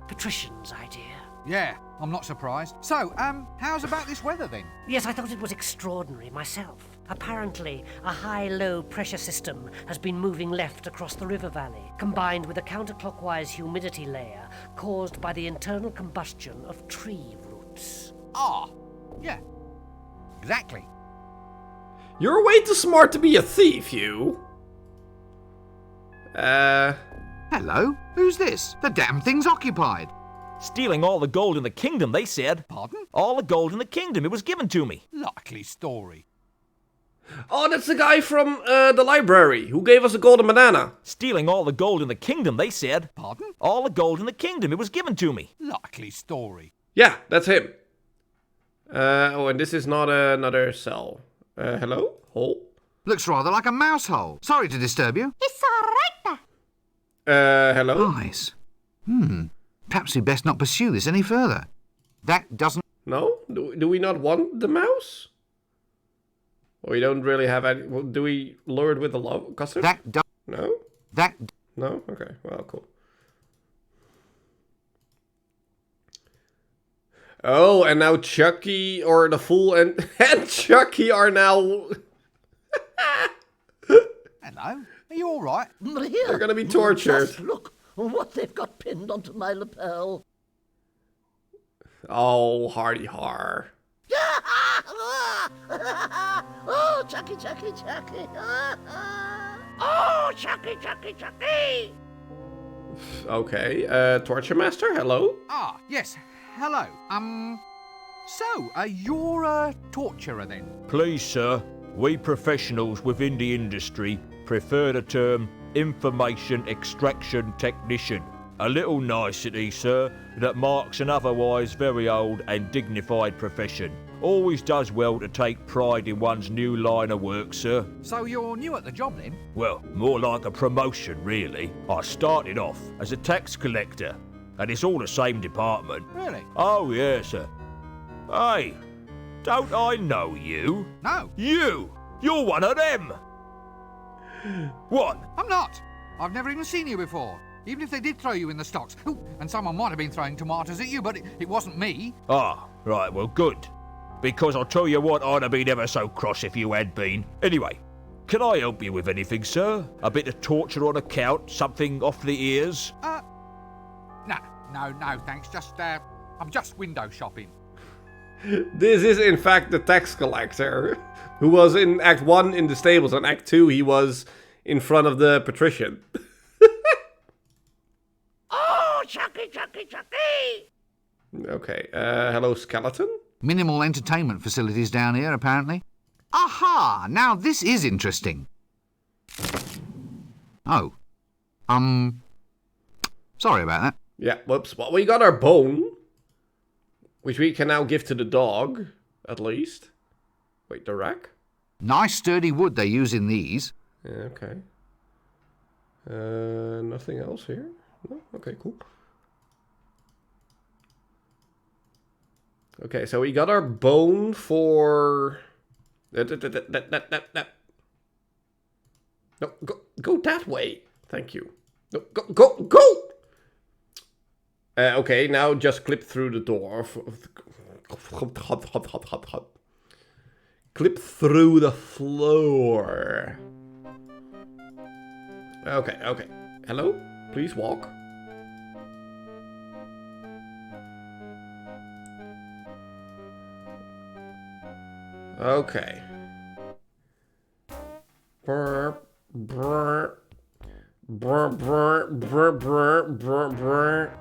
Patrician's idea. Yeah, I'm not surprised. So, how's about this weather then? Yes, I thought it was extraordinary myself. Apparently, a high-low pressure system has been moving left across the river valley, combined with a counterclockwise humidity layer caused by the internal combustion of tree roots. Ah, yeah, exactly. You're way too smart to be a thief, you. Hello? Who's this? The damn thing's occupied. Stealing all the gold in the kingdom, they said. Pardon? All the gold in the kingdom, it was given to me. Likely story. Oh, that's the guy from the library who gave us a golden banana. Stealing all the gold in the kingdom, they said. Pardon? All the gold in the kingdom, it was given to me. Likely story. Yeah, that's him. Oh, and this is not another cell. Hello? Hole? Looks rather like a mouse hole. Sorry to disturb you. It's all right. Hello? Eyes. Perhaps we'd best not pursue this any further. That doesn't... No? Do we not want the mouse? Or we don't really have any... Well, do we lure it with the love custard? That does... No? That... No? Okay, well, cool. Oh, and now Chucky, or the Fool and Chucky are now... Hello? Are you all right? They're gonna be tortured. Just look what they've got pinned onto my lapel. Oh, hardy har. Oh, Chucky, Chucky, Chucky. Oh, Chucky, Chucky, Chucky. Okay, Torture Master, hello? Ah, yes. Hello. So, you're a torturer then? Please, sir, we professionals within the industry prefer the term information extraction technician. A little nicety, sir, that marks an otherwise very old and dignified profession. Always does well to take pride in one's new line of work, sir. So you're new at the job then? Well, more like a promotion, really. I started off as a tax collector, and it's all the same department. Really? Oh, yes, sir. Hey, don't I know you? No. You! You're one of them! What? I'm not. I've never even seen you before. Even if they did throw you in the stocks. Ooh, and someone might have been throwing tomatoes at you, but it wasn't me. Ah, right, well, good. Because I'll tell you what, I'd have been ever so cross if you had been. Anyway, can I help you with anything, sir? A bit of torture on account? Something off the ears? No, thanks. I'm just window shopping. This is in fact the tax collector, who was in Act 1 in the stables, and Act 2 he was in front of the patrician. Oh, Chucky, Chucky, Chucky. Okay, hello skeleton? Minimal entertainment facilities down here, apparently. Aha! Now this is interesting. Oh. Sorry about that. Yeah, whoops. Well, we got our bone, which we can now give to the dog, at least. Wait, the rack? Nice sturdy wood they use in these. Yeah, okay. Nothing else here? No? Okay, cool. Okay, so we got our bone for... No, go that way. Thank you. No, go! Okay, now just clip through the door. Clip through the floor. Okay, okay. Hello? Please walk. Okay. Brr, brr, brr, brr, brr, brr, brr, brr.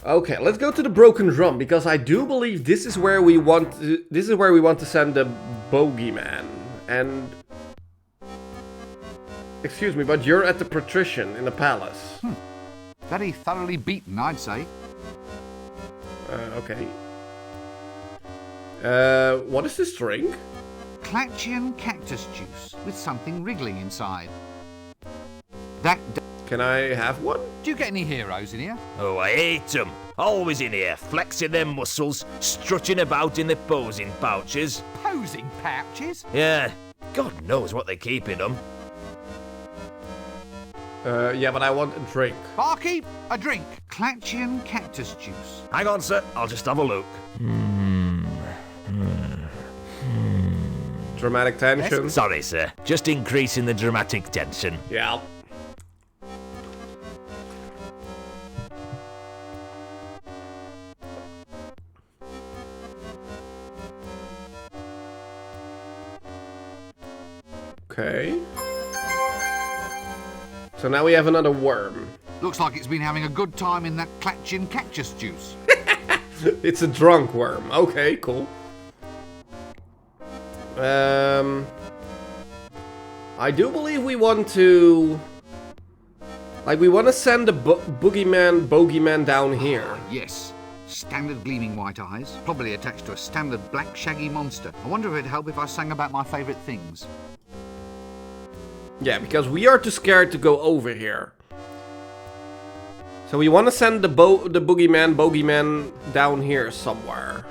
Okay, let's go to the broken drum because I do believe this is where we want to send the bogeyman. And excuse me, but you're at the patrician in the palace. Very thoroughly beaten, I'd say. Okay. What is this drink? Clatchian cactus juice with something wriggling inside. Can I have one? Do you get any heroes in here? Oh, I hate 'em. Always in here, flexing their muscles, strutting about in their posing pouches. Posing pouches? Yeah, God knows what they keep in them. Yeah, but I want a drink. Barkeep, a drink. Clatchian cactus juice. Hang on, sir. I'll just have a look. Dramatic tension. Yes? Sorry, sir. Just increasing the dramatic tension. Yeah. Okay. So now we have another worm. Looks like it's been having a good time in that Clatchian cactus juice. It's a drunk worm. Okay, cool. I do believe we want to... Like, we want to send the bogeyman down here. Yes. Standard gleaming white eyes, probably attached to a standard black shaggy monster. I wonder if it'd help if I sang about my favourite things. Yeah, because we are too scared to go over here. So we want to send the bogeyman down here somewhere.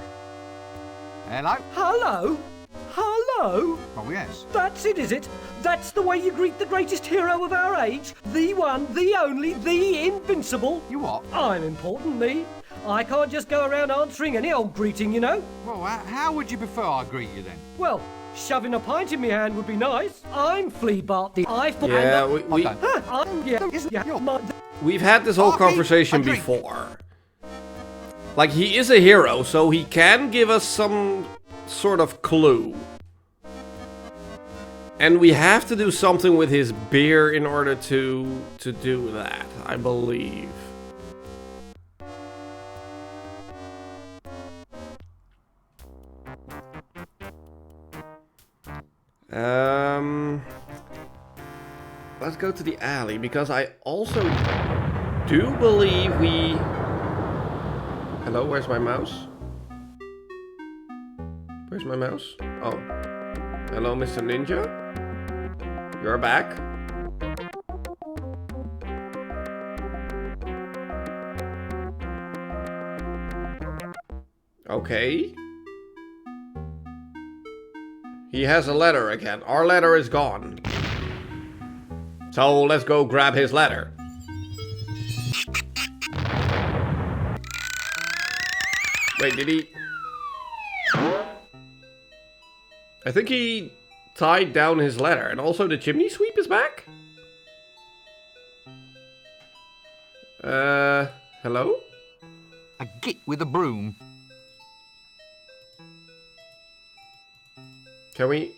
Hello? Hello? Hello? Oh, yes. That's it, is it? That's the way you greet the greatest hero of our age? The one, the only, the invincible? You what? I'm important, me. I can't just go around answering any old greeting, you know. Well, how would you prefer I greet you then? Well, shoving a pint in my hand would be nice. I'm Fleabart the Eiffel. Yeah, we've had this whole conversation before. Like, he is a hero, so he can give us some sort of clue. And we have to do something with his beer in order to do that, I believe. Let's go to the alley, because I also do believe we... Hello, where's my mouse? Where's my mouse? Oh. Hello, Mr. Ninja? You're back? Okay. He has a letter again. Our letter is gone. So let's go grab his letter. Wait, did he... I think he tied down his letter. And also the chimney sweep is back? Hello? A git with a broom. Can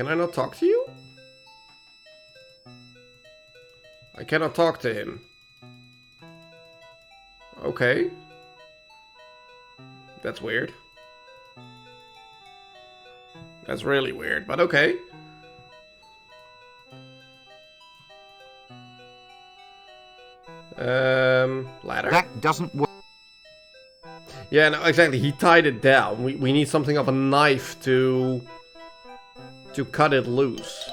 I not talk to you? I cannot talk to him. Okay. That's weird. That's really weird, but okay. Ladder? That doesn't work. Yeah, no, exactly. He tied it down. We need something of a knife to cut it loose.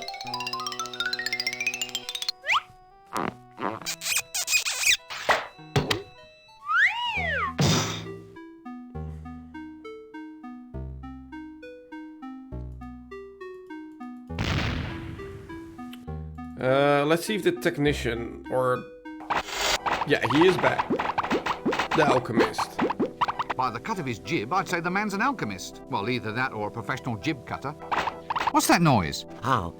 Let's see if the technician or Yeah, he is back. The alchemist. By the cut of his jib, I'd say the man's an alchemist. Well, either that or a professional jib cutter. What's that noise? Oh,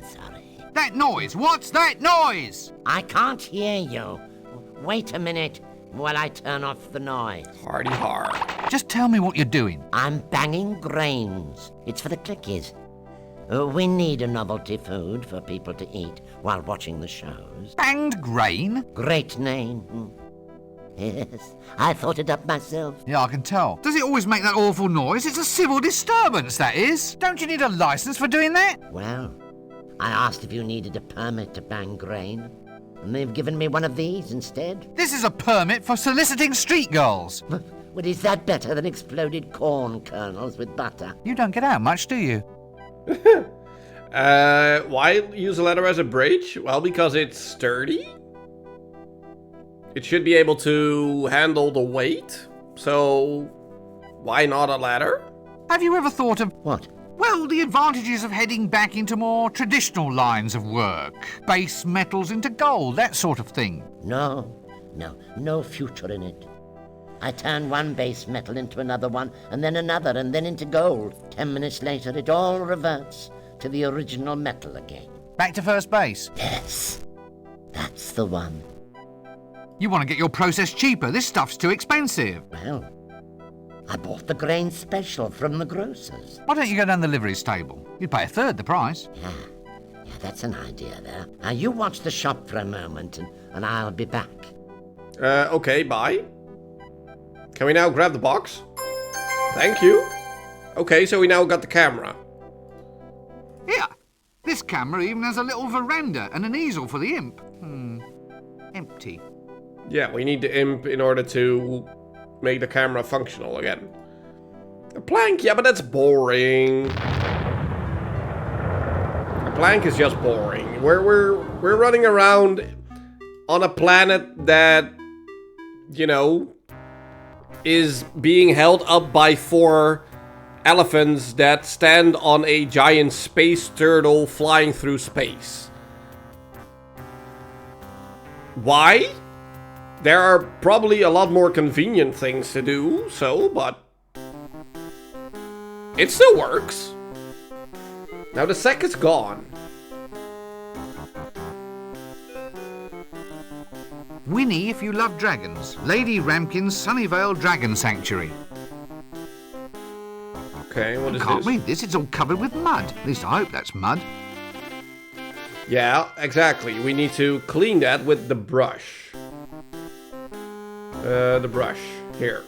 sorry. That noise! What's that noise? I can't hear you. Wait a minute while I turn off the noise. Hardy har. Just tell me what you're doing. I'm banging grains. It's for the clickies. We need a novelty food for people to eat while watching the shows. Banged grain? Great name. Yes, I thought it up myself. Yeah, I can tell. Does it always make that awful noise? It's a civil disturbance, that is. Don't you need a license for doing that? Well, I asked if you needed a permit to bang grain, and they've given me one of these instead. This is a permit for soliciting street girls. Well, is that better than exploded corn kernels with butter? You don't get out much, do you? Why use a ladder as a bridge? Well, because it's sturdy. It should be able to handle the weight. So, why not a ladder? Have you ever thought of... What? Well, the advantages of heading back into more traditional lines of work. Base metals into gold, that sort of thing. No future in it. I turn one base metal into another one, and then another, and then into gold. 10 minutes later, it all reverts to the original metal again. Back to first base? Yes, that's the one. You want to get your process cheaper. This stuff's too expensive. Well, I bought the grain special from the grocers. Why don't you go down the livery stable? You'd pay a third the price. Yeah, that's an idea there. Now, you watch the shop for a moment, and I'll be back. Okay, bye. Can we now grab the box? Thank you. Okay, so we now got the camera. Here, this camera even has a little veranda and an easel for the imp. Empty. Yeah, we need the imp in order to make the camera functional again. A plank, yeah, but that's boring. A plank is just boring. We're running around on a planet that, you know, is being held up by 4 elephants that stand on a giant space turtle flying through space. Why? There are probably a lot more convenient things to do, but it still works. Now the sec is gone. Winnie, if you love dragons. Lady Ramkin's Sunnyvale Dragon Sanctuary. Okay, what is this? Can't read this, it's all covered with mud. At least I hope that's mud. Yeah, exactly. We need to clean that with the brush. The brush. Here.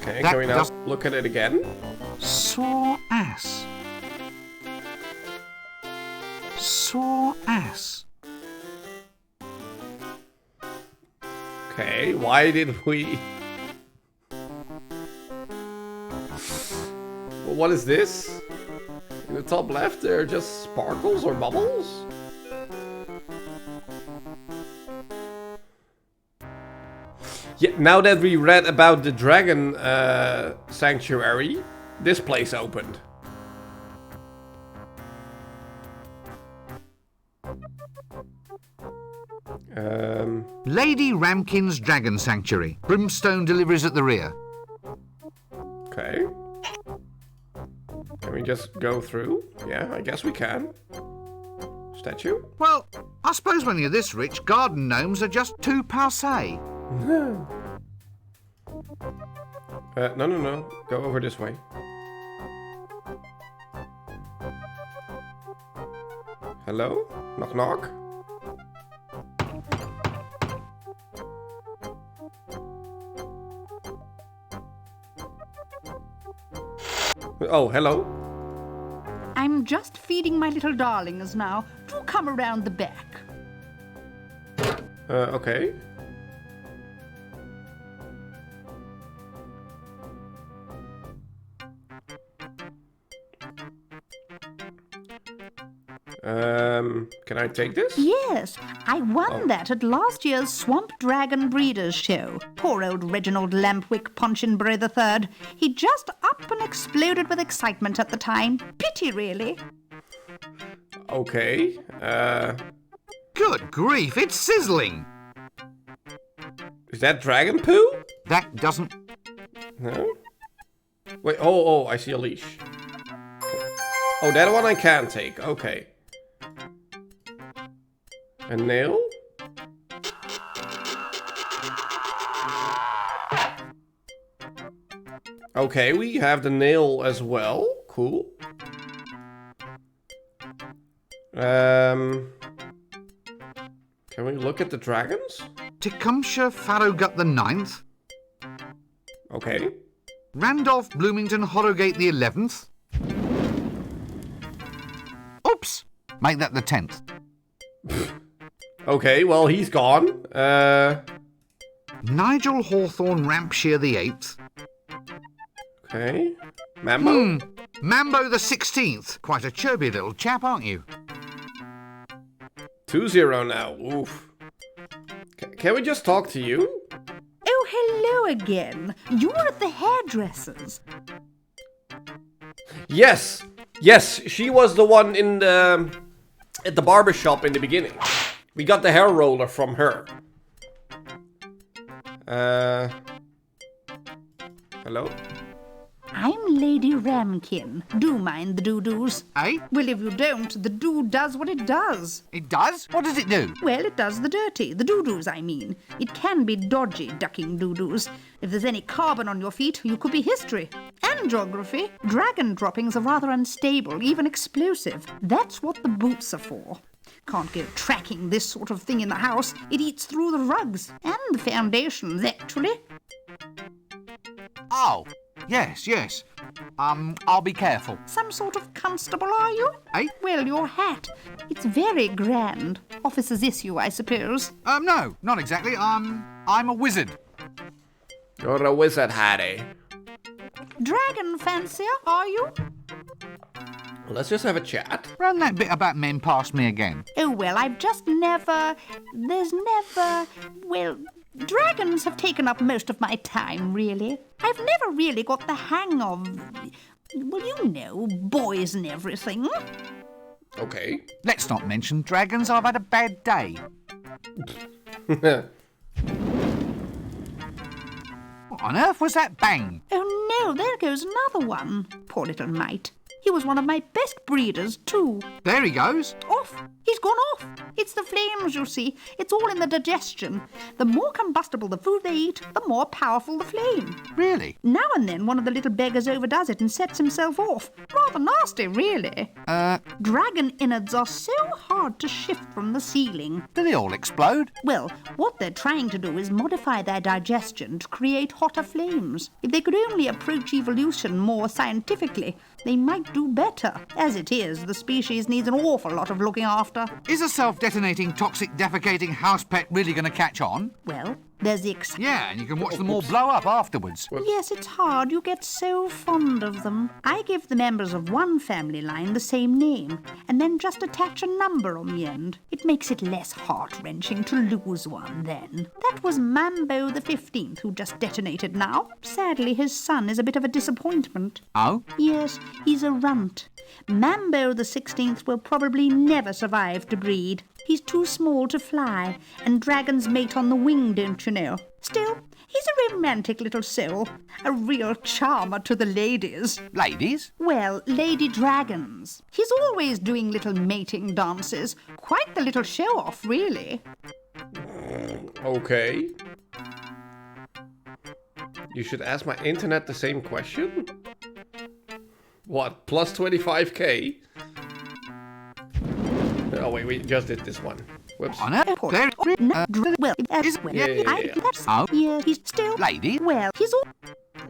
Okay, can we now look at it again? Sore ass. Sore ass. Okay, why did we... Well, what is this? In the top left, there are just sparkles or bubbles? Yeah, now that we read about the dragon sanctuary, this place opened. Lady Ramkin's Dragon Sanctuary. Brimstone deliveries at the rear. Okay. Can we just go through? Yeah, I guess we can. Statue? Well, I suppose when you're this rich, garden gnomes are just too passé. No. Go over this way. Hello? Knock knock. Oh, hello. I'm just feeding my little darlings now. Do come around the back. Okay. Can I take this? Yes, I won that at last year's Swamp Dragon Breeders' Show. Poor old Reginald Lampwick Punchinbury III. He just up and exploded with excitement at the time. Pity, really. Okay. Good grief, it's sizzling. Is that dragon poo? That doesn't... No? Wait, oh, I see a leash. Oh, that one I can take. Okay. A nail? Okay, we have the nail as well. Cool. Can we look at the dragons? Tecumseh Farrowgut the Ninth. Okay. Randolph Bloomington Horrogate the 11th. Oops! Make that the 10th. Okay, well, he's gone. Nigel Hawthorne Rampshire the 8th. Okay. Mambo? Mambo the 16th. Quite a chubby little chap, aren't you? 2-0 now. Oof. Can we just talk to you? Oh, hello again. You're at the hairdresser's. Yes! Yes, she was the one in the... at the barber shop in the beginning. We got the hair roller from her. Hello? I'm Lady Ramkin. Do mind the doo-doos. Eh? Well, if you don't, the doo does what it does. It does? What does it do? Well, it does the dirty. The doo-doos, I mean. It can be dodgy, ducking doo-doos. If there's any carbon on your feet, you could be history. And geography. Dragon droppings are rather unstable, even explosive. That's what the boots are for. Can't go tracking this sort of thing in the house. It eats through the rugs. And the foundations, actually. Oh, yes. I'll be careful. Some sort of constable, are you? Eh? Well, your hat. It's very grand. Officer's issue, I suppose. No, not exactly. I'm a wizard. You're a wizard, Hattie. Dragon fancier, are you? Let's just have a chat. Run that bit about men past me again. Oh, well, I've just never... Well, dragons have taken up most of my time, really. I've never really got the hang of... Well, you know, boys and everything. Okay. Let's not mention dragons. I've had a bad day. What on earth was that bang? Oh, no, there goes another one. Poor little mite. He was one of my best breeders, too. There he goes. Off. He's gone off. It's the flames, you see. It's all in the digestion. The more combustible the food they eat, the more powerful the flame. Really? Now and then one of the little beggars overdoes it and sets himself off. Rather nasty, really. Dragon innards are so hard to shift from the ceiling. Do they all explode? Well, what they're trying to do is modify their digestion to create hotter flames. If they could only approach evolution more scientifically, they might do better. As it is, the species needs an awful lot of looking after. Is a self-detonating, toxic, defecating house pet really going to catch on? Well, there's the Yeah, and you can watch them all blow up afterwards. Yes, it's hard. You get so fond of them. I give the members of one family line the same name, and then just attach a number on the end. It makes it less heart-wrenching to lose one then. That was Mambo the 15th, who just detonated now. Sadly, his son is a bit of a disappointment. Oh? Yes, he's a runt. Mambo the 16th will probably never survive to breed. He's too small to fly, and dragons mate on the wing, don't you know? Still, he's a romantic little soul. A real charmer to the ladies. Ladies? Well, lady dragons. He's always doing little mating dances. Quite the little show-off, really. Okay. You should ask my internet the same question? What, plus 25k? Oh wait, we just did this one. Whoops. On earth? Well, Yeah. he's still... Lady? Well, he's all...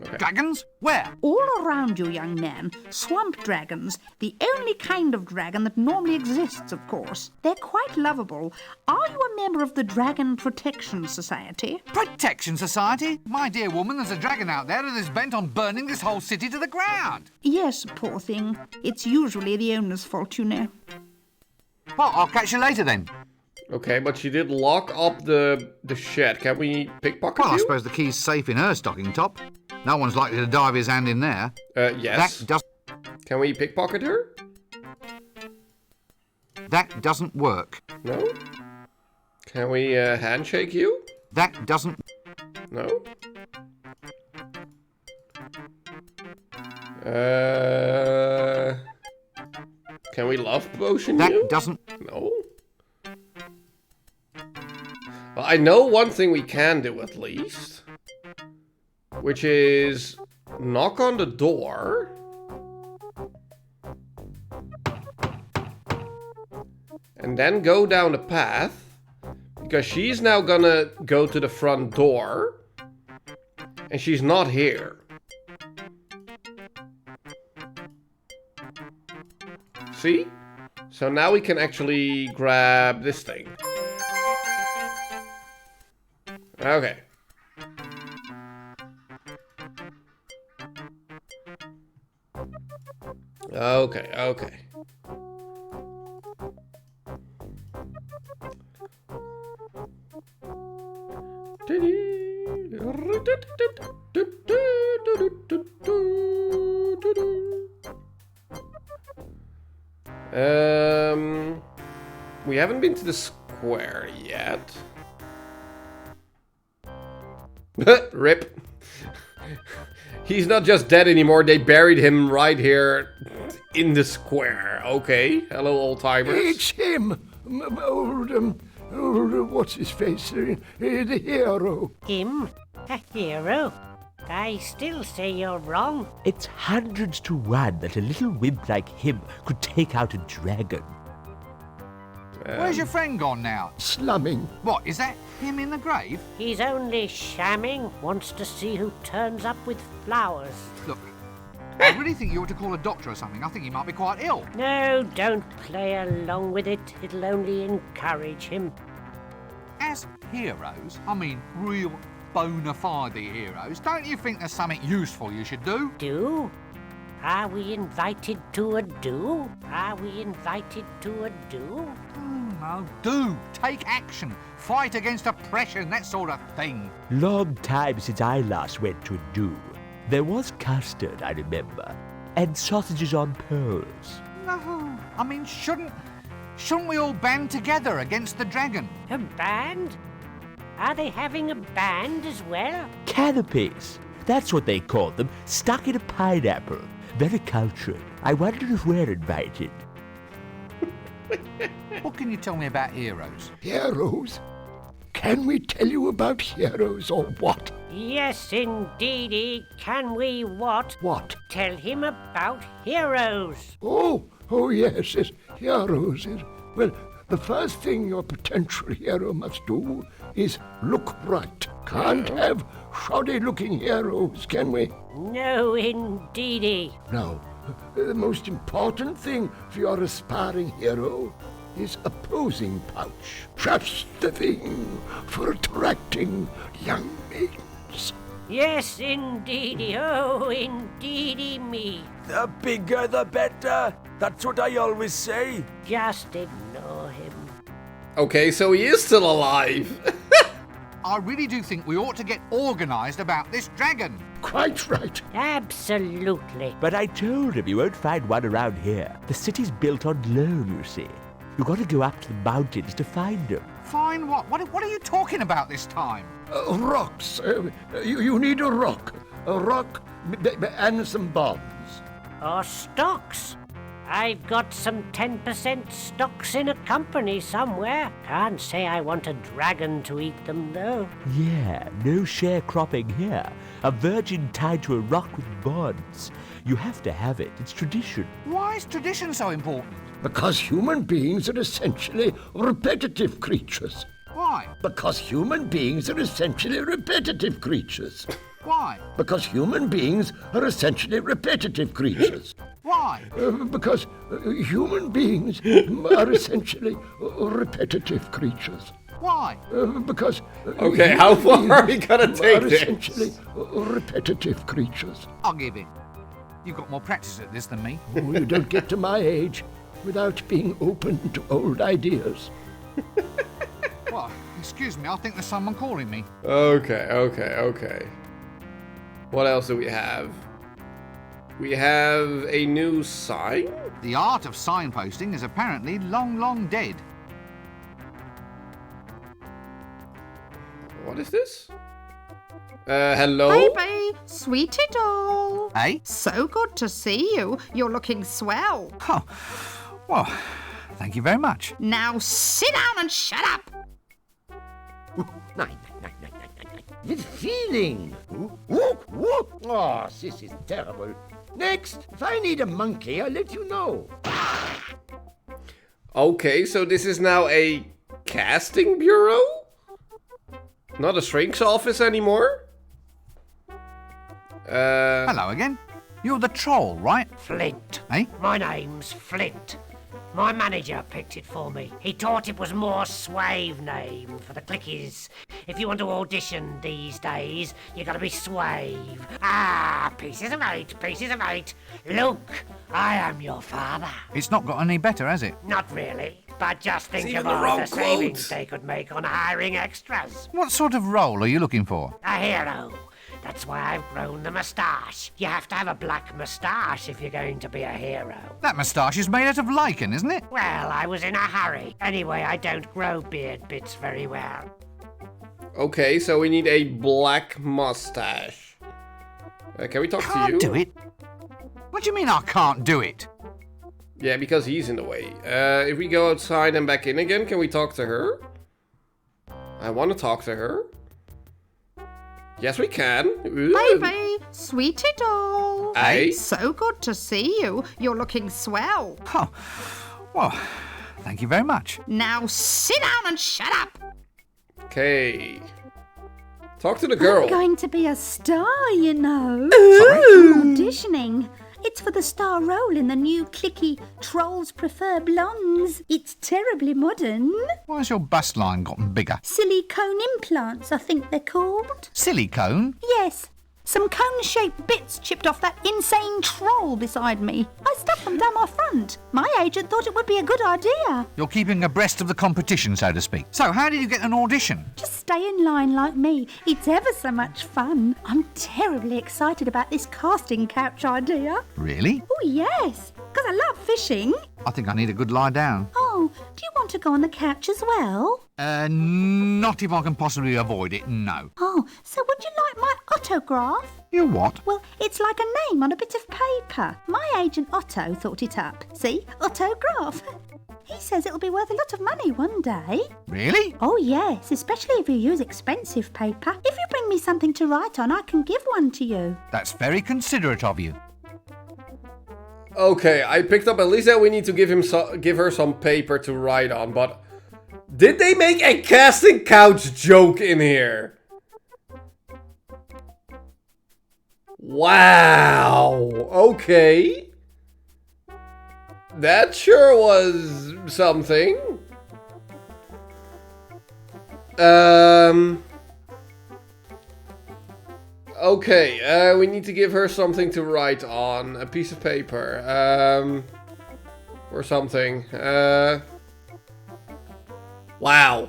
Okay. Dragons? Where? All around you, young man. Swamp dragons. The only kind of dragon that normally exists, of course. They're quite lovable. Are you a member of the Dragon Protection Society? Protection Society? My dear woman, there's a dragon out there that is bent on burning this whole city to the ground. Yes, poor thing. It's usually the owner's fault, you know. Well, I'll catch you later then. Okay, but she did lock up the shed. Can we pickpocket Well, I you? suppose the key's safe in her stocking top. No one's likely to dive his hand in there. Yes. That does. Can we pickpocket her? That doesn't work. No. Can we handshake you? That doesn't. No. Can we love potion you? That doesn't. No. Well, I know one thing we can do at least, which is knock on the door. And then go down the path, because she's now gonna go to the front door, and she's not here. See? So now we can actually grab this thing. Okay. Okay. We haven't been to the square yet. Rip. He's not just dead anymore, they buried him right here in the square. Okay, hello old timers. It's him! What's his face? The hero. Him? A hero? I still say you're wrong. It's hundreds to one that a little wimp like him could take out a dragon. Where's your friend gone now? Slumming. What, is that him in the grave? He's only shamming. Wants to see who turns up with flowers. Look, I really think you ought to call a doctor or something. I think he might be quite ill. No, don't play along with it. It'll only encourage him. As heroes, I mean real bona fide heroes, don't you think there's something useful you should do? Do? Are we invited to a do? Are we invited to a do? No, do. Take action. Fight against oppression, that sort of thing. Long time since I last went to a do. There was custard, I remember, and sausages on poles. No, I mean, shouldn't we all band together against the dragon? A band? Are they having a band as well? Canopies. That's what they call them, stuck in a pineapple. Very cultured. I wonder if we're invited. What can you tell me about heroes? Heroes? Can we tell you about heroes or what? Yes, indeedy. Can we what? What? Tell him about heroes. Oh, yes, heroes. Well, the first thing your potential hero must do is look bright. Can't have shoddy-looking heroes, can we? No, indeedy. Now, the most important thing for your aspiring hero is a posing pouch. Just the thing for attracting young maidens. Yes, indeedy. Oh, indeedy me. The bigger the better. That's what I always say. Just ignore him. Okay, so he is still alive. I really do think we ought to get organised about this dragon. Quite right. Absolutely. But I told him you won't find one around here. The city's built on loam, you see. You've got to go up to the mountains to find them. Find what? What are you talking about this time? Rocks. You need a rock. A rock and some bombs. Or stocks. I've got some 10% stocks in a company somewhere. Can't say I want a dragon to eat them, though. Yeah, no sharecropping here. A virgin tied to a rock with bonds. You have to have it. It's tradition. Why is tradition so important? Because human beings are essentially repetitive creatures. Why? Because human beings are essentially repetitive creatures. Why? Because human beings are essentially repetitive creatures. Why? Because human beings are essentially repetitive creatures. Why? Because Okay, how far are we gonna take this? Essentially repetitive creatures. I'll give in. You've got more practice at this than me. Oh, you don't get to my age. without being open to old ideas. What? Excuse me, I think there's someone calling me. Okay. What else do we have? We have a new sign? The art of signposting is apparently long, long dead. What is this? Hello? Baby, sweetie doll. Eh? So good to see you. You're looking swell. Oh, well, thank you very much. Now sit down and shut up. Nein. With feeling. Oh, this is terrible. Next, if I need a monkey, I'll let you know. Okay, so this is now a casting bureau? Not a shrink's office anymore? Hello again. You're the troll, right? Flint. Eh? My name's Flint. My manager picked it for me. He thought it was more suave name for the clickies. If you want to audition these days, you gotta be suave. Ah, pieces of eight. Look, I am your father. It's not got any better, has it? Not really, but just think It's of even the all wrong the savings quote. they could make on hiring extras. What sort of role are you looking for? A hero. That's why I've grown the moustache. You have to have a black moustache if you're going to be a hero. That moustache is made out of lichen, isn't it? Well, I was in a hurry. Anyway, I don't grow beard bits very well. Okay, so we need a black mustache. Can we talk to you? Can't do it. What do you mean I can't do it? Yeah, because he's in the way. If we go outside and back in again, can we talk to her? I want to talk to her. Yes, we can. Ooh. Baby, sweetie doll. Aye. So good to see you. You're looking swell. Oh, well, thank you very much. Now sit down and shut up. Okay. Talk to the girl. I'm going to be a star, you know. Sorry? I'm auditioning. It's for the star role in the new clicky Trolls Prefer Blondes. It's terribly modern. Why has your bust line gotten bigger? Silicone implants, I think they're called. Silicone? Yes. Some cone-shaped bits chipped off that insane troll beside me. I stuck them down my front. My agent thought it would be a good idea. You're keeping abreast of the competition, so to speak. So, how did you get an audition? Just stay in line like me. It's ever so much fun. I'm terribly excited about this casting couch idea. Really? Oh, yes, because I love fishing. I think I need a good lie down. Oh, do you want to go on the couch as well? Not if I can possibly avoid it, no. Oh, so would you like my autograph? You what? Well, it's like a name on a bit of paper. My agent Otto thought it up. See? Autograph. He says it'll be worth a lot of money one day. Really? Oh, yes, especially if you use expensive paper. If you bring me something to write on, I can give one to you. That's very considerate of you. Okay, I picked up at least that we need to give her some paper to write on, but did they make a casting couch joke in here? Wow. Okay. That sure was something. Okay, we need to give her something to write on. A piece of paper. Or something. Wow.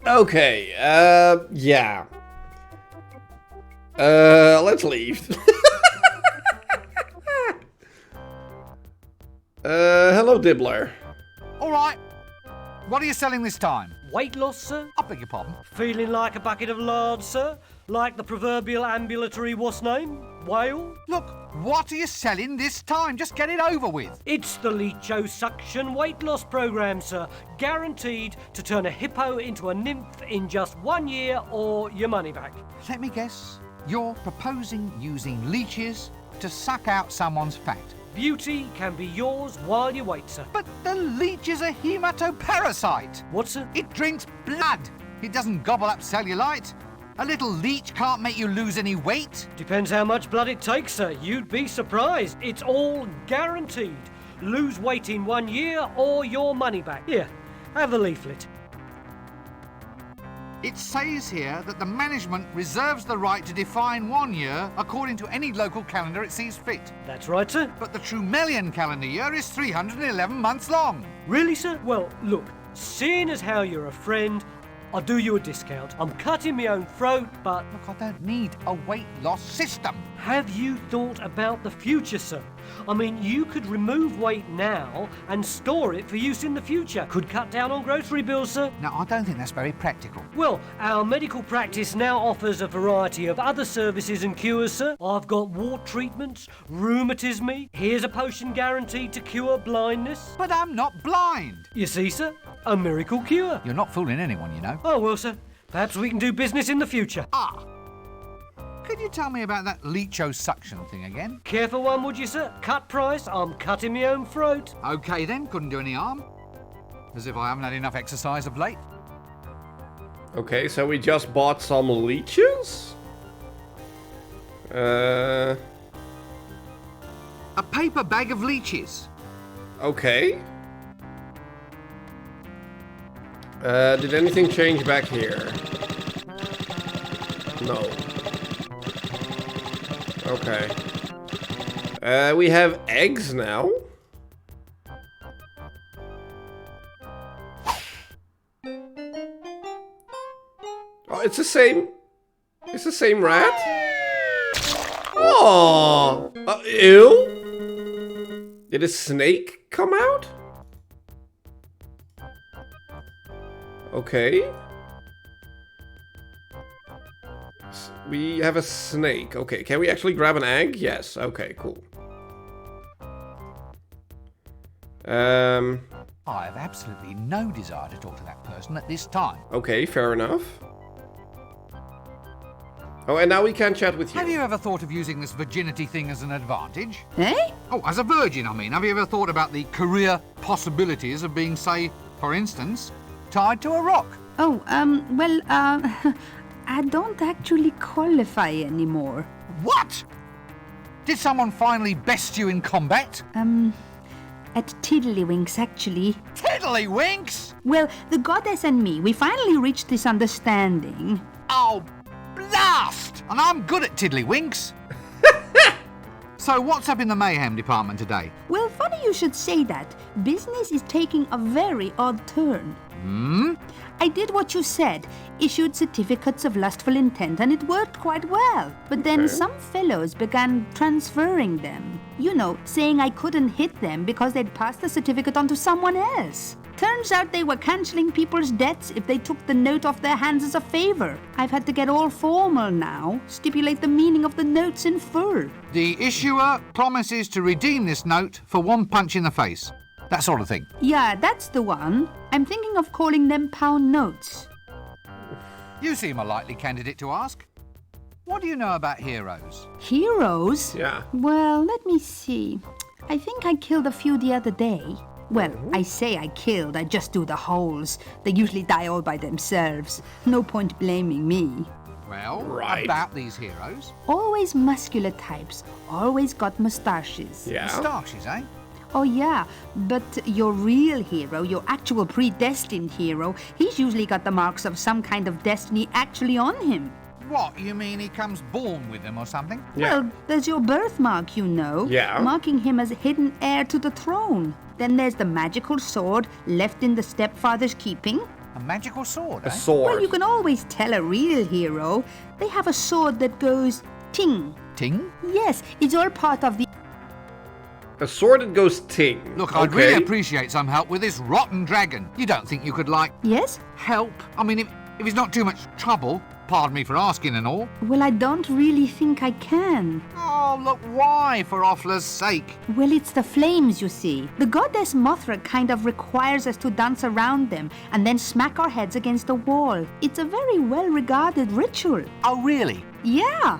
Okay, yeah. Let's leave. Hello, Dibbler. All right. What are you selling this time? Weight loss, sir? I beg your pardon. Feeling like a bucket of lard, sir? Like the proverbial ambulatory what's name? Whale? Look, what are you selling this time? Just get it over with. It's the liposuction weight loss program, sir. Guaranteed to turn a hippo into a nymph in just 1 year or your money back. Let me guess. You're proposing using leeches to suck out someone's fat. Beauty can be yours while you wait, sir. But the leech is a hematoparasite. What, sir? It drinks blood. It doesn't gobble up cellulite. A little leech can't make you lose any weight. Depends how much blood it takes, sir. You'd be surprised. It's all guaranteed. Lose weight in 1 year or your money back. Here, have the leaflet. It says here that the management reserves the right to define 1 year according to any local calendar it sees fit. That's right, sir. But the Trumelian calendar year is 311 months long. Really, sir? Well, look, seeing as how you're a friend, I'll do you a discount. I'm cutting my own throat, but... Look, I don't need a weight loss system. Have you thought about the future, sir? I mean, you could remove weight now and store it for use in the future. Could cut down on grocery bills, sir. No, I don't think that's very practical. Well, our medical practice now offers a variety of other services and cures, sir. I've got wart treatments, rheumatism, here's a potion guaranteed to cure blindness. But I'm not blind. You see, sir, a miracle cure. You're not fooling anyone, you know. Oh, well, sir, perhaps we can do business in the future. Ah! Could you tell me about that leechosuction thing again? Care for one, would you, sir? Cut price, I'm cutting my own throat. OK then, couldn't do any harm. As if I haven't had enough exercise of late. Okay, so we just bought some leeches? A paper bag of leeches. Okay. Did anything change back here? No. Okay. We have eggs now. Oh, it's the same. It's the same rat. Oh, ew. Did a snake come out? Okay. We have a snake. Okay, can we actually grab an egg? Yes. Okay, cool. I have absolutely no desire to talk to that person at this time. Okay, fair enough. Oh, and now we can chat with you. Have you ever thought of using this virginity thing as an advantage? Eh? Oh, as a virgin, I mean. Have you ever thought about the career possibilities of being, say, for instance, tied to a rock? Oh, I don't actually qualify anymore. What? Did someone finally best you in combat? At Tiddlywinks, actually. Tiddlywinks? Well, the goddess and me, we finally reached this understanding. Oh, blast! And I'm good at Tiddlywinks. So what's up in the mayhem department today? Well, funny you should say that. Business is taking a very odd turn. I did what you said, issued certificates of lustful intent, and it worked quite well. But then some fellows began transferring them. You know, saying I couldn't hit them because they'd passed the certificate on to someone else. Turns out they were cancelling people's debts if they took the note off their hands as a favour. I've had to get all formal now, stipulate the meaning of the notes in full. The issuer promises to redeem this note for one punch in the face. That sort of thing. Yeah, that's the one. I'm thinking of calling them pound notes. You seem a likely candidate to ask. What do you know about heroes? Heroes? Yeah. Well, let me see. I think I killed a few the other day. Well, I say I killed, I just do the holes. They usually die all by themselves. No point blaming me. Well, Right. about these heroes. Always muscular types, always got moustaches. Yeah. Moustaches, eh? Oh yeah, but your real hero, your actual predestined hero, he's usually got the marks of some kind of destiny actually on him. What, you mean he comes born with them or something? Yeah. Well, there's your birthmark, you know. Yeah. Marking him as hidden heir to the throne. Then there's the magical sword left in the stepfather's keeping. A magical sword, eh? A sword. Well, you can always tell a real hero. They have a sword that goes ting. Ting? Yes, it's all part of the... A sword that goes ting. Look, I'd really appreciate some help with this rotten dragon. You don't think you could, like, Yes? help? I mean, if it's not too much trouble, pardon me for asking and all. Well, I don't really think I can. Oh, look, why, for Offler's sake? Well, it's the flames, you see. The goddess Mothra kind of requires us to dance around them and then smack our heads against a wall. It's a very well-regarded ritual. Oh, really? Yeah.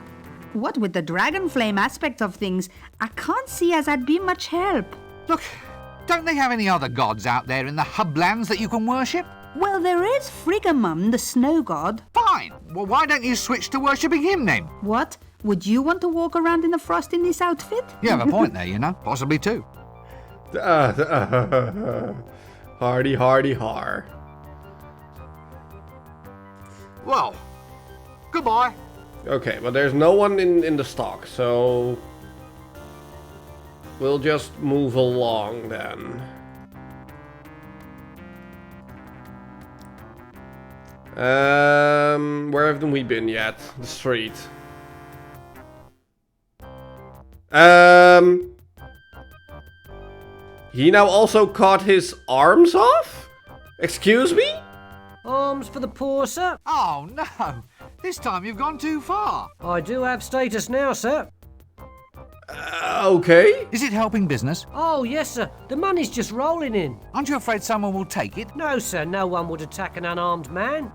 What with the dragon flame aspect of things, I can't see as I'd be much help. Look, don't they have any other gods out there in the hublands that you can worship? Well, there is Friggamum, the snow god. Fine. Well, why don't you switch to worshipping him then? What? Would you want to walk around in the frost in this outfit? You have a point there, you know. Possibly two. Hardy, hardy, har. Well, goodbye. Okay, but there's no one in the stock, so we'll just move along then. Where haven't we been yet? The street. He now also cut his arms off? Excuse me? Arms for the poor, sir? Oh, no. This time you've gone too far. I do have status now, sir. Okay. Is it helping business? Oh, yes, sir. The money's just rolling in. Aren't you afraid someone will take it? No, sir. No one would attack an unarmed man.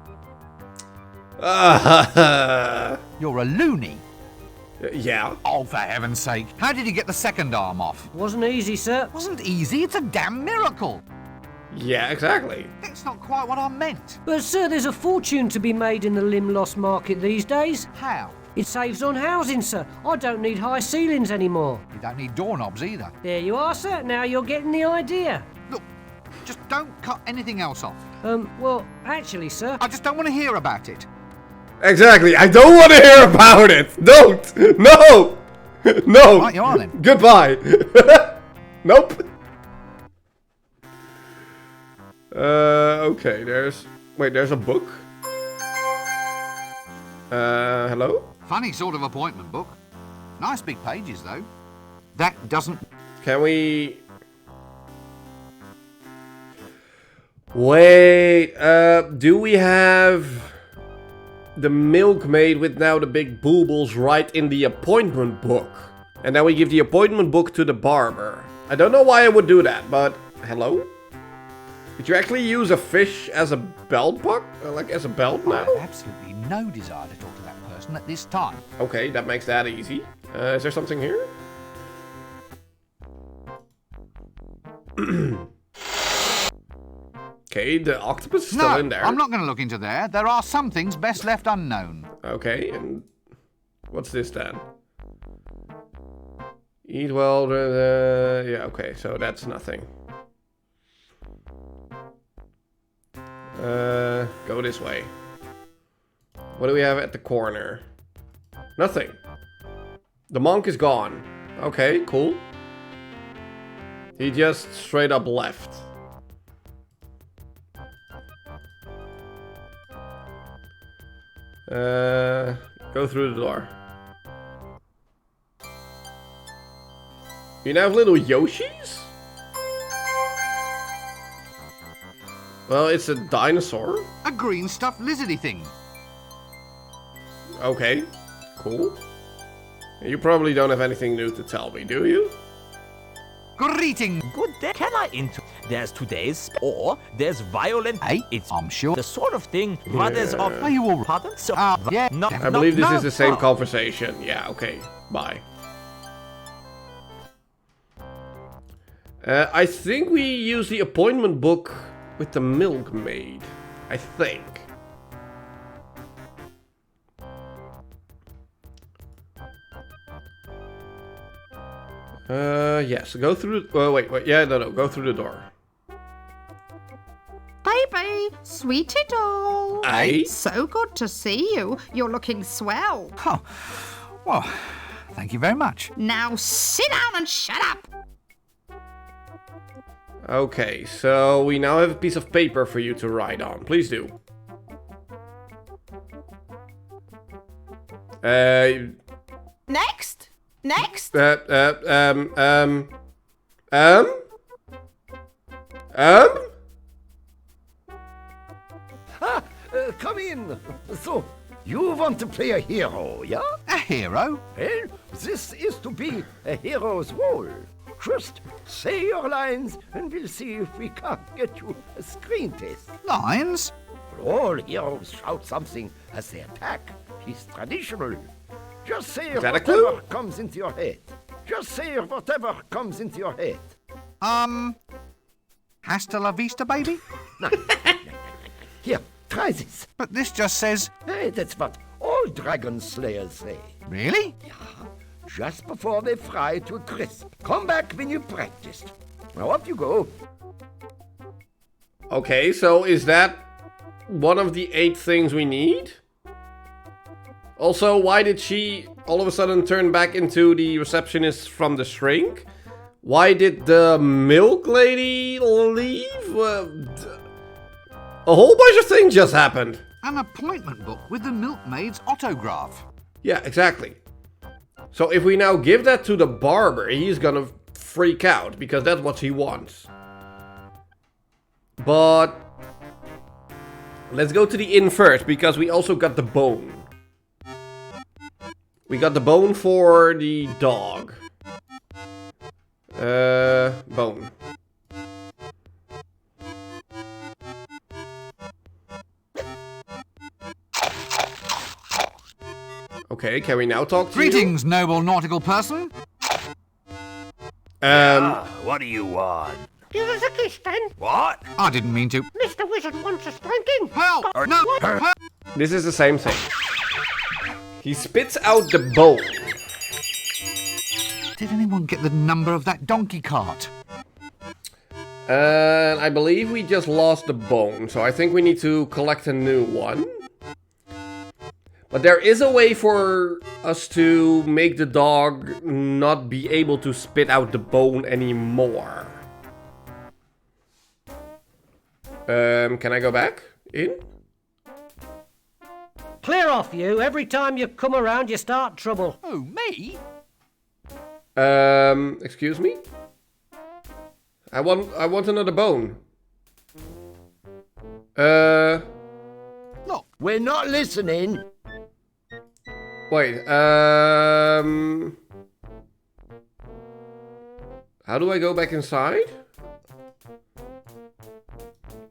You're a loony. Yeah. Oh, for heaven's sake. How did you get the second arm off? Wasn't easy, sir. Wasn't easy? It's a damn miracle. Yeah, exactly. That's not quite what I meant. But, sir, there's a fortune to be made in the limb loss market these days. How? It saves on housing, sir. I don't need high ceilings anymore. You don't need doorknobs either. There you are, sir. Now you're getting the idea. Look, just don't cut anything else off. Well, actually, sir... I just don't want to hear about it. Exactly. I don't want to hear about it. Don't. No. No. Right, you are then. Goodbye. Nope. Okay, there's a book. Hello? Funny sort of appointment book. Nice big pages, though. That doesn't... Can we... Wait, do we have the milkmaid with now the big boobles right in the appointment book? And then we give the appointment book to the barber. I don't know why I would do that, but... Hello? Did you actually use a fish as a belt buck? Like as a belt now? I have absolutely no desire to talk to that person at this time. Okay, that makes that easy. Is there something here? Okay, the octopus is still in there. I'm not going to look into there. There are some things best left unknown. Okay, and what's this then? Eat well, yeah, okay, so that's nothing. Go this way. What do we have at the corner? Nothing. The monk is gone. Okay, cool. He just straight up left. Go through the door. You now have little Yoshis? Well, it's a dinosaur. A green stuffed lizardy thing. Okay, cool. You probably don't have anything new to tell me, do you? Greeting. Good day. Can I There's today's, or there's violent. Hey, it's, I'm sure, the sort of thing brothers of. Are you all Pardon? So, yeah. I believe this is the same conversation. Yeah, okay. Bye. I think we use the appointment book with the milkmaid. I think. Yes. Go through. Wait. Yeah, no. Go through the door. Baby, sweetie doll. Aye? So good to see you. You're looking swell. Oh, well, thank you very much. Now sit down and shut up. Okay, so we now have a piece of paper for you to write on. Please do. Next. Come in. So, you want to play a hero, yeah? A hero? Well, this is to be a hero's role. Just say your lines and we'll see if we can't get you a screen test. Lines? All heroes shout something as they attack. It's traditional. Just say whatever comes into your head. Just say whatever comes into your head. Hasta la vista, baby? No. Here, try this. But this just says... Hey, that's what all dragon slayers say. Really? Yeah. Just before they fry to a crisp. Come back when you've practiced. Now off you go. Okay, so is that one of the 8 things we need? Also, why did she all of a sudden turn back into the receptionist from the shrink? Why did the milk lady leave? A whole bunch of things just happened. An appointment book with the milkmaid's autograph. Yeah, exactly. So if we now give that to the barber, he's gonna freak out because that's what he wants. But let's go to the inn first because we also got the bone. We got the bone for the dog. Bone. Okay, can we now talk to Greetings, noble nautical person. What do you want? Give us a kiss then. What? I didn't mean to. Mr. Wizard wants a spanking. Help! No! Help. This is the same thing. He spits out the bone. Did anyone get the number of that donkey cart? And I believe we just lost the bone, so I think we need to collect a new one. But there is a way for us to make the dog not be able to spit out the bone anymore. Can I go back in? Clear off, you. Every time you come around, you start trouble. Oh, me? Excuse me? I want another bone. Look. We're not listening. Wait, how do I go back inside?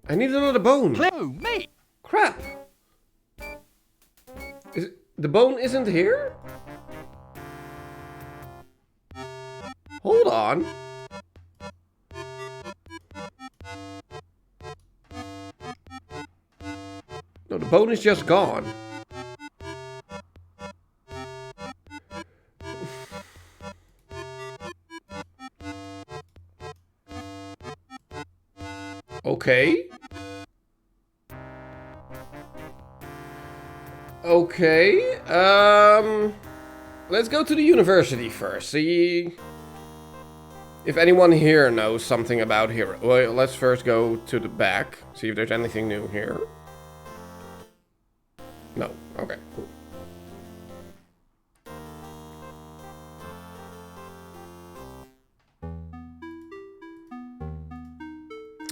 I need another bone. Oh, me? Crap. The bone isn't here? Hold on. No, the bone is just gone. Okay. Okay. Let's go to the university first. See if anyone here knows something about hero. Well, let's first go to the back. See if there's anything new here. No. Okay, cool.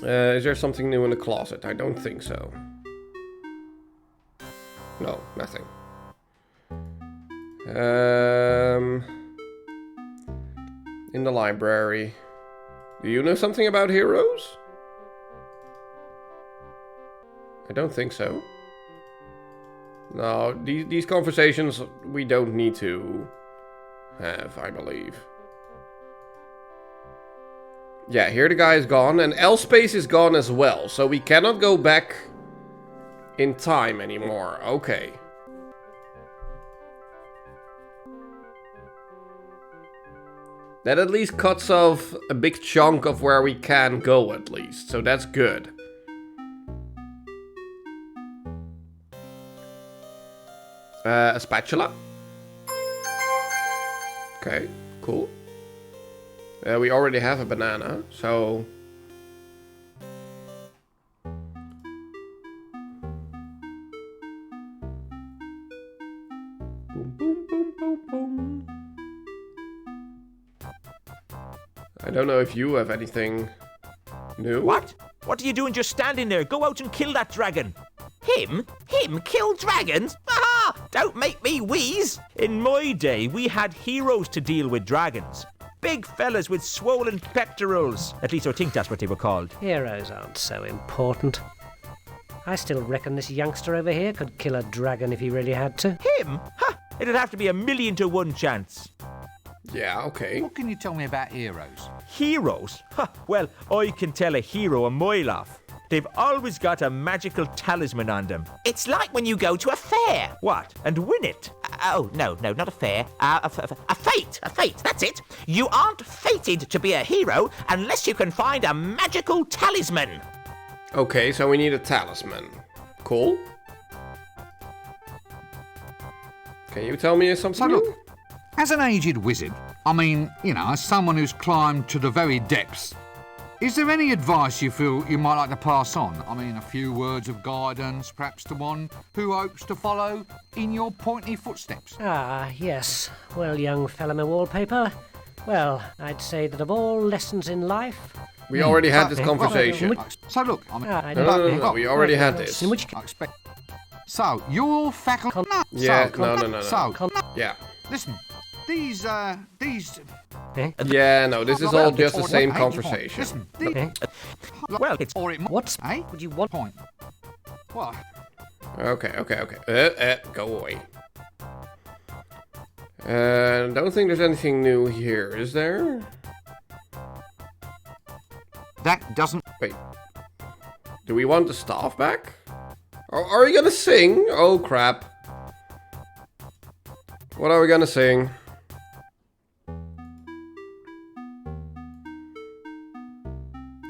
Is there something new in the closet? I don't think so. No, nothing. In the library. Do you know something about heroes? I don't think so. No, these conversations we don't need to have, I believe. Yeah, here the guy is gone, and L-Space is gone as well, so we cannot go back in time anymore. Okay. That at least cuts off a big chunk of where we can go, at least, so that's good. A spatula. Okay, cool. We already have a banana, so... Boom, boom, boom, boom, boom. I don't know if you have anything new. What? What are you doing just standing there? Go out and kill that dragon. Him? Him kill dragons? Aha! Don't make me wheeze. In my day, we had heroes to deal with dragons. Big fellas with swollen pectorals. At least I think that's what they were called. Heroes aren't so important. I still reckon this youngster over here could kill a dragon if he really had to. Him? Ha! It'd have to be 1,000,000 to 1 chance. Yeah, okay. What can you tell me about heroes? Heroes? Ha! Well, I can tell a hero a mile off. They've always got a magical talisman on them. It's like when you go to a fair. What? And win it? No, not a fair. A fate, that's it. You aren't fated to be a hero unless you can find a magical talisman. Okay, so we need a talisman. Cool. Can you tell me something So new? look, as an aged wizard, I mean, you know, as someone who's climbed to the very depths, is there any advice you feel you might like to pass on? I mean, a few words of guidance, perhaps to one who hopes to follow in your pointy footsteps? Ah, yes. Well, young fella, my wallpaper. Well, I'd say that of all lessons in life... We already had this Well, conversation. so look, I mean, No, we already had this. In which I expect. So your faculty. Yeah, no. So Yeah. listen, these. Yeah, no, this is all just the Or- same hey, conversation. Listen, Well, it's or it What Hey, would you want? point. What? Okay. Go away. Don't think there's anything new here, is there? That doesn't. Wait. Do we want the staff back? Or are we gonna sing? Oh crap. What are we gonna sing?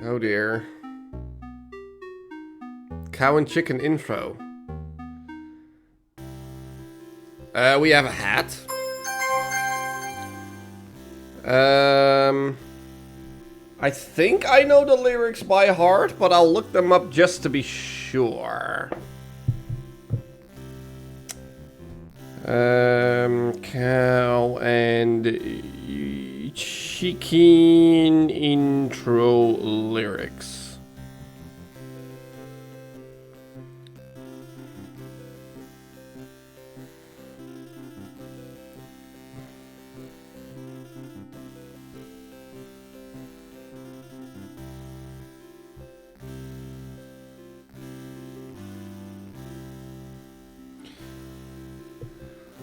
Oh dear. Cow and chicken intro. We have a hat. I think I know the lyrics by heart, but I'll look them up just to be sure. Cow and chicken intro lyrics.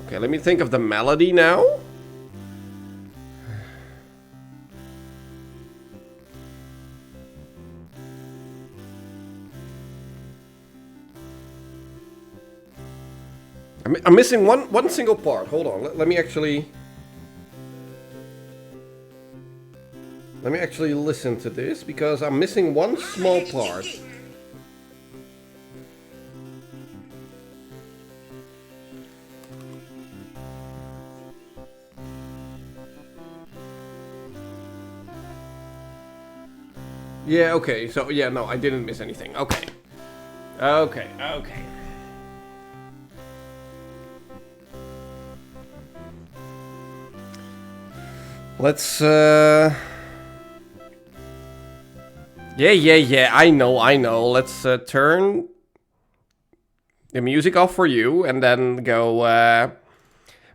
Okay, let me think of the melody now. I'm missing one single part. Hold on. Let me actually listen to this because I'm missing one small part. Yeah, okay. So, yeah, no, I didn't miss anything. Okay. Okay. Let's, Yeah. I know. Let's, turn the music off for you and then go,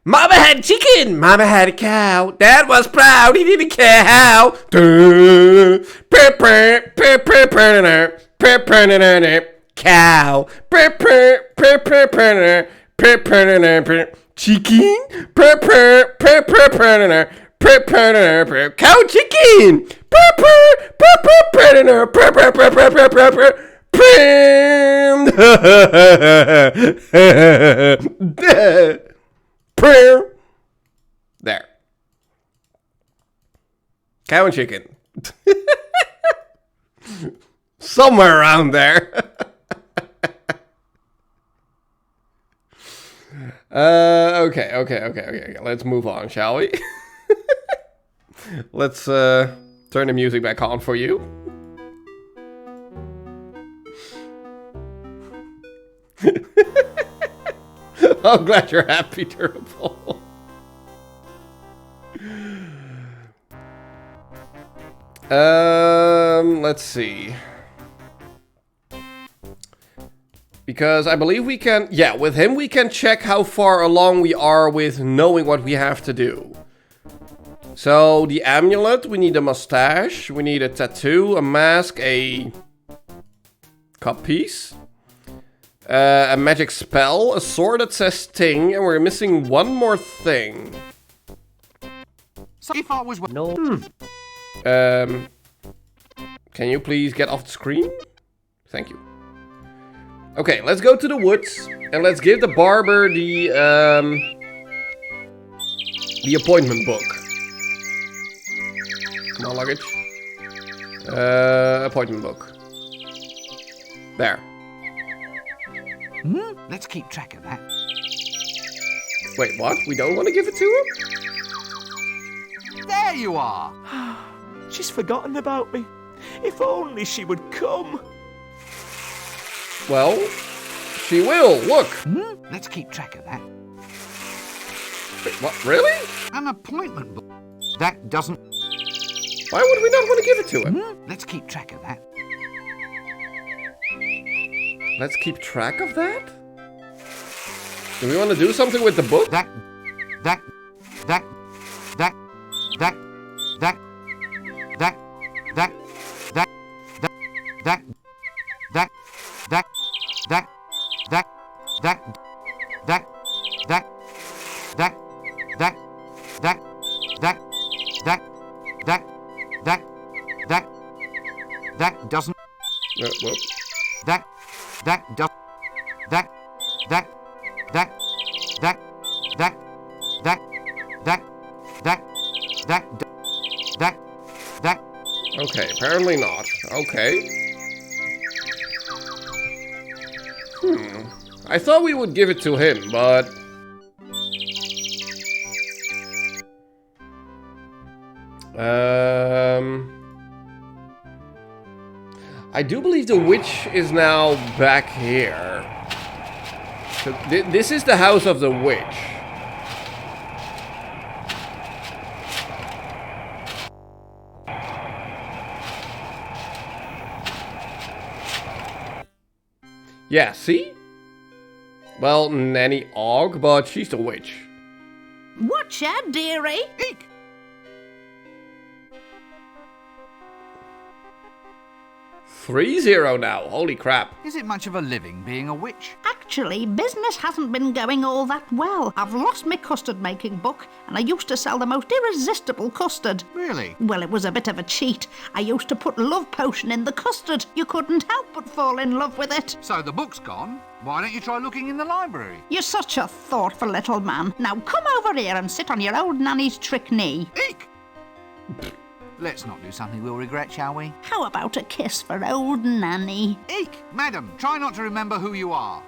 Mama had chicken, Mama had a cow. Dad was proud, he didn't care how. Cow. Chicken. Cow chicken. There. Cow and chicken. Somewhere around there. Okay. Let's move on, shall we? Let's turn the music back on for you. I'm glad you're happy, Durable. Let's see. Because I believe we can... Yeah, with him we can check how far along we are with knowing what we have to do. So, the amulet, we need a mustache, we need a tattoo, a mask, a cup piece, a magic spell, a sword that says sting, and we're missing one more thing. So if I was No. Can you please get off the screen? Thank you. Okay, let's go to the woods, and let's give the barber the appointment book. Come on, luggage. Appointment book. There. Let's keep track of that. Wait, what? We don't want to give it to her? There you are. She's forgotten about me. If only she would come. Well, she will. Look. Let's keep track of that. Wait, what? Really? An appointment book. That doesn't... Why would we not want to give it to her? Let's keep track of that. Let's keep track of that? Do we want to do something with the book? That doesn't... Well. That Okay, apparently not. Okay. I thought we would give it to him, but... I do believe the witch is now back here. So this is the house of the witch. Yeah, see? Well, Nanny Og, but she's the witch. Watch out, dearie. Eek! 3-0 now, holy crap. Is it much of a living being a witch? Actually, business hasn't been going all that well. I've lost my custard making book, and I used to sell the most irresistible custard. Really? Well, it was a bit of a cheat. I used to put love potion in the custard. You couldn't help but fall in love with it. So the book's gone. Why don't you try looking in the library? You're such a thoughtful little man. Now come over here and sit on your old nanny's trick knee. Eek! Let's not do something we'll regret, shall we? How about a kiss for old nanny? Eek! Madam, try not to remember who you are.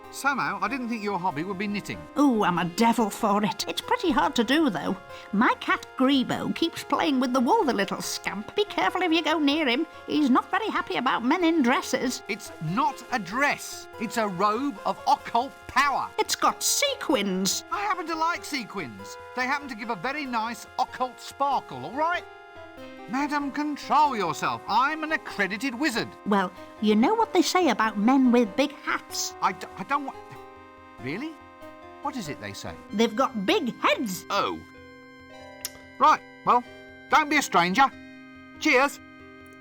Somehow, I didn't think your hobby would be knitting. Ooh, I'm a devil for it. It's pretty hard to do, though. My cat Grebo keeps playing with the wool, the little scamp. Be careful if you go near him. He's not very happy about men in dresses. It's not a dress. It's a robe of occult power. It's got sequins. I happen to like sequins. They happen to give a very nice occult sparkle, all right? Madam, control yourself. I'm an accredited wizard. Well, you know what they say about men with big hats? I don't want... Really? What is it they say? They've got big heads. Oh. Right, well, don't be a stranger. Cheers.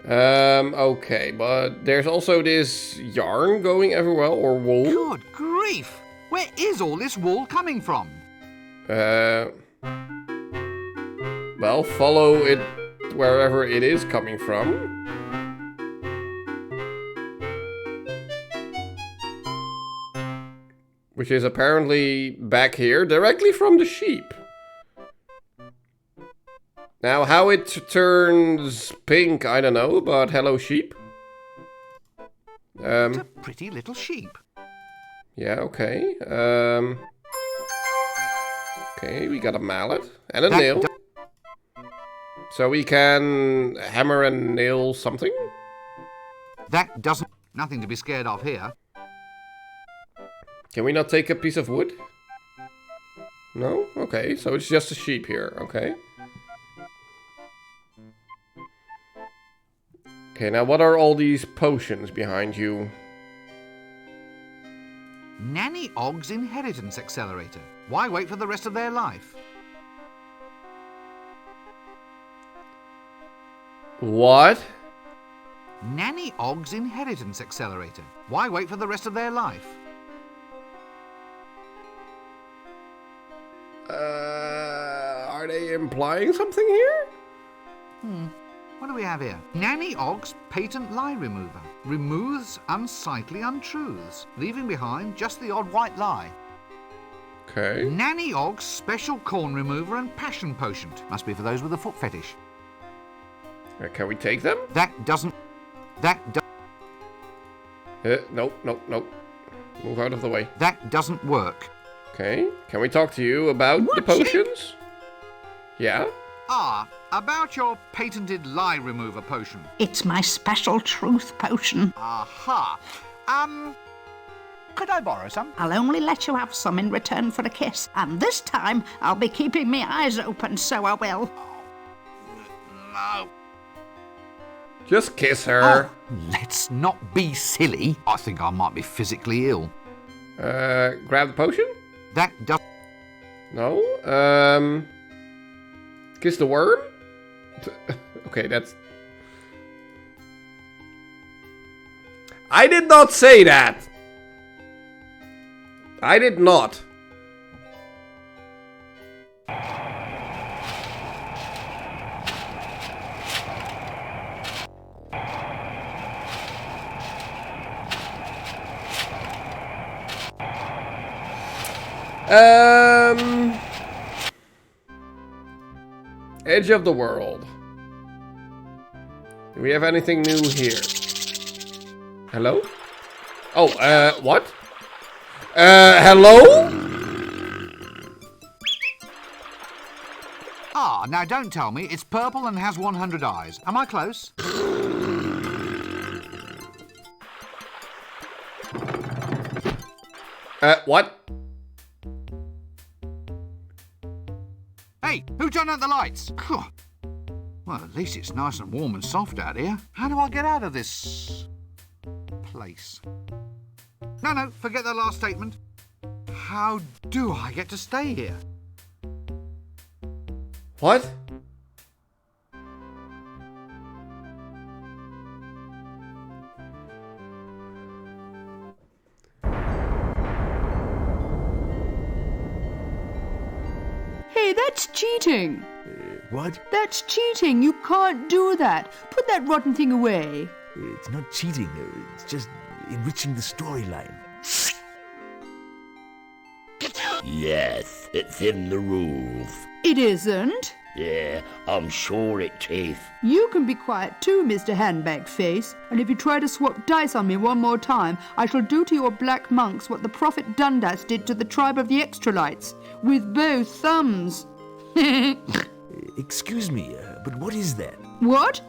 Okay, but there's also this yarn going everywhere, or wool. Good grief. Where is all this wool coming from? Well, follow it wherever it is coming from. Which is apparently back here, directly from the sheep. Now, how it turns pink, I don't know, but hello, sheep. It's a pretty little sheep. Yeah, okay. Okay, we got a mallet and a nail. So we can hammer and nail something? That doesn't... Nothing to be scared of here. Can we not take a piece of wood? No? Okay, so it's just a sheep here, okay. Okay, now what are all these potions behind you? Nanny Og's Inheritance Accelerator. Why wait for the rest of their life? What? Nanny Og's Inheritance Accelerator. Why wait for the rest of their life? Are they implying something here? What do we have here? Nanny Og's Patent Lie Remover. Removes unsightly untruths, leaving behind just the odd white lie. Okay. Nanny Og's Special Corn Remover and Passion Potion. Must be for those with a foot fetish. Can we take them? Nope. Nope. Move out of the way. That doesn't work. Okay, can we talk to you about the potions? Yeah? About your patented lie remover potion. It's my special truth potion. Aha. Could I borrow some? I'll only let you have some in return for a kiss. And this time, I'll be keeping my eyes open, so I will. No. Just kiss her. Let's not be silly. I think I might be physically ill. Grab the potion? That does... No. Kiss the worm? Okay, that's... I did not say that! I did not. Edge of the world. Do we have anything new here? Hello? Oh, what? Hello? Now don't tell me it's purple and has 100 eyes. Am I close? What? Hey, who turned out the lights? Well, at least it's nice and warm and soft out here. How do I get out of this place? No, forget that last statement. How do I get to stay here? What? Hey, that's cheating. What? That's cheating. You can't do that. Put that rotten thing away. It's not cheating. It's just enriching the storyline. Yes, it's in the rules. It isn't. Yeah, I'm sure it is. You can be quiet too, Mr. Handbag Face. And if you try to swap dice on me one more time, I shall do to your black monks what the Prophet Dundas did to the tribe of the Extralites, with both thumbs. Excuse me, but what is that? What?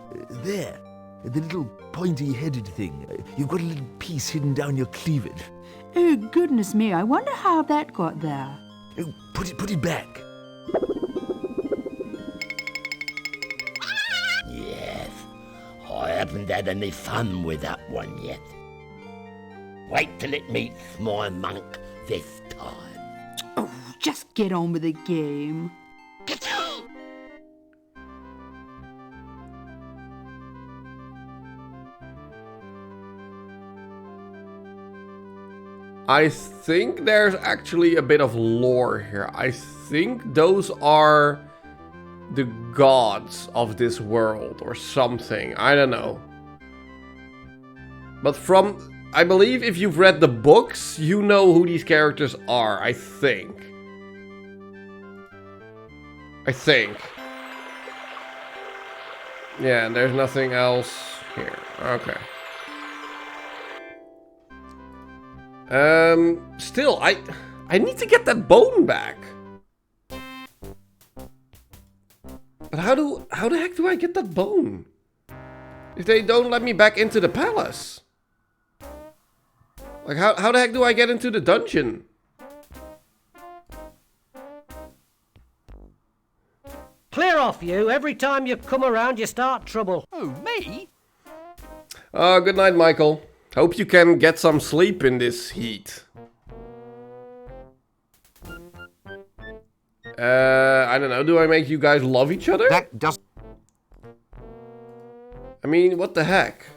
There. The little pointy-headed thing. You've got a little piece hidden down your cleavage. Oh, goodness me, I wonder how that got there. Oh, put it back. Yes, I haven't had any fun with that one yet. Wait till it meets my monk this time. Oh, just get on with the game. I think there's actually a bit of lore here. I think those are the gods of this world or something. I don't know. But I believe if you've read the books, you know who these characters are, I think. Yeah, and there's nothing else here. Okay. Still, I need to get that bone back. But how the heck do I get that bone? If they don't let me back into the palace. Like, how the heck do I get into the dungeon? Clear off, you. Every time you come around, you start trouble. Oh, me? Good night, Michael. Hope you can get some sleep in this heat. I don't know. Do I make you guys love each other? That does... I mean, what the heck?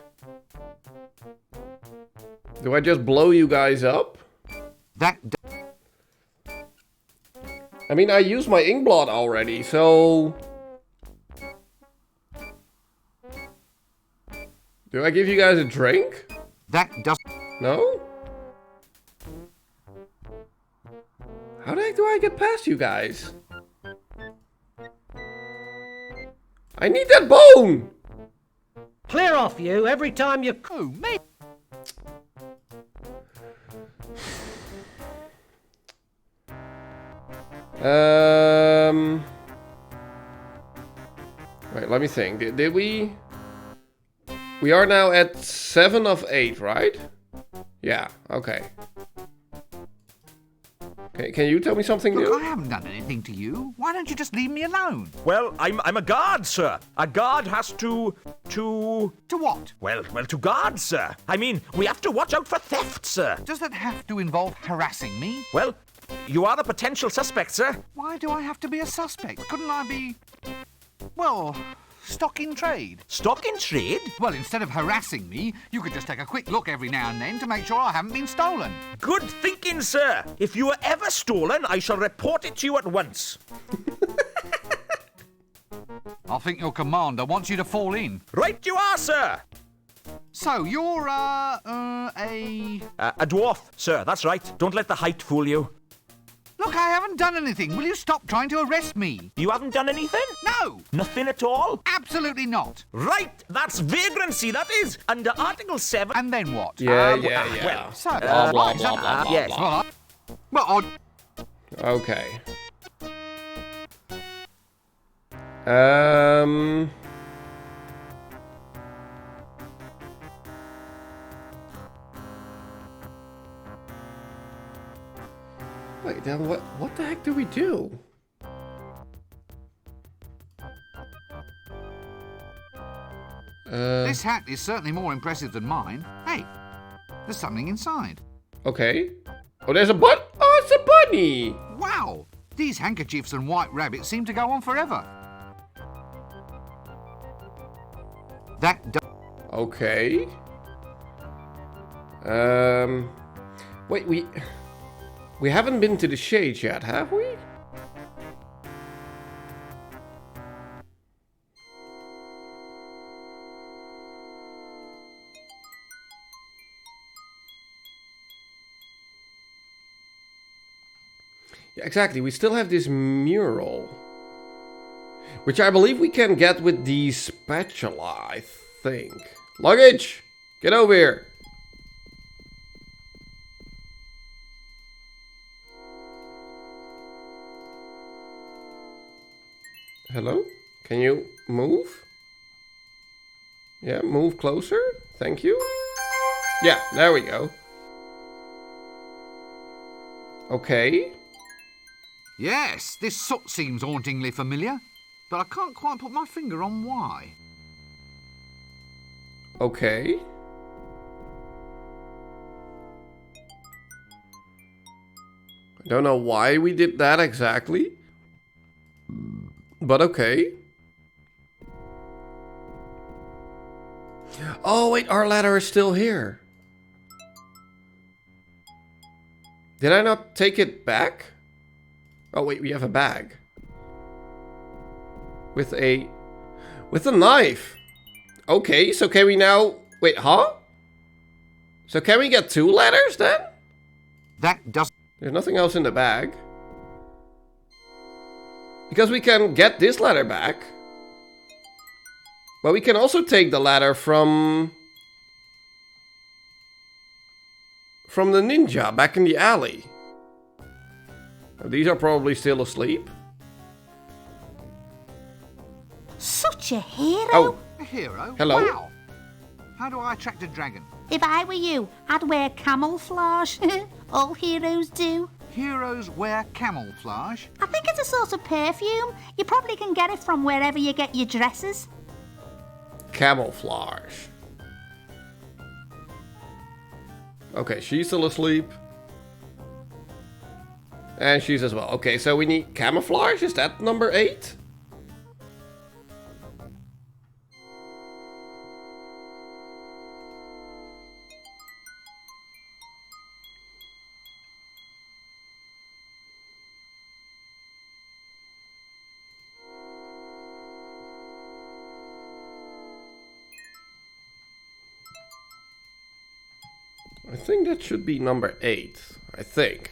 Do I just blow you guys up? I mean, I used my inkblot already, so... Do I give you guys a drink? That does... No? How the heck do I get past you guys? I need that bone! Clear off, you. Every time you... Oh, me? Wait, let me think. Did we? We are now at 7 of 8, right? Yeah, okay. Can you tell me something new? Look, I haven't done anything to you. Why don't you just leave me alone? Well, I'm a guard, sir. A guard has to... To what? Well, to guard, sir. I mean, we have to watch out for theft, sir. Does that have to involve harassing me? Well, you are a potential suspect, sir. Why do I have to be a suspect? Couldn't I be... well, stock in trade? Stock in trade? Well, instead of harassing me, you could just take a quick look every now and then to make sure I haven't been stolen. Good thinking, sir. If you are ever stolen, I shall report it to you at once. I think your commander wants you to fall in. Right you are, sir. So, you're, a dwarf, sir, that's right. Don't let the height fool you. Look, I haven't done anything. Will you stop trying to arrest me? You haven't done anything? No! Nothing at all? Absolutely not. Right, that's vagrancy, that is. Under Article 7... And then what? Yeah. Well, so, blah, blah, is blah, that- blah, blah, yes. blah. Well, Okay. Wait, then what the heck do we do? this hat is certainly more impressive than mine. Hey, there's something inside. Okay. Oh, there's a oh, it's a bunny! Wow! These handkerchiefs and white rabbits seem to go on forever. That Okay. Wait, we haven't been to the shades yet, have we? Yeah, exactly. We still have this mural, which I believe we can get with the spatula, I think. Luggage! Get over here! Hello? Can you move? Yeah, move closer. Thank you. Yeah, there we go. Okay. Yes, this soot seems hauntingly familiar, but I can't quite put my finger on why. Okay. I don't know why we did that exactly, but okay. Oh wait, our ladder is still here. Did I not take it back? Oh wait, we have a bag. With a knife. Okay, so can we now... Wait, huh? So can we get 2 ladders then? That does... There's nothing else in the bag. Because we can get this ladder back. But we can also take the ladder from the ninja back in the alley. These are probably still asleep. Such a hero. Oh, A hero? Hello. Wow! How do I attract a dragon? If I were you, I'd wear camouflage. All heroes do. Heroes wear camouflage. I think it's a sort of perfume. You probably can get it from wherever you get your dresses. camouflage. Okay, she's still asleep. And she's as well. Okay, so we need camouflage. Is that number 8? I think that should be number 8. I think.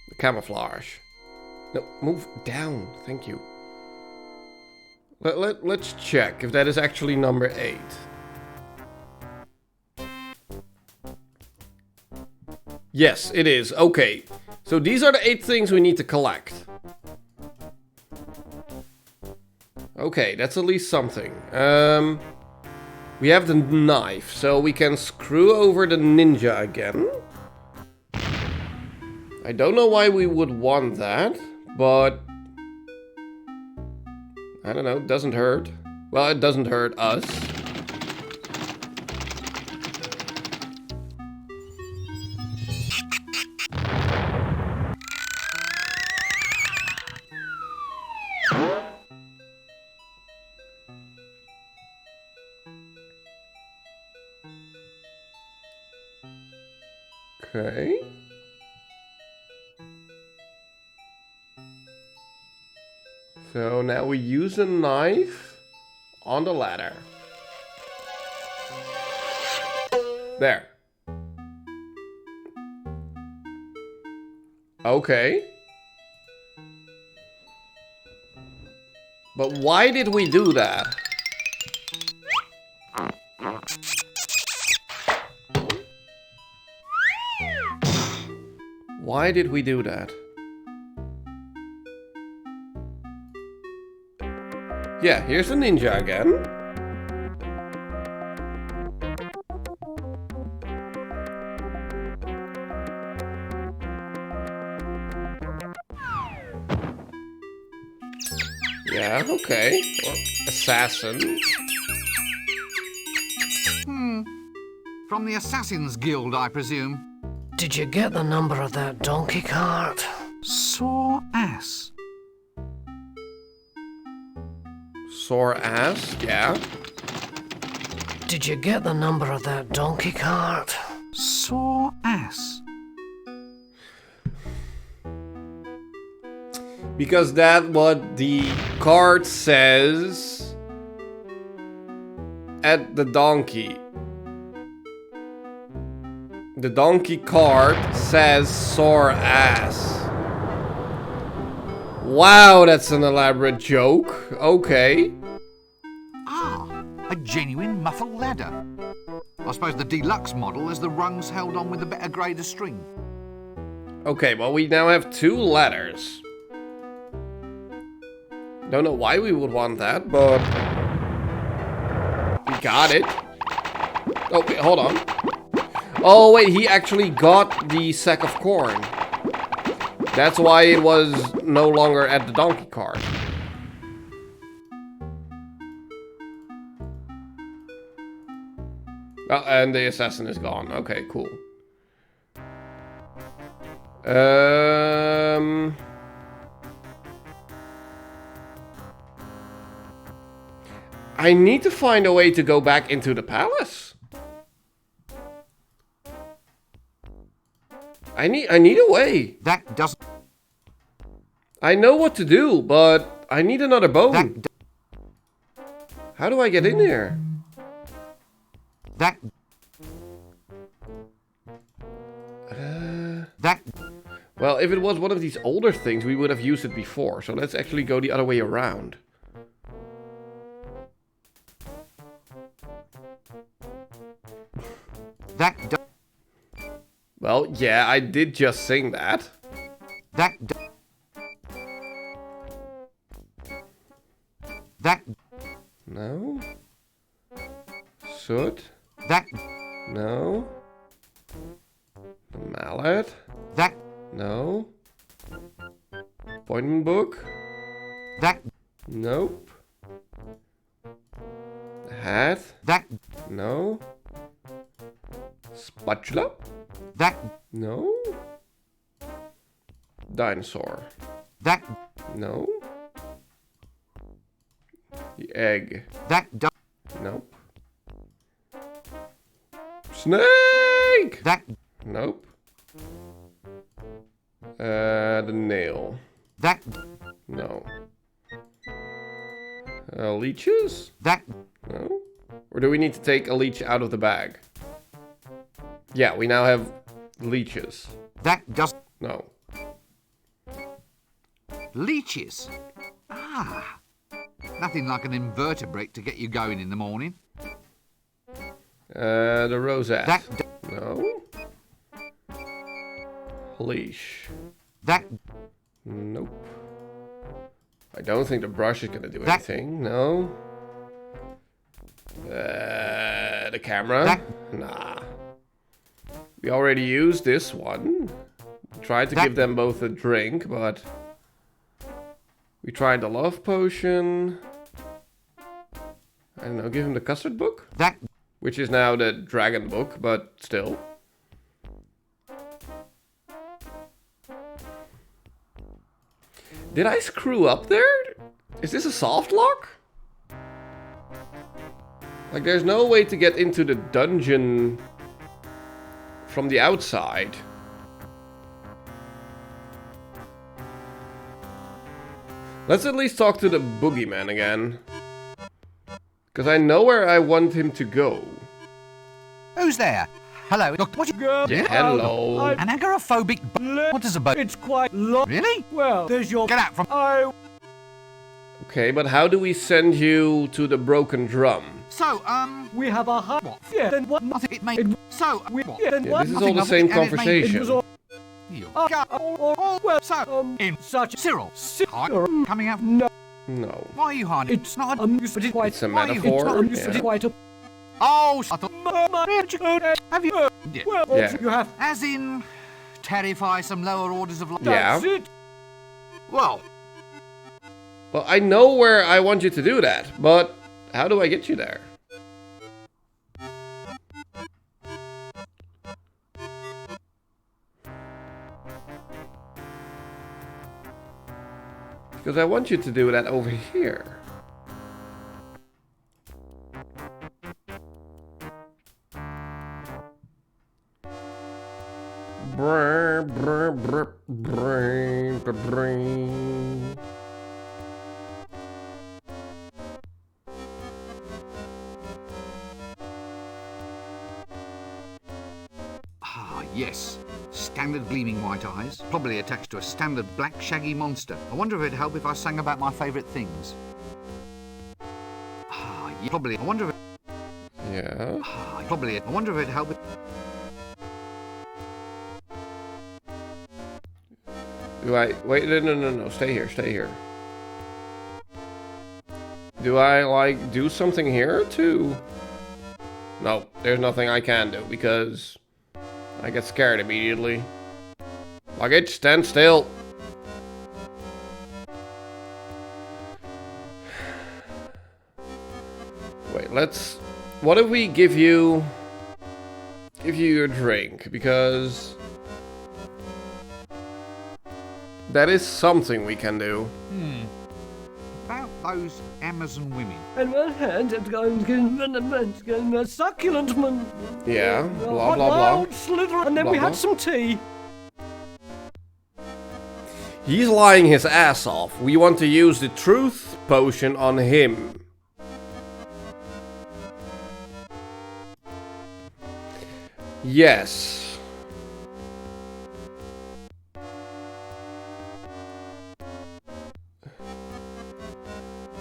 The camouflage. No, move down. Thank you. Let's check if that is actually number 8. Yes, it is. Okay. So these are the 8 things we need to collect. Okay, that's at least something. We have the knife, so we can screw over the ninja again. I don't know why we would want that, but I don't know, it doesn't hurt. Well, it doesn't hurt us. Okay. So now we use a knife on the ladder. There. Okay. But why did we do that? Why did we do that? Yeah, here's the ninja again. Yeah, okay. Well, assassin. From the Assassin's Guild, I presume. Did you get the number of that donkey cart? Sore ass. Sore ass, yeah. Did you get the number of that donkey cart? Sore ass. Because that's what the card says at the donkey. The donkey cart says sore ass. Wow, that's an elaborate joke. Okay. Ah, a genuine muffled ladder. I suppose the deluxe model has the rungs held on with a better grade of string. Okay, well we now have 2 ladders. Don't know why we would want that, but we got it. Oh, wait, hold on. Oh, wait, he actually got the sack of corn. That's why it was no longer at the donkey cart. Oh, and the assassin is gone. Okay, cool. I need to find a way to go back into the palace. I need a way. That doesn't... I know what to do, but I need another bone. How do I get in here? That... Well, if it was one of these older things, we would have used it before. So let's actually go the other way around. Well, yeah, I did just sing that. No. Soot. No. The mallet. No. Appointment book. Nope. The hat. No. Spatula. No. Dinosaur. No. The egg. Nope. Snake! Nope. The nail. No. Leeches? No. Or do we need to take a leech out of the bag? Yeah, we now have leeches. No. Leeches? Ah. Nothing like an invertebrate to get you going in the morning. The rosette. No. Leash. Nope. I don't think the brush is gonna do anything. No. The camera? Nah. We already used this one. Tried to give them both a drink, but we tried the love potion. I don't know, give him the custard book? Which is now the dragon book, but still. Did I screw up there? Is this a soft lock? Like, there's no way to get into the dungeon from the outside. Let's at least talk to the boogeyman again. Because I know where I want him to go. Who's there? Hello, Doctor. What you Girl, Yeah, hello. An agoraphobic. What is a boat? It's quite long. Really? Well, there's your. Get out from. Okay, but how do we send you to the broken drum? So, we have a hut. What? Yeah, then what? Nothing. It made. So, what? Yeah, then Yeah, what? this is all the same conversation. It was all. You. Well, So, in such Cyril. Cyril. Coming out. No, No. Why are you hiding? it's not a music, but it's quite. It's a Why are you- metaphor. It's not a music, yeah. it's quite a. Oh, I thought. Have you? Yeah. Well, Yeah. you have. As in, terrify some lower orders of life. Yeah. That's it. Well, Well, I know where I want you to do that, but how do I get you there? Because I want you to do that over here. Brr, brr, brr, brr, brr, brr. yes. Standard gleaming white eyes, probably attached to a standard black shaggy monster. I wonder if it'd help if I sang about my favourite things. Yeah, probably. I wonder if. Yeah. Probably. I wonder if it'd help. Do I wait? No. Stay here. Stay here. Do I like do something here too? No, there's nothing I can do because I get scared immediately. Luggage, stand still. Wait, let's. What if we give you your drink, because that is something we can do. About those Amazon women. And one hand, it's going a succulent man. Yeah, blah, blah, Wild blah. slither, and then Blah, we blah. had some tea. He's lying his ass off. We want to use the truth potion on him. Yes.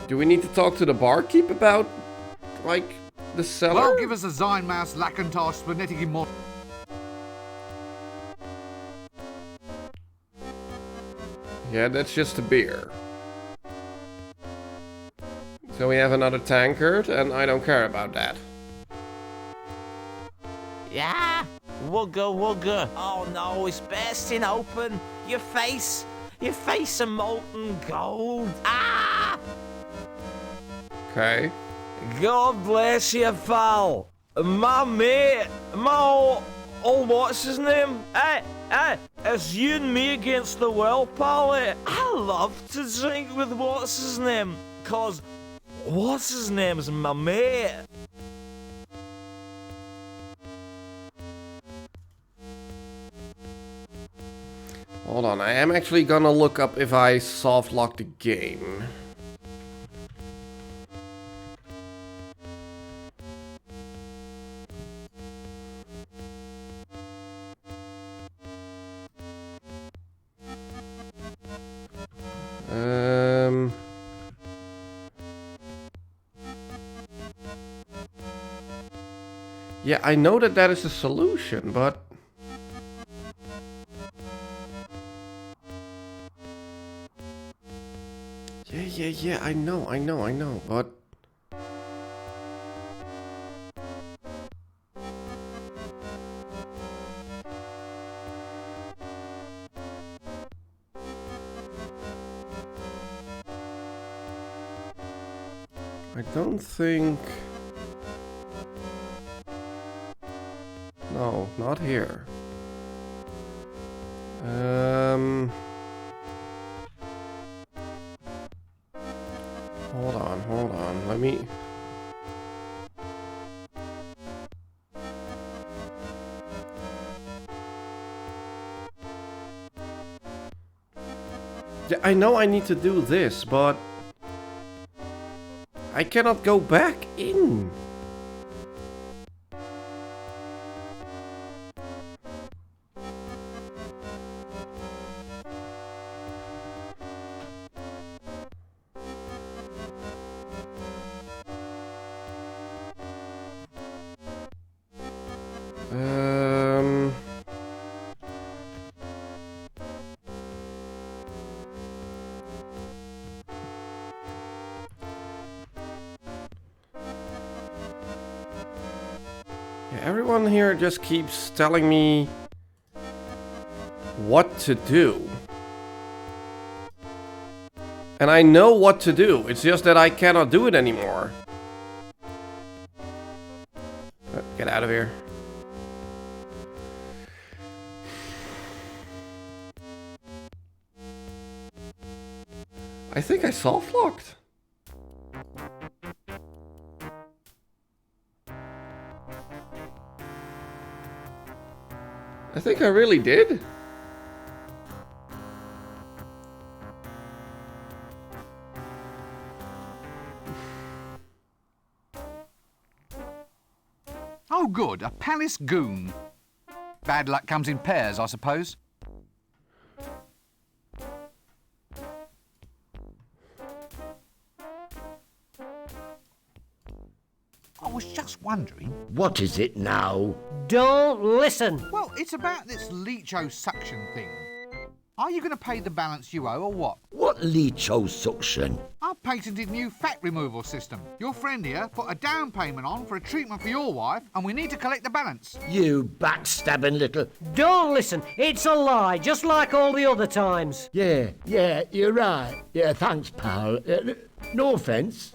Do we need to talk to the barkeep about, like, the cellar? Well, give us a Zynmouse Lacantar Splenetic Immort. Yeah, that's just a beer. So we have another tankard, and I don't care about that. Yeah, wugga. Oh no, it's bursting open. Your face of molten gold. Ah! Okay. God bless you, pal. My mate, what's his name? Hey, it's you and me against the world, pal. I love to drink with what's his name, cause what's his name's my mate. Hold on, I am actually gonna look up if I soft lock the game. Yeah, I know that that is a solution, but yeah, I know, but... I don't think... No, not here. Hold on, let me... Yeah, I know I need to do this, but... I cannot go back in. Yeah, everyone here just keeps telling me what to do. And I know what to do, it's just that I cannot do it anymore. Get out of here. I think I soft locked. I think I really did. Oh good, a palace goon. Bad luck comes in pairs, I suppose. I was just wondering... What is it now? Don't listen. Well, it's about this leecho-suction thing. Are you going to pay the balance you owe, or what? What leecho-suction? Our patented new fat removal system. Your friend here put a down payment on for a treatment for your wife, and we need to collect the balance. You backstabbing little... Don't listen. It's a lie, just like all the other times. Yeah, you're right. Yeah, thanks, pal. No offence.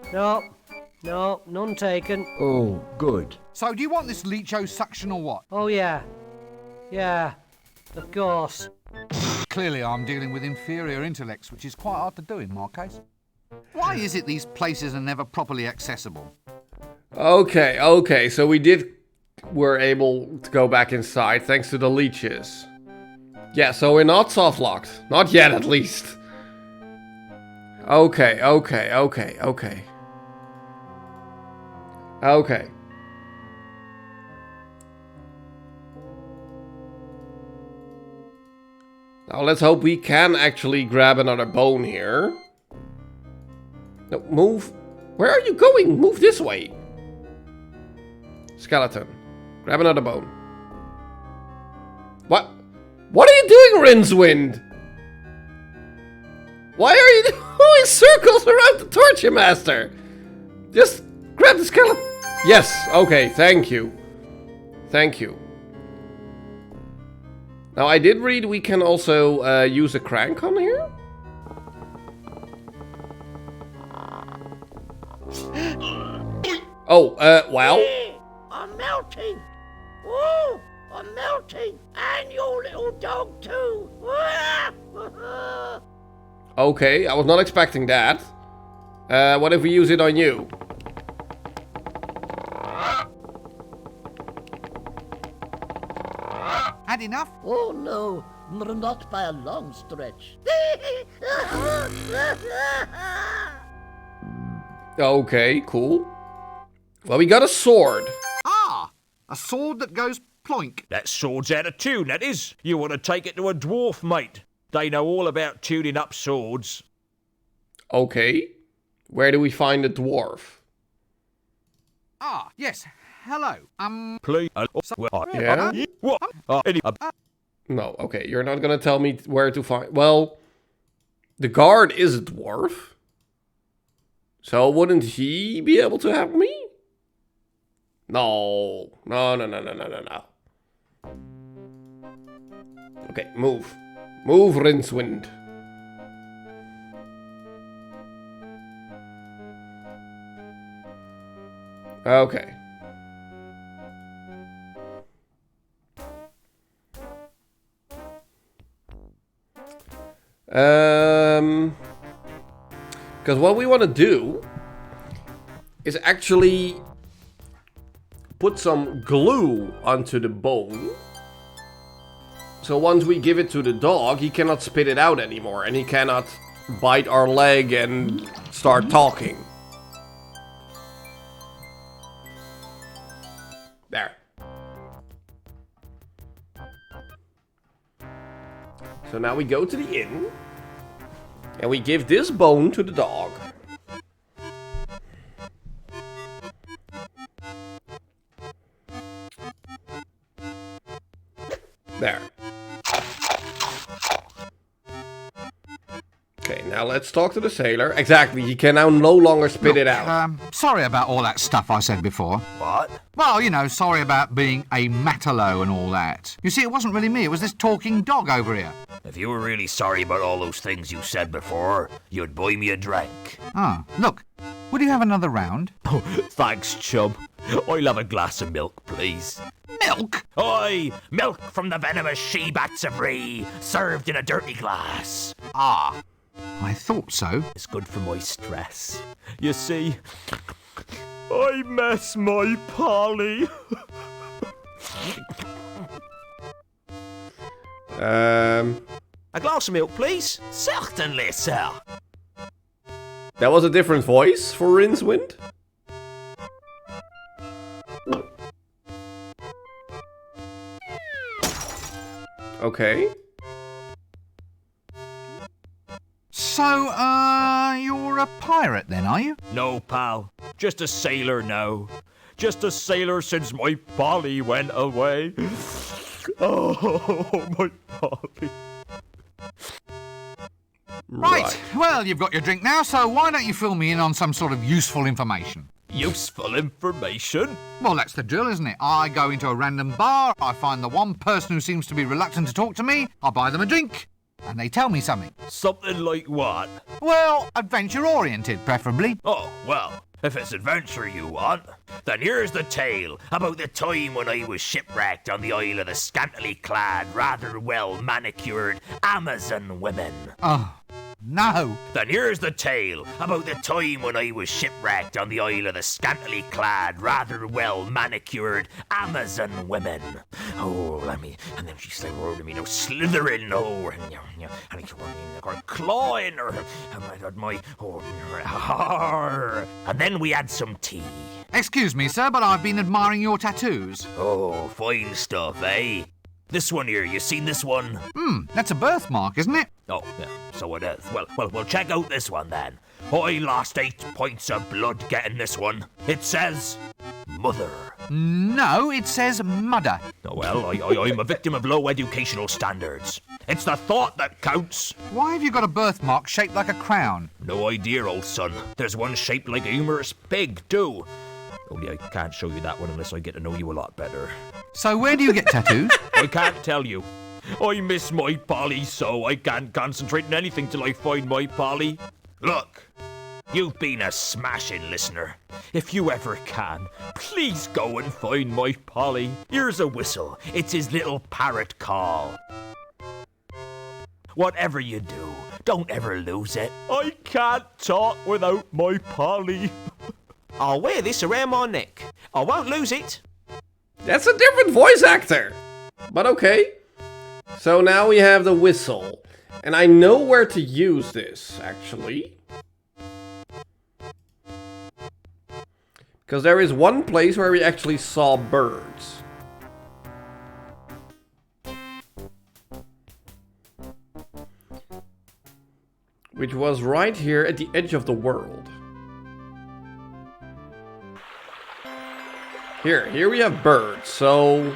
No, none taken. Oh, good. So do you want this leecho-suction or what? Oh, yeah. Yeah, of course. Clearly I'm dealing with inferior intellects, which is quite hard to do in my case. Why is it these places are never properly accessible? Okay, so we're able to go back inside thanks to the leeches. Yeah, so we're not soft locked. Not yet, at least. Okay. Now let's hope we can actually grab another bone here. No, move. Where are you going? Move this way. Skeleton. Grab another bone. What? What are you doing, Rincewind? Why are you doing circles around the Torture Master? Just grab the skeleton. Yes, okay, thank you. Thank you. Now, I did read we can also use a crank on here. Oh, well. I'm melting. Oh, I'm melting. And your little dog too. Okay, I was not expecting that. What if we use it on you? Had enough? Oh no, not by a long stretch. Okay, cool. Well, we got a sword. Ah, a sword that goes ploink. That sword's out of tune, that is. You want to take it to a dwarf, mate. They know all about tuning up swords. Okay. Where do we find the dwarf? Ah, yes. Hello. Please. Yeah? What? No, okay. You're not gonna tell me where to find... Well, the guard is a dwarf. So wouldn't he be able to help me? No. No. Okay, move. Move, Rincewind. Okay. Because what we want to do is actually put some glue onto the bone. So once we give it to the dog, he cannot spit it out anymore, and he cannot bite our leg and start talking. There. So now we go to the inn, and we give this bone to the dog. There. Okay, now let's talk to the sailor. Exactly, he can now no longer spit it out. Sorry about all that stuff I said before. What? Well, you know, sorry about being a matalo and all that. You see, it wasn't really me, it was this talking dog over here. If you were really sorry about all those things you said before, you'd buy me a drink. Ah, look, would you have another round? Oh, thanks, chum. I'll have a glass of milk, please. Milk? Aye, milk from the venomous she-bats of Ree, served in a dirty glass. Ah, I thought so. It's good for my stress. You see, I miss my Polly. A glass of milk, please. Certainly, sir. That was a different voice for Rincewind. Okay. So, you're a pirate then, are you? No, pal. Just a sailor now. Just a sailor since my Polly went away. Oh, my Polly. Right, well, you've got your drink now, so why don't you fill me in on some sort of useful information? Useful information? Well, that's the drill, isn't it? I go into a random bar, I find the one person who seems to be reluctant to talk to me, I buy them a drink, and they tell me something. Something like what? Well, adventure-oriented, preferably. Oh, well, if it's adventure you want, then here's the tale about the time when I was shipwrecked on the Isle of the scantily clad, rather well-manicured Amazon women. Oh, no. Then here's the tale about the time when I was shipwrecked on the Isle of the scantily clad, rather well-manicured Amazon women. Oh, let me... And then she slithered over to me, slithering over, and clawing her, and my... And then we had some tea. Excuse me, sir, but I've been admiring your tattoos. Oh, fine stuff, eh? This one here, you seen this one? That's a birthmark, isn't it? Oh, yeah, so it is. Well, check out this one then. I lost 8 points of blood getting this one. It says, Mother. No, it says Mudder. Oh, well, I'm a victim of low educational standards. It's the thought that counts. Why have you got a birthmark shaped like a crown? No idea, old son. There's one shaped like a humorous pig, too. Only I can't show you that one unless I get to know you a lot better. So where do you get tattoos? I can't tell you. I miss my Polly, so I can't concentrate on anything till I find my Polly. Look, you've been a smashing listener. If you ever can, please go and find my Polly. Here's a whistle. It's his little parrot call. Whatever you do, don't ever lose it. I can't talk without my Polly. I'll wear this around my neck. I won't lose it. That's a different voice actor. But okay. So now we have the whistle. And I know where to use this, actually. Because there is one place where we actually saw birds. Which was right here at the edge of the world. Here we have birds, so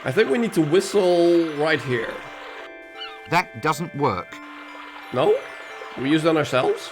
I think we need to whistle right here. That doesn't work. No? We use it on ourselves?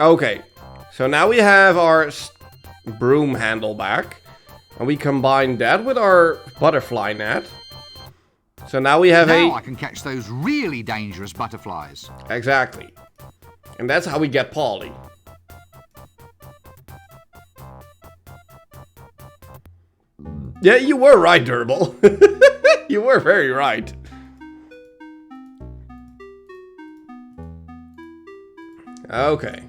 Okay, so now we have our broom handle back. And we combine that with our butterfly net. So now we have now I can catch those really dangerous butterflies. Exactly. And that's how we get Polly. Yeah, you were right, Durble. You were very right. Okay.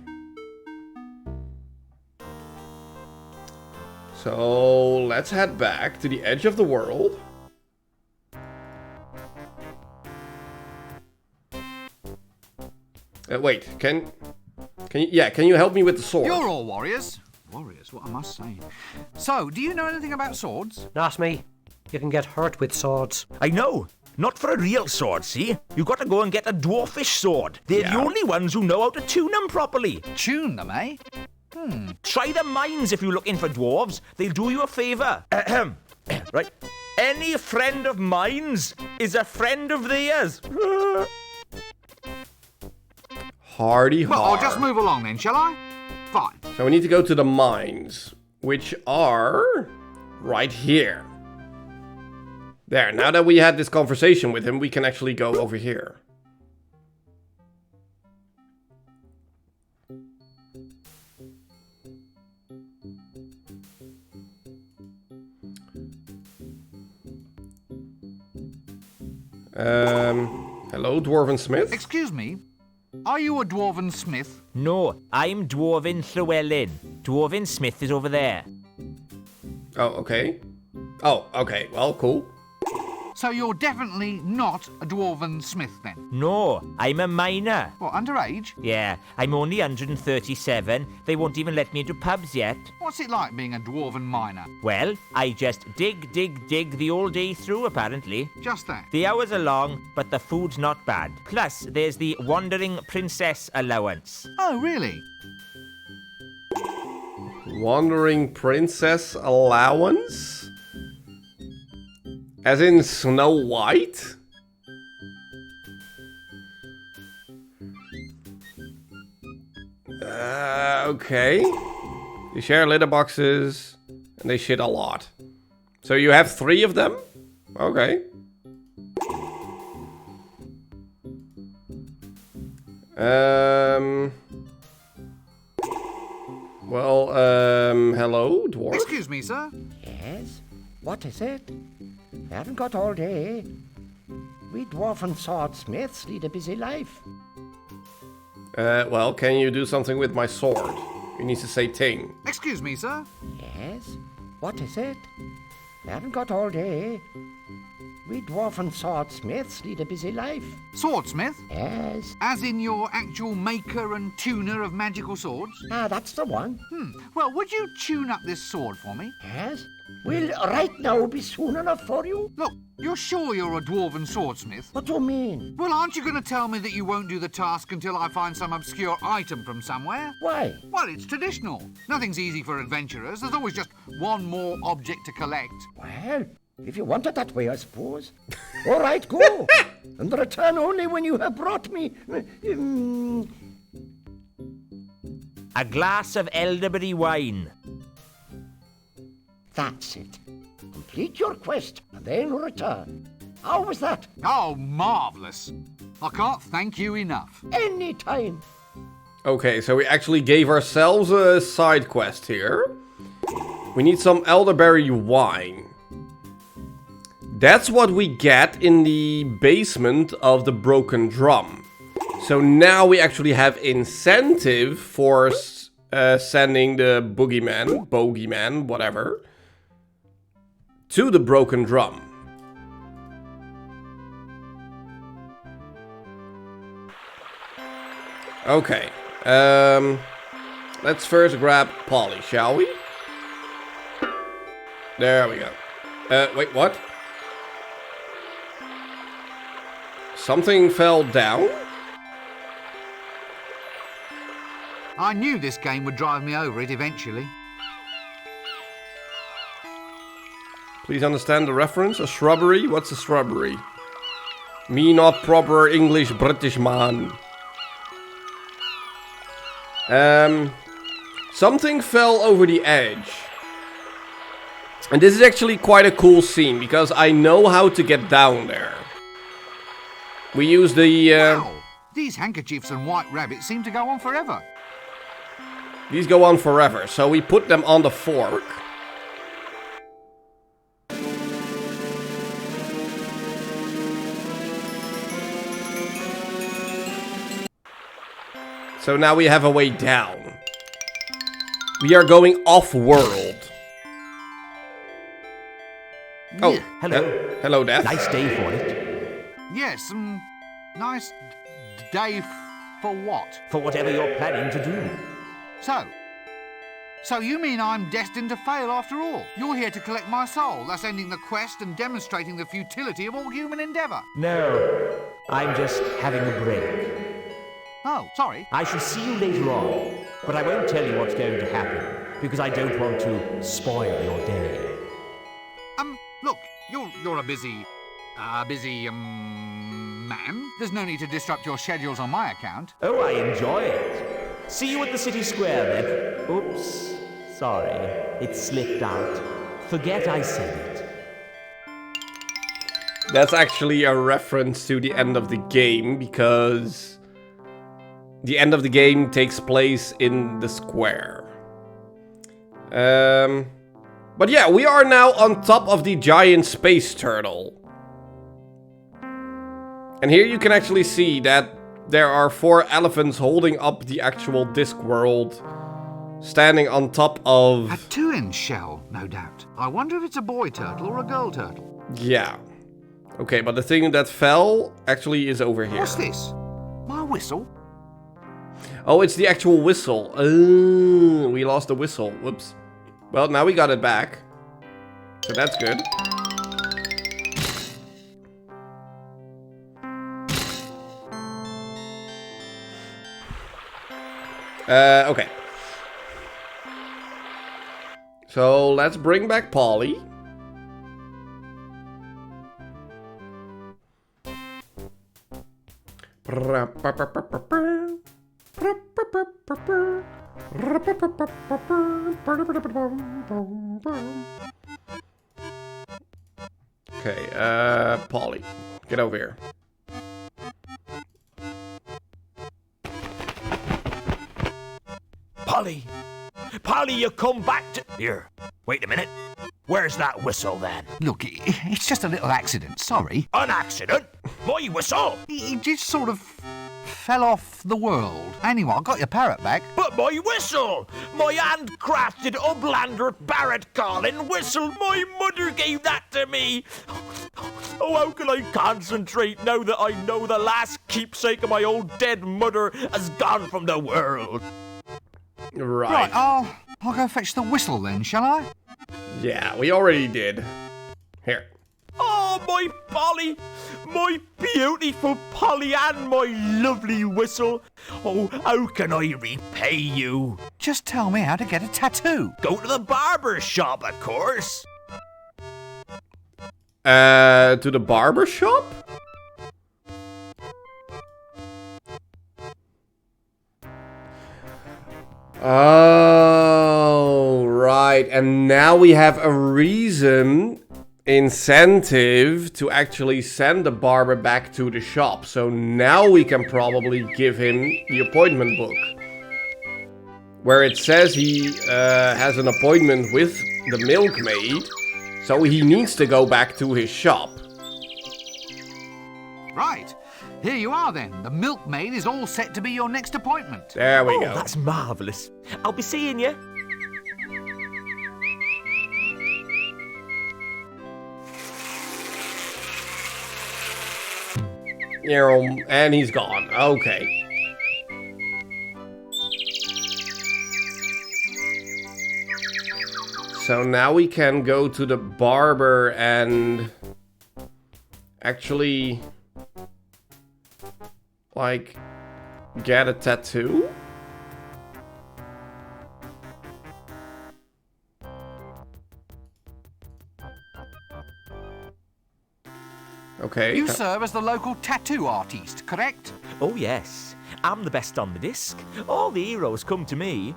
So let's head back to the edge of the world. Wait, can you help me with the sword? You're all warriors. Warriors, what am I saying? So, do you know anything about swords? Ask me. You can get hurt with swords. I know. Not for a real sword, see? You got to go and get a dwarfish sword. They're the only ones who know how to tune them properly. Tune them, eh? Try the mines if you're looking for dwarves. They'll do you a favour. Right. Any friend of mine's is a friend of theirs. Hardy har. Well, I'll just move along then, shall I? Fine. So we need to go to the mines, which are right here. There, now that we had this conversation with him, we can actually go over here. Hello, Dwarven Smith? Excuse me, are you a Dwarven Smith? No, I'm Dwarven Llewellyn. Dwarven Smith is over there. Oh, okay. Oh, okay, well, cool. So you're definitely not a Dwarven Smith then? No, I'm a miner. What, underage? Yeah, I'm only 137. They won't even let me into pubs yet. What's it like being a Dwarven miner? Well, I just dig the all day through, apparently. Just that? The hours are long, but the food's not bad. Plus, there's the Wandering Princess allowance. Oh, really? Wandering Princess allowance? As in Snow White? Okay. You share litter boxes, and they shit a lot. So you have 3 of them? Okay. Hello, dwarf? Excuse me, sir? Yes? What is it? We haven't got all day. We dwarven swordsmiths lead a busy life. Well, can you do something with my sword? You need to say ting. Excuse me, sir? Yes? What is it? We haven't got all day. We dwarven swordsmiths lead a busy life. Swordsmith? Yes. As in your actual maker and tuner of magical swords? Ah, that's the one. Well, would you tune up this sword for me? Yes? Will right now be soon enough for you? Look, you're sure you're a dwarven swordsmith? What do you mean? Well, aren't you going to tell me that you won't do the task until I find some obscure item from somewhere? Why? Well, it's traditional. Nothing's easy for adventurers. There's always just one more object to collect. Well, if you want it that way, I suppose. All right, go. And return only when you have brought me... A glass of elderberry wine. That's it. Complete your quest and then return. How was that? Oh, marvellous. I can't thank you enough. Any time. Okay, so we actually gave ourselves a side quest here. We need some elderberry wine. That's what we get in the basement of the Broken Drum. So now we actually have incentive for sending the bogeyman, whatever, to the Broken Drum. Okay. Let's first grab Polly, shall we? There we go. Wait, what? Something fell down? I knew this game would drive me over it eventually. Please understand the reference. A shrubbery? What's a shrubbery? Me not proper English British man. Something fell over the edge. And this is actually quite a cool scene, because I know how to get down there. We use the... Wow! These handkerchiefs and white rabbits seem to go on forever. These go on forever, so we put them on the fork. So now we have a way down. We are going off-world. Oh, Yeah, hello. Hello, Death. Nice day for it. Yes, nice day for what? For whatever you're planning to do. So you mean I'm destined to fail after all? You're here to collect my soul, thus ending the quest and demonstrating the futility of all human endeavour. No, I'm just having a break. Oh, sorry. I shall see you later on, but I won't tell you what's going to happen, because I don't want to spoil your day. Look, you're a busy man. There's no need to disrupt your schedules on my account. Oh, I enjoy it. See you at the city square, then. Oops. Sorry. It slipped out. Forget I said it. That's actually a reference to the end of the game, because the end of the game takes place in the square. But yeah, we are now on top of the giant space turtle. And here you can actually see that there are 4 elephants holding up the actual Discworld, standing on top of... A 2-inch shell, no doubt. I wonder if it's a boy turtle or a girl turtle. Yeah. Okay, but the thing that fell actually is over here. What's this? My whistle? Oh, it's the actual whistle. We lost the whistle. Whoops. Well, now we got it back. So that's good. Okay. So let's bring back Polly. Okay, Polly, get over here. Polly! Polly, you come back to... Here, wait a minute. Where's that whistle, then? Look, it's just a little accident, sorry. An accident? My whistle? It just sort of fell off the world. Anyway, I got your parrot back. But my whistle! My handcrafted Uplander parrot calling whistle! My mother gave that to me! Oh, how can I concentrate now that I know the last keepsake of my old dead mother has gone from the world? Right. I'll go fetch the whistle then, shall I? Yeah, we already did. Here. Oh, my Polly! My beautiful Polly and my lovely whistle! Oh, how can I repay you? Just tell me how to get a tattoo. Go to the barber shop, of course. To the barber shop? Oh, right. And now we have a incentive to actually send the barber back to the shop. So now we can probably give him the appointment book, where it says he has an appointment with the milkmaid, so he needs to go back to his shop. Right. Here you are then. The milkmaid is all set to be your next appointment. There we go. That's marvellous. I'll be seeing you. And he's gone. Okay. So now we can go to the barber and actually, like, get a tattoo? Okay. You serve as the local tattoo artist, correct? Oh, yes. I'm the best on the disc. All the heroes come to me.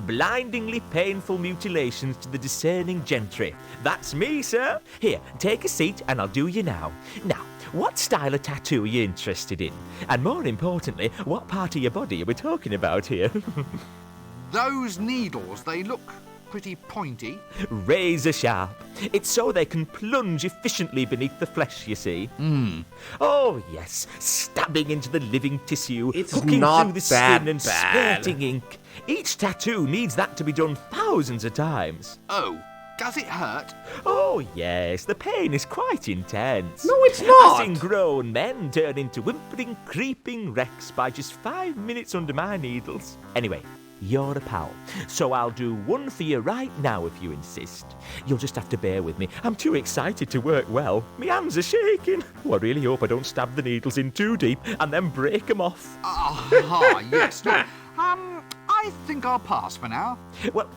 Blindingly painful mutilations to the discerning gentry. That's me, sir. Here, take a seat and I'll do you now. Now, what style of tattoo are you interested in? And more importantly, what part of your body are we talking about here? Those needles, they look pretty pointy. Razor sharp. It's so they can plunge efficiently beneath the flesh, you see. Oh, yes. Stabbing into the living tissue, It's hooking not through the that skin and bad. squirting ink. Each tattoo needs that to be done thousands of times. Oh, does it hurt? Oh, yes. The pain is quite intense. No, it's not. I've seen grown men turn into whimpering, creeping wrecks by just 5 minutes under my needles. Anyway, you're a pal, so I'll do one for you right now if you insist. You'll just have to bear with me. I'm too excited to work well. My hands are shaking. Oh, I really hope I don't stab the needles in too deep and then break them off. Yes. Look, I think I'll pass for now. Well,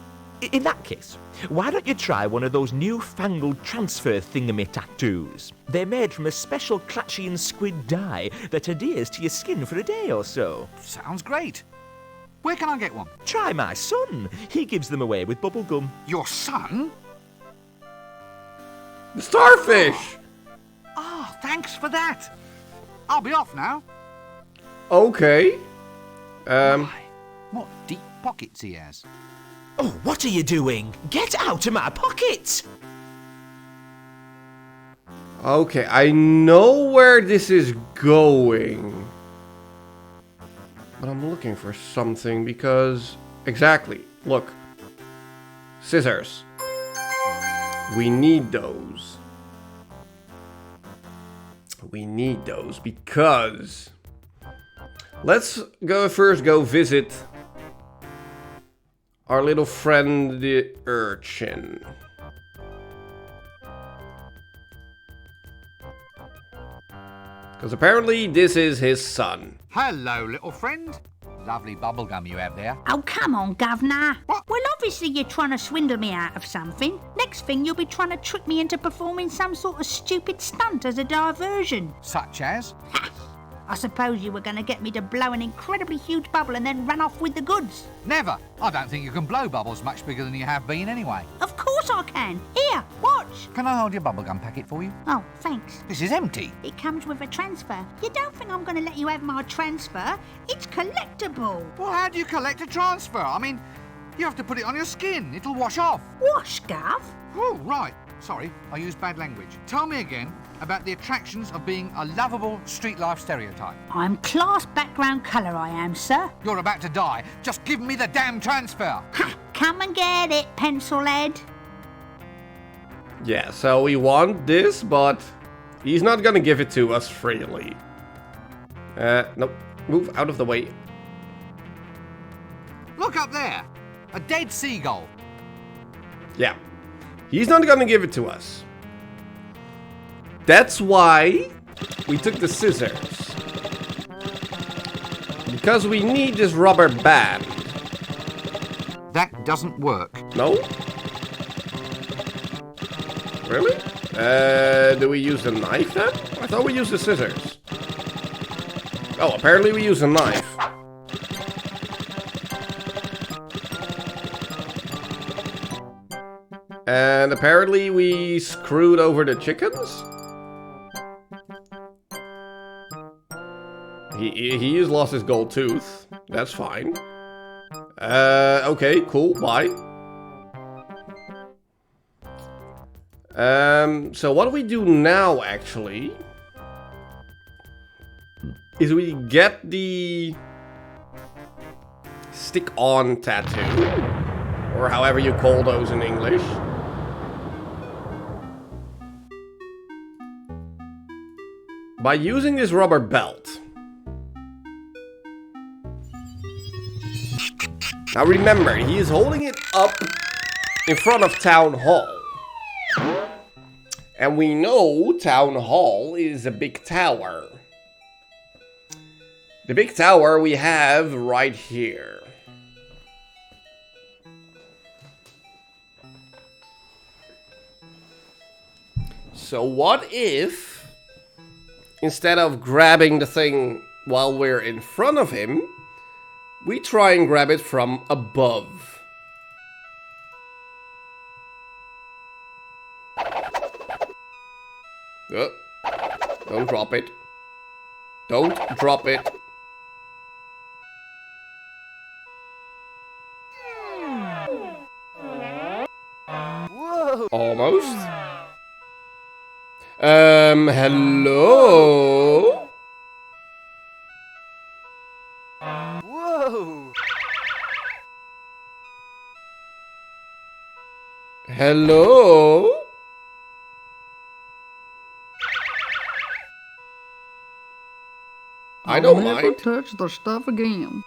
in that case, why don't you try one of those newfangled transfer thingamy tattoos? They're made from a special Clatchian squid dye that adheres to your skin for a day or so. Sounds great. Where can I get one? Try my son. He gives them away with bubble gum. Your son? The starfish! Ah, thanks for that. I'll be off now. Okay. What deep pockets he has. Oh, what are you doing? Get out of my pocket! Okay, I know where this is going. But I'm looking for something because... Exactly. Look. Scissors. We need those. We need those because... Let's first go visit our little friend, the urchin. Because apparently this is his son. Hello, little friend. Lovely bubblegum you have there. Oh, come on, governor. What? Well, obviously you're trying to swindle me out of something. Next thing, you'll be trying to trick me into performing some sort of stupid stunt as a diversion. Such as? I suppose you were going to get me to blow an incredibly huge bubble and then run off with the goods. Never. I don't think you can blow bubbles much bigger than you have been anyway. Of course I can. Here, watch. Can I hold your bubblegum packet for you? Oh, thanks. This is empty. It comes with a transfer. You don't think I'm going to let you have my transfer? It's collectible. Well, how do you collect a transfer? I mean, you have to put it on your skin. It'll wash off. Wash, Gov? Oh, right. Sorry, I used bad language. Tell me again about the attractions of being a lovable street life stereotype. I'm class background colour, I am, sir. You're about to die. Just give me the damn transfer. Ha! Come and get it, pencil head. Yeah, so we want this, but he's not gonna give it to us freely. Nope. Move out of the way. Look up there. A dead seagull. Yeah. He's not gonna give it to us. That's why we took the scissors. Because we need this rubber band. That doesn't work. No? Really? Do we use the knife then? I thought we used the scissors. Oh, apparently we use a knife. And apparently we screwed over the chickens? He's lost his gold tooth. That's fine. Okay, cool, bye. So what we do now, actually, is we get the stick-on tattoo, or however you call those in English. By using this rubber belt. Now remember, he is holding it up in front of Town Hall. And we know Town Hall is a big tower. The big tower we have right here. So what if instead of grabbing the thing while we're in front of him, we try and grab it from above. Don't drop it. Don't drop it. Whoa! Almost. Hello? Whoa! Hello? I don't mind. Touch the stuff again.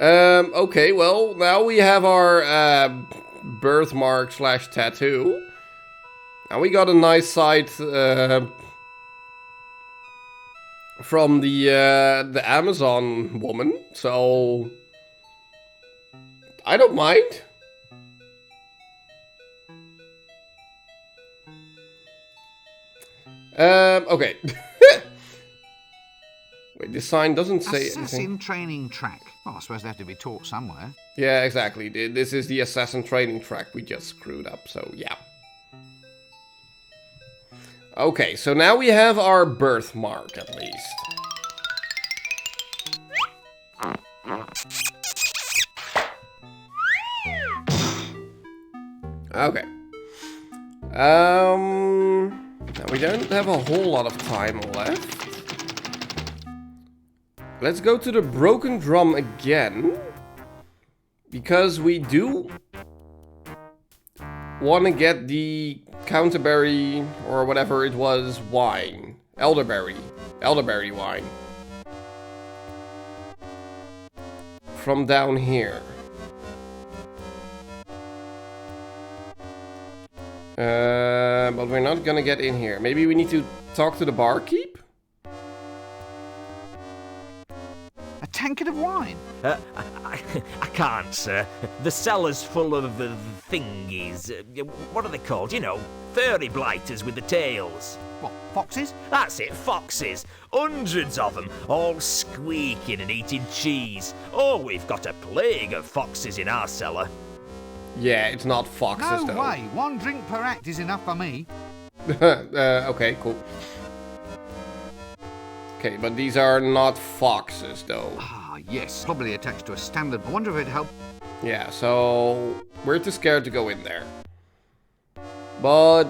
Okay, well, now we have our birthmark / tattoo. And we got a nice sight from the Amazon woman, so I don't mind. Okay. Wait, this sign doesn't say anything. Assassin training track. Oh, I suppose they have to be taught somewhere. Yeah, exactly. This is the assassin training track we just screwed up, so yeah. Okay, so now we have our birthmark, at least. Okay. Now we don't have a whole lot of time left. Let's go to the broken drum again. Because we do want to get the counterberry, or whatever it was, wine. Elderberry wine. From down here. But we're not gonna get in here. Maybe we need to talk to the barkeep? A tankard of wine? I can't, sir. The cellar's full of thingies. What are they called? You know, furry blighters with the tails. What, foxes? That's it, foxes. Hundreds of them, all squeaking and eating cheese. Oh, we've got a plague of foxes in our cellar. Yeah, it's not foxes, No though. way. 1 drink per act is enough for me. Okay, cool. Okay, but these are not foxes, though. Ah, yes. Probably attached to a standard. I wonder if it'd help. Yeah, so we're too scared to go in there. But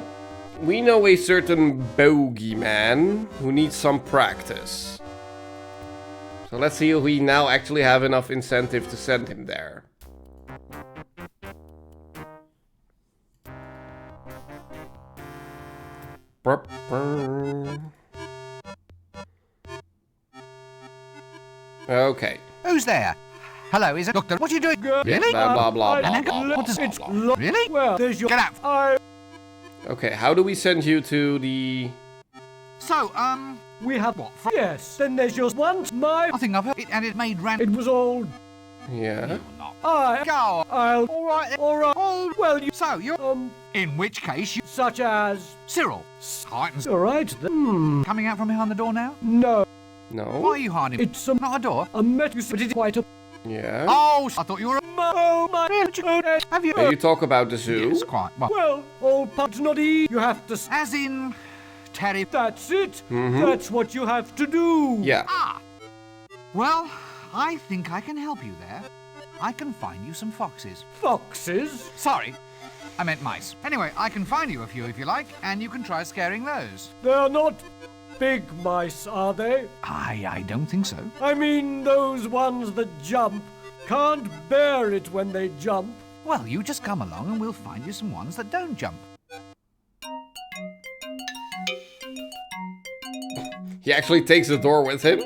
we know a certain bogeyman who needs some practice. So let's see if we now actually have enough incentive to send him there. Okay. Who's there? Hello, is it Doctor? What are you doing? Really? Blah, blah, blah, blah, blah, What does blah, blah. Really? Well, there's your... Get out. Okay, how do we send you to the... So, We have what? Yes, then there's your once my... I think I've heard it, and it made It was all... Yeah? I... Go on. I'll... Alright then. Alright. Oh, Well, you... so, you're... In which case, you... Such as... Cyril. Heighten's Alright then. coming out from behind the door now? No. Why No? are you hiding? It's a... Not a door? A metal... But it's quite a... Yeah? Oh, I thought you were a... Oh, my... Have you... May you talk about the zoo? Yes, quite. Well, Well, all parts not eat. You have to... as in... Terry... That's it. Mhm. That's what you have to do. Yeah. Ah! Well, I think I can help you there. I can find you some foxes. Foxes? Sorry, I meant mice. Anyway, I can find you a few if you like, and you can try scaring those. They're not big mice, are they? I don't think so. I mean, those ones that jump can't bear it when they jump. Well, you just come along and we'll find you some ones that don't jump. He actually takes the door with him?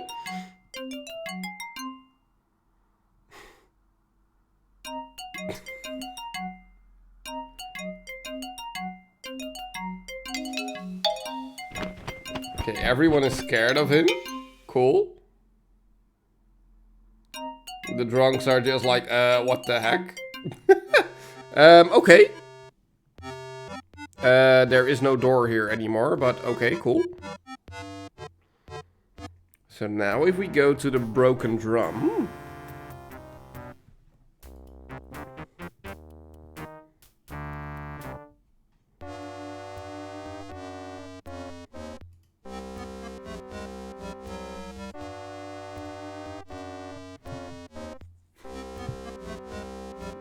Okay, everyone is scared of him. Cool. The drunks are just like, what the heck? Okay. There is no door here anymore, but okay, cool. So now if we go to the broken drum...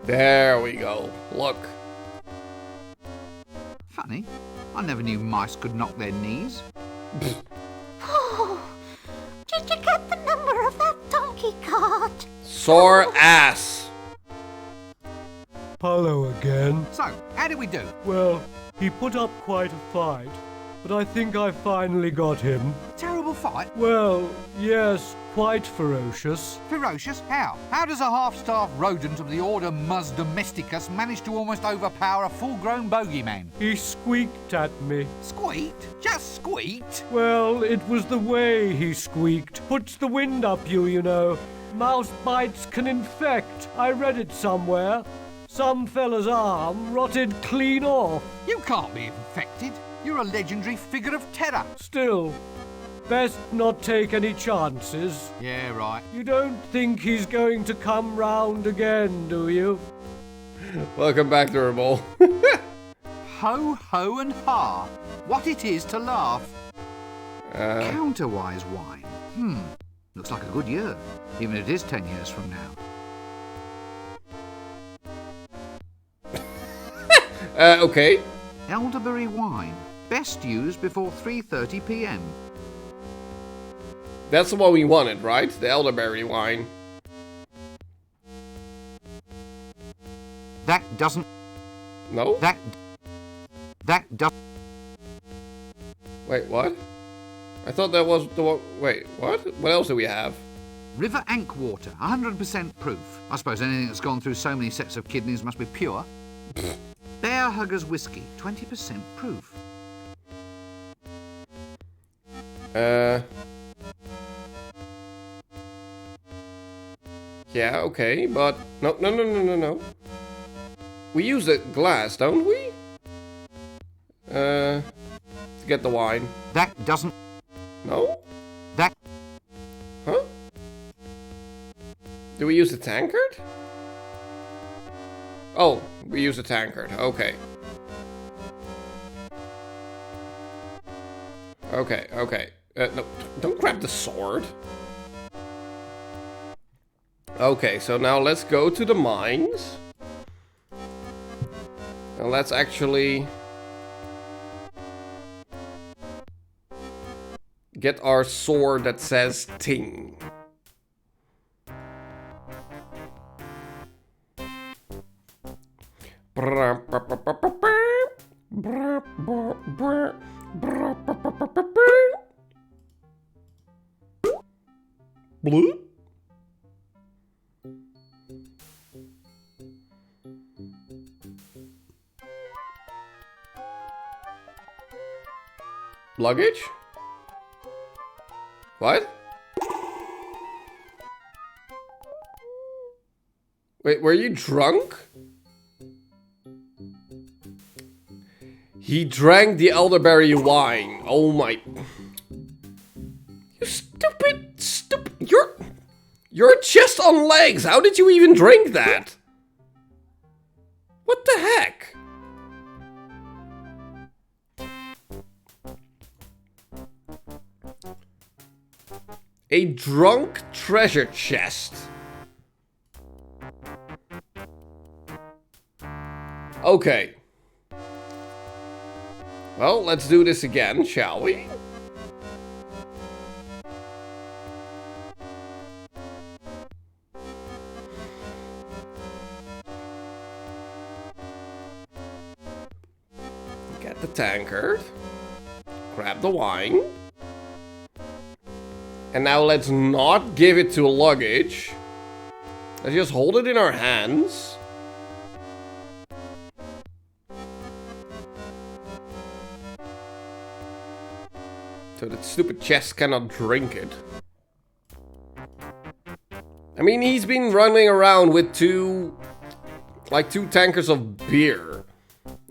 There we go. Look. Funny. I never knew mice could knock their knees. Oh, did you get the number of that donkey cart? Sore ass. Hello again. So, how did we do? Well, he put up quite a fight, but I think I finally got him. Terrible fight? Well, yes, quite ferocious. Ferocious? How? How does a half-starved rodent of the order Mus Domesticus manage to almost overpower a full-grown bogeyman? He squeaked at me. Squeaked? Just squeaked? Well, it was the way he squeaked. Puts the wind up you know. Mouse bites can infect. I read it somewhere. Some fella's arm rotted clean off. You can't be infected. You're a legendary figure of terror. Still, best not take any chances. Yeah, right. You don't think he's going to come round again, do you? Welcome back, Durable. Ho, ho, and ha. What it is to laugh. Counterwise wine. Looks like a good year, even if it is 10 years from now. Okay. Elderberry wine. Best used before 3:30 p.m. That's the one we wanted, right? The elderberry wine. That doesn't... No? That does... Wait, what? I thought that was the one... Wait, what? What else do we have? River Ank water, 100% proof. I suppose anything that's gone through so many sets of kidneys must be pure. Bear Huggers whiskey, 20% proof. Yeah, okay, but... No. We use the glass, don't we? To get the wine. That doesn't... No? That... Huh? Do we use the tankard? Oh, we use the tankard. Okay. Okay. No, don't grab the sword. Okay, so now let's go to the mines. And let's actually get our sword that says Ting. Blue? Luggage? What? Wait, were you drunk? He drank the elderberry wine. Oh my... You stupid... You're just on legs. How did you even drink that? What the heck? A drunk treasure chest. Okay. Well, let's do this again, shall we? Get the tankard. Grab the wine. And now let's not give it to luggage. Let's just hold it in our hands. So that stupid chest cannot drink it. I mean, he's been running around with two tankers of beer.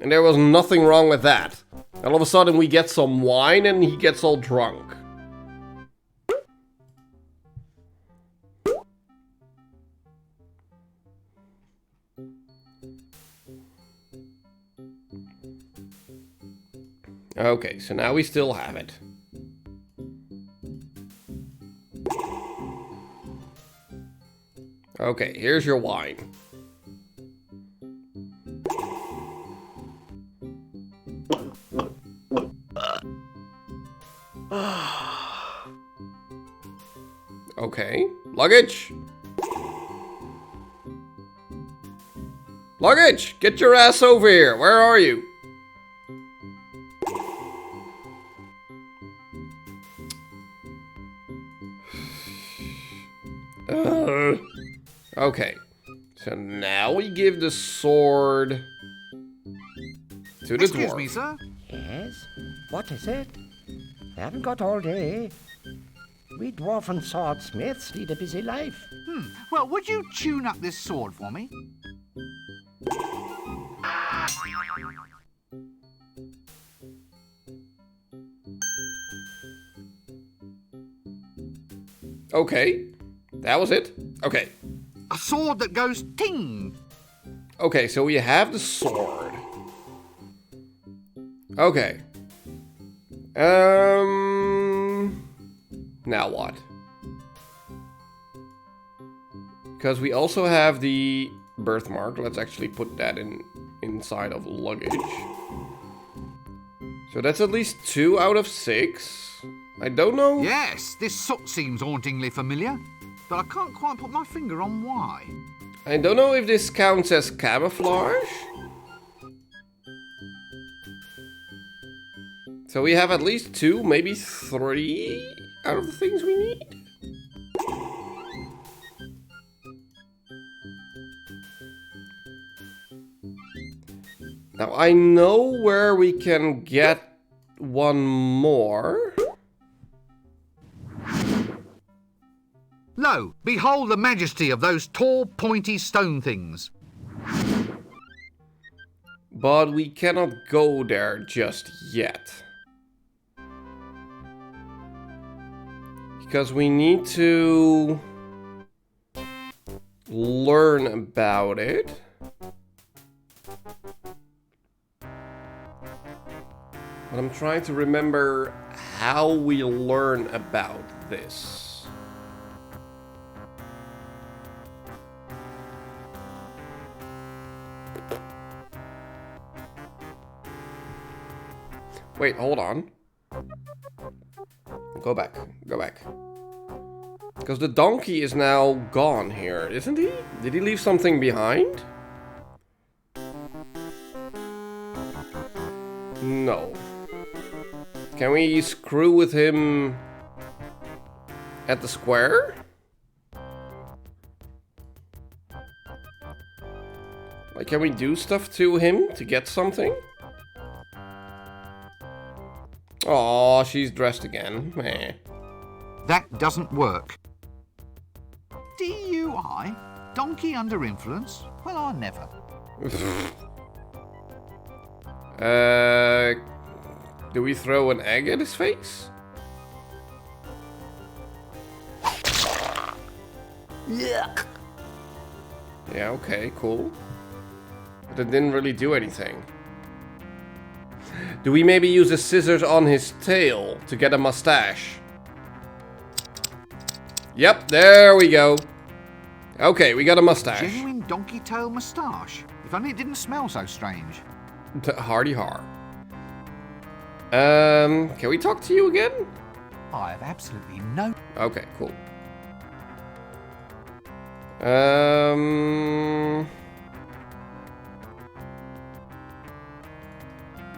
And there was nothing wrong with that. All of a sudden we get some wine and he gets all drunk. Okay, so now we still have it. Okay, here's your wine. Okay, luggage. Luggage, get your ass over here. Where are you? Okay, so now we give the sword to the Excuse dwarf. me, sir. Yes? What is it? I haven't got all day. We dwarven swordsmiths lead a busy life. Well, would you tune up this sword for me? Okay, that was it. Okay. A sword that goes ting. Okay, so we have the sword. Okay. Now what? Because we also have the birthmark. Let's actually put that inside of luggage. So that's at least 2 out of 6. I don't know. Yes, this soot seems hauntingly familiar, but I can't quite put my finger on why. I don't know if this counts as camouflage. So we have at least 2, maybe 3 out of the things we need. Now I know where we can get one more. Lo, behold the majesty of those tall, pointy stone things. But we cannot go there just yet. Because we need to learn about it. But I'm trying to remember how we learn about this. Wait, hold on. Go back, go back. Because the donkey is now gone here, isn't he? Did he leave something behind? No. Can we screw with him at the square? Like, can we do stuff to him to get something? Oh, she's dressed again. Meh. That doesn't work. DUI? Donkey under influence? Well, I never. Do we throw an egg at his face? Yuck. Yeah, okay, cool. But it didn't really do anything. Do we maybe use the scissors on his tail to get a mustache? Yep, there we go. Okay, we got a mustache. Genuine donkey tail moustache. If only it didn't smell so strange. Hardy har. Can we talk to you again? I have absolutely no... Okay, cool.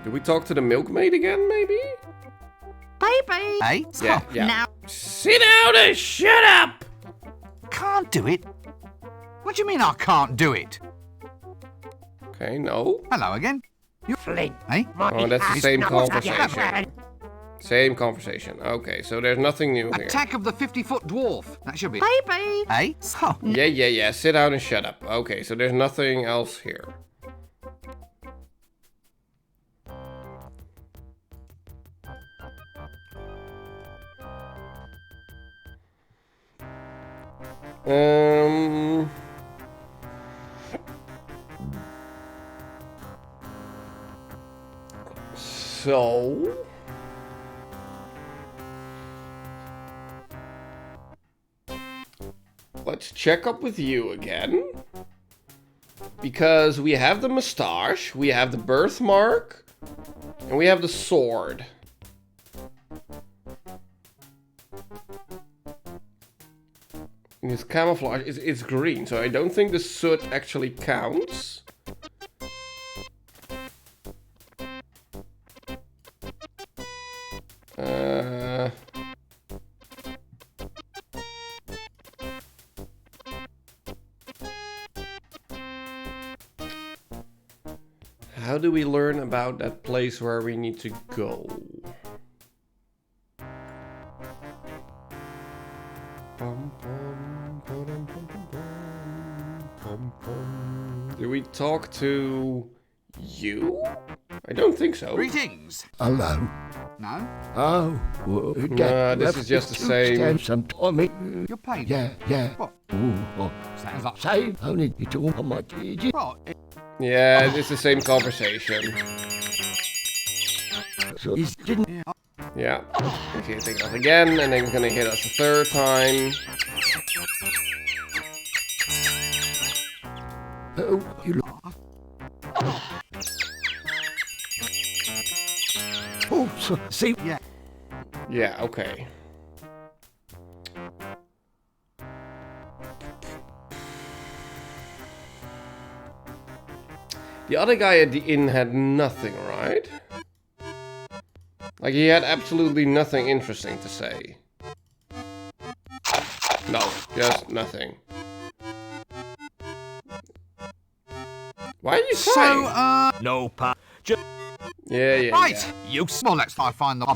Do we talk to the milkmaid again, maybe? Baby! Hey? Yeah, Oh, yeah. Now, Sit down and shut up! can't do it. What do you mean I can't do it? Okay, no. Hello again. You... Flint. Hey? Oh, that's the same conversation. Same conversation. Okay, so there's nothing new here. Attack of the 50-foot dwarf. That should be... baby! Hey? So... Yeah. Sit down and shut up. Okay, so there's nothing else here. So let's check up with you again. Because we have the mustache, we have the birthmark, and we have the sword. And it's camouflage, it's green, so I don't think the soot actually counts. How do we learn about that place where we need to go? Do we talk to you? I don't think so. Greetings. Hello. No? Oh, well, this is just the same. Some time. You're paid. Yeah. What? Ooh, well, Sounds like... same. Only it's all on my digit. What? Yeah, it's the same conversation. So he didn't. Yeah. He's gonna take us again, and then he's gonna hit us a third time. Oh, you look. Oh, so, see. Yeah. Yeah, okay. The other guy at the inn had nothing, right? Like, he had absolutely nothing interesting to say. No, just nothing. Why are you crying? No, pa. Yeah. Right! You... Well, let's find the...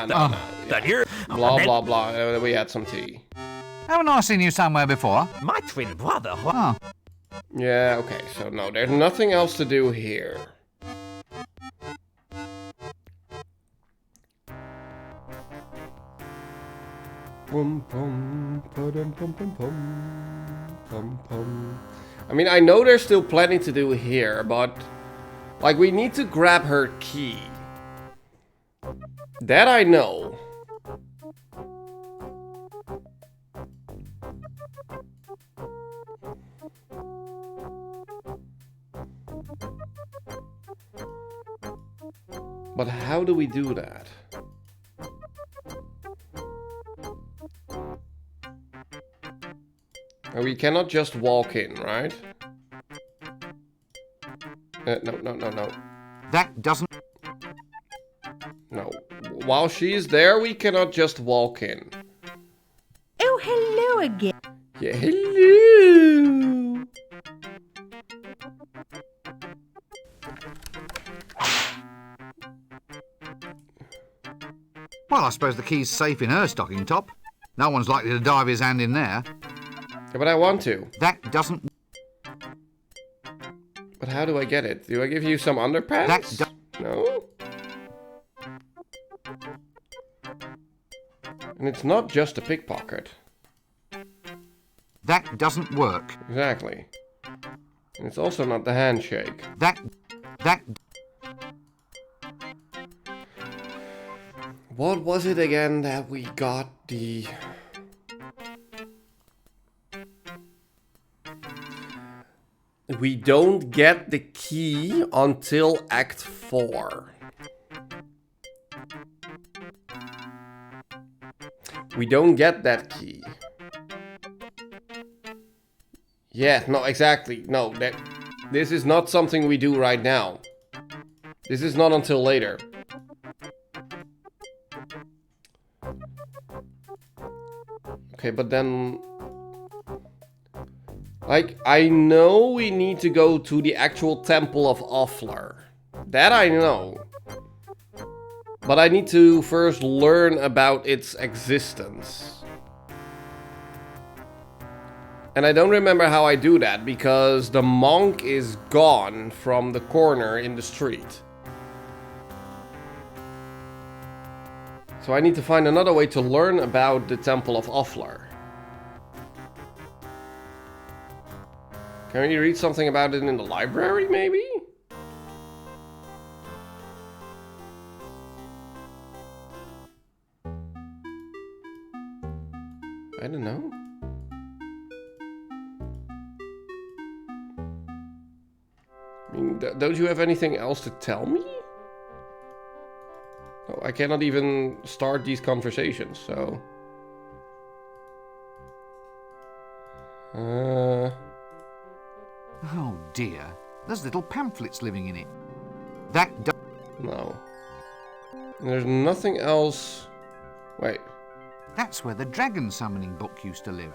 No. Then here... Blah, blah. We had some tea. Haven't I seen you somewhere before? My twin brother. Oh. Yeah, okay, so no, there's nothing else to do here. I mean, I know there's still plenty to do here, but... Like, we need to grab her key. That I know. But how do we do that? We cannot just walk in, right? No. That doesn't... No. While she's there, we cannot just walk in. Oh, hello again. Yeah, hello! Well, I suppose the key's safe in her stocking top. No one's likely to dive his hand in there. Yeah, but I want to. That doesn't... But how do I get it? Do I give you some underpants? No? And it's not just a pickpocket. That doesn't work. Exactly. And it's also not the handshake. That... What was it again that we got the... We don't get the key until Act 4. We don't get that key. Yeah, no, exactly. No, this is not something we do right now. This is not until later. Okay, but then... Like, I know we need to go to the actual Temple of Offler. That I know. But I need to first learn about its existence. And I don't remember how I do that, because the monk is gone from the corner in the street. So I need to find another way to learn about the Temple of Offler. Can we read something about it in the library, maybe? I don't know. I mean, don't you have anything else to tell me? Oh, I cannot even start these conversations, so... Oh dear, there's little pamphlets living in it. No. There's nothing else... Wait. That's where the dragon summoning book used to live.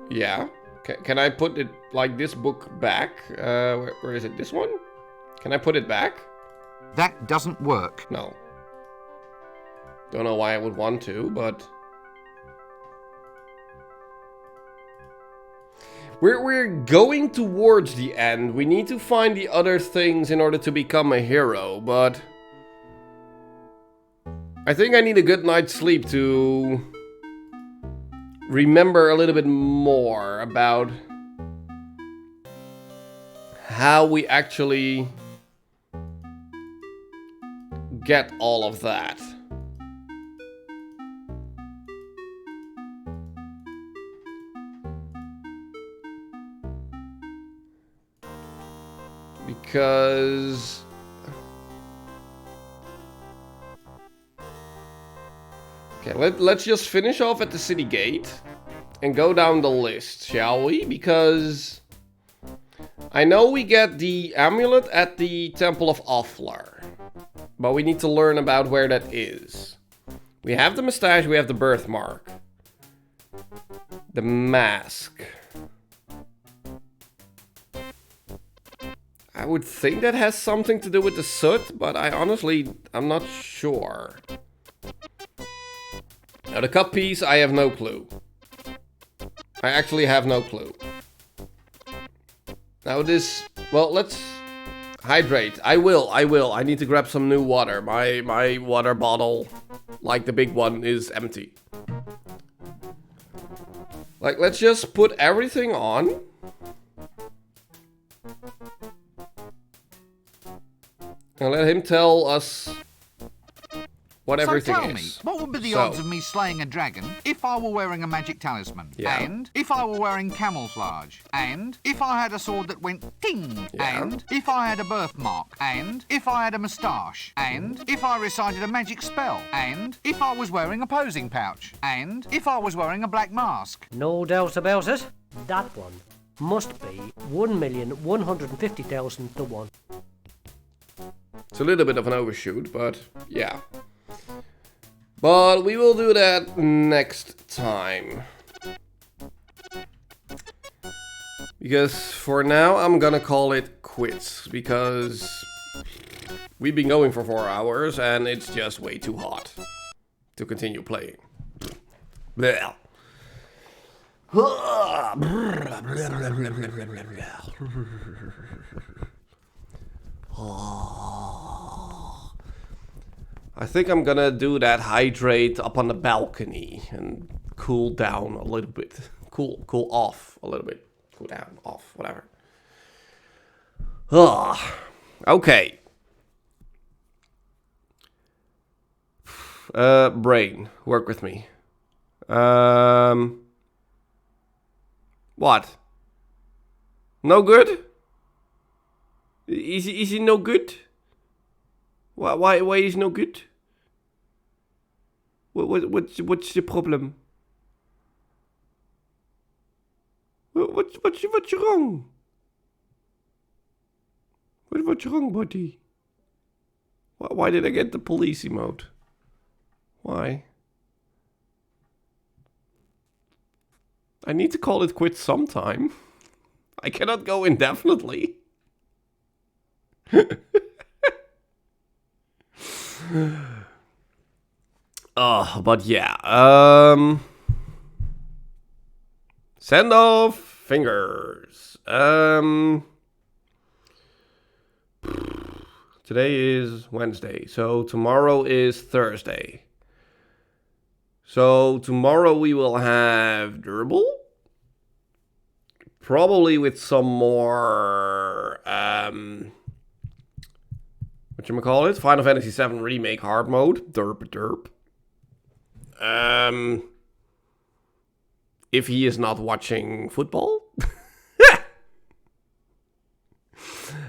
Yeah. Can I put it, like, this book back? Where is it? This one? Can I put it back? That doesn't work. No. Don't know why I would want to, but... We're going towards the end. We need to find the other things in order to become a hero, but... I think I need a good night's sleep to... remember a little bit more about... how we actually... get all of that. Because... Okay, let's just finish off at the city gate and go down the list, shall we? Because I know we get the amulet at the Temple of Offlar, but we need to learn about where that is. We have the mustache, we have the birthmark. The mask. I would think that has something to do with the soot, but I'm not sure. Now the cup piece, I have no clue. I actually have no clue. Now this, well, let's hydrate. I will. I need to grab some new water. My water bottle, like the big one, is empty. Like, let's just put everything on. And let him tell us what everything tell is. Me, what would be the odds of me slaying a dragon if I were wearing a magic talisman? Yeah. And if I were wearing camouflage? And if I had a sword that went ting? Yeah. And if I had a birthmark? And if I had a moustache? And if I recited a magic spell? And if I was wearing a posing pouch? And if I was wearing a black mask? No doubt about it. That one must be 1,150,000 to 1. It's a little bit of an overshoot, but yeah. But we will do that next time. Because for now, I'm gonna call it quits. Because we've been going for 4 hours and it's just way too hot to continue playing. Blech. I think I'm gonna do that hydrate up on the balcony and cool down a little bit. Cool off a little bit. Cool down, off, whatever. Okay. Brain, work with me. What? No good? Is he no good? Why is he no good? What's the problem? What's wrong? What's wrong, buddy? Why did I get the police emote? Why? I need to call it quits sometime. I cannot go indefinitely. But yeah, send off fingers. Today is Wednesday, so tomorrow is Thursday. So tomorrow we will have durable, Probably with some more, whatchamacallit? Final Fantasy VII Remake hard mode. Derp. If he is not watching football.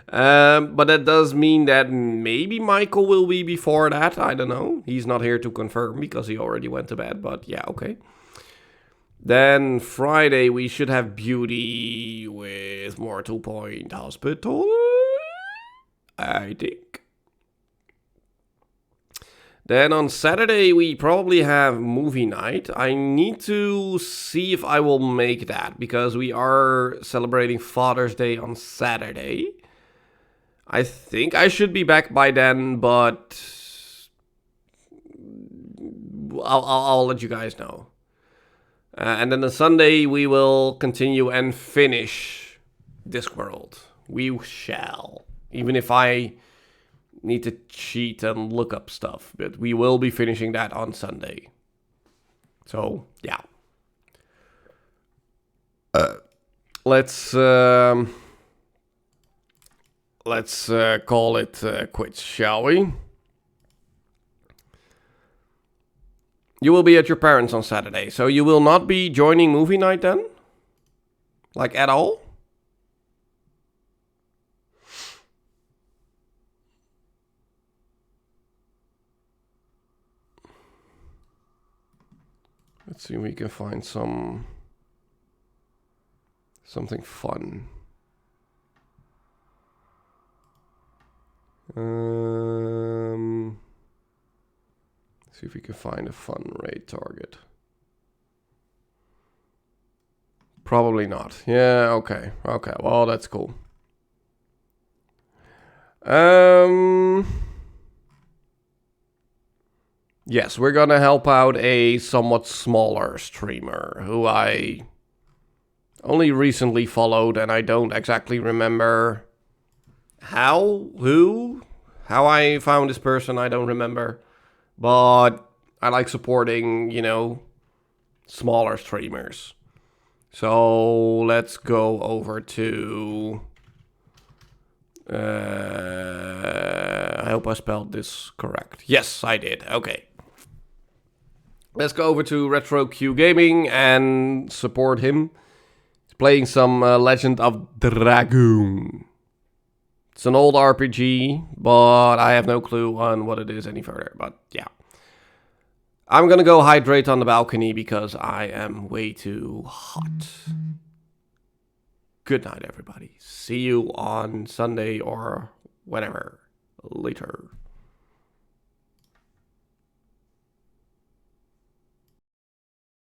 But that does mean that maybe Michael will be before that. I don't know. He's not here to confirm because he already went to bed. But yeah, okay. Then Friday we should have Beauty with Mortal Point Hospital, I think. Then on Saturday we probably have movie night. I need to see if I will make that because we are celebrating Father's Day on Saturday. I think I should be back by then, but I'll let you guys know. And then on Sunday we will continue and finish Discworld. We shall. Even if I need to cheat and look up stuff. But we will be finishing that on Sunday. So, yeah. Let's call it quits, shall we? You will be at your parents' on Saturday, so you will not be joining movie night then? Like, at all? Let's see if we can find something fun. See if we can find a fun raid target. Probably not. Yeah, okay. Okay, well, that's cool. Yes, we're gonna help out a somewhat smaller streamer who I only recently followed and I don't exactly remember how I found this person, I don't remember. But I like supporting, you know, smaller streamers. So let's go over to... I hope I spelled this correct. Yes, I did. Okay. Let's go over to Retro Q Gaming and support him. He's playing some Legend of Dragoon. It's an old RPG, but I have no clue on what it is any further. But yeah. I'm gonna go hydrate on the balcony because I am way too hot. Good night, everybody. See you on Sunday or whenever. Later.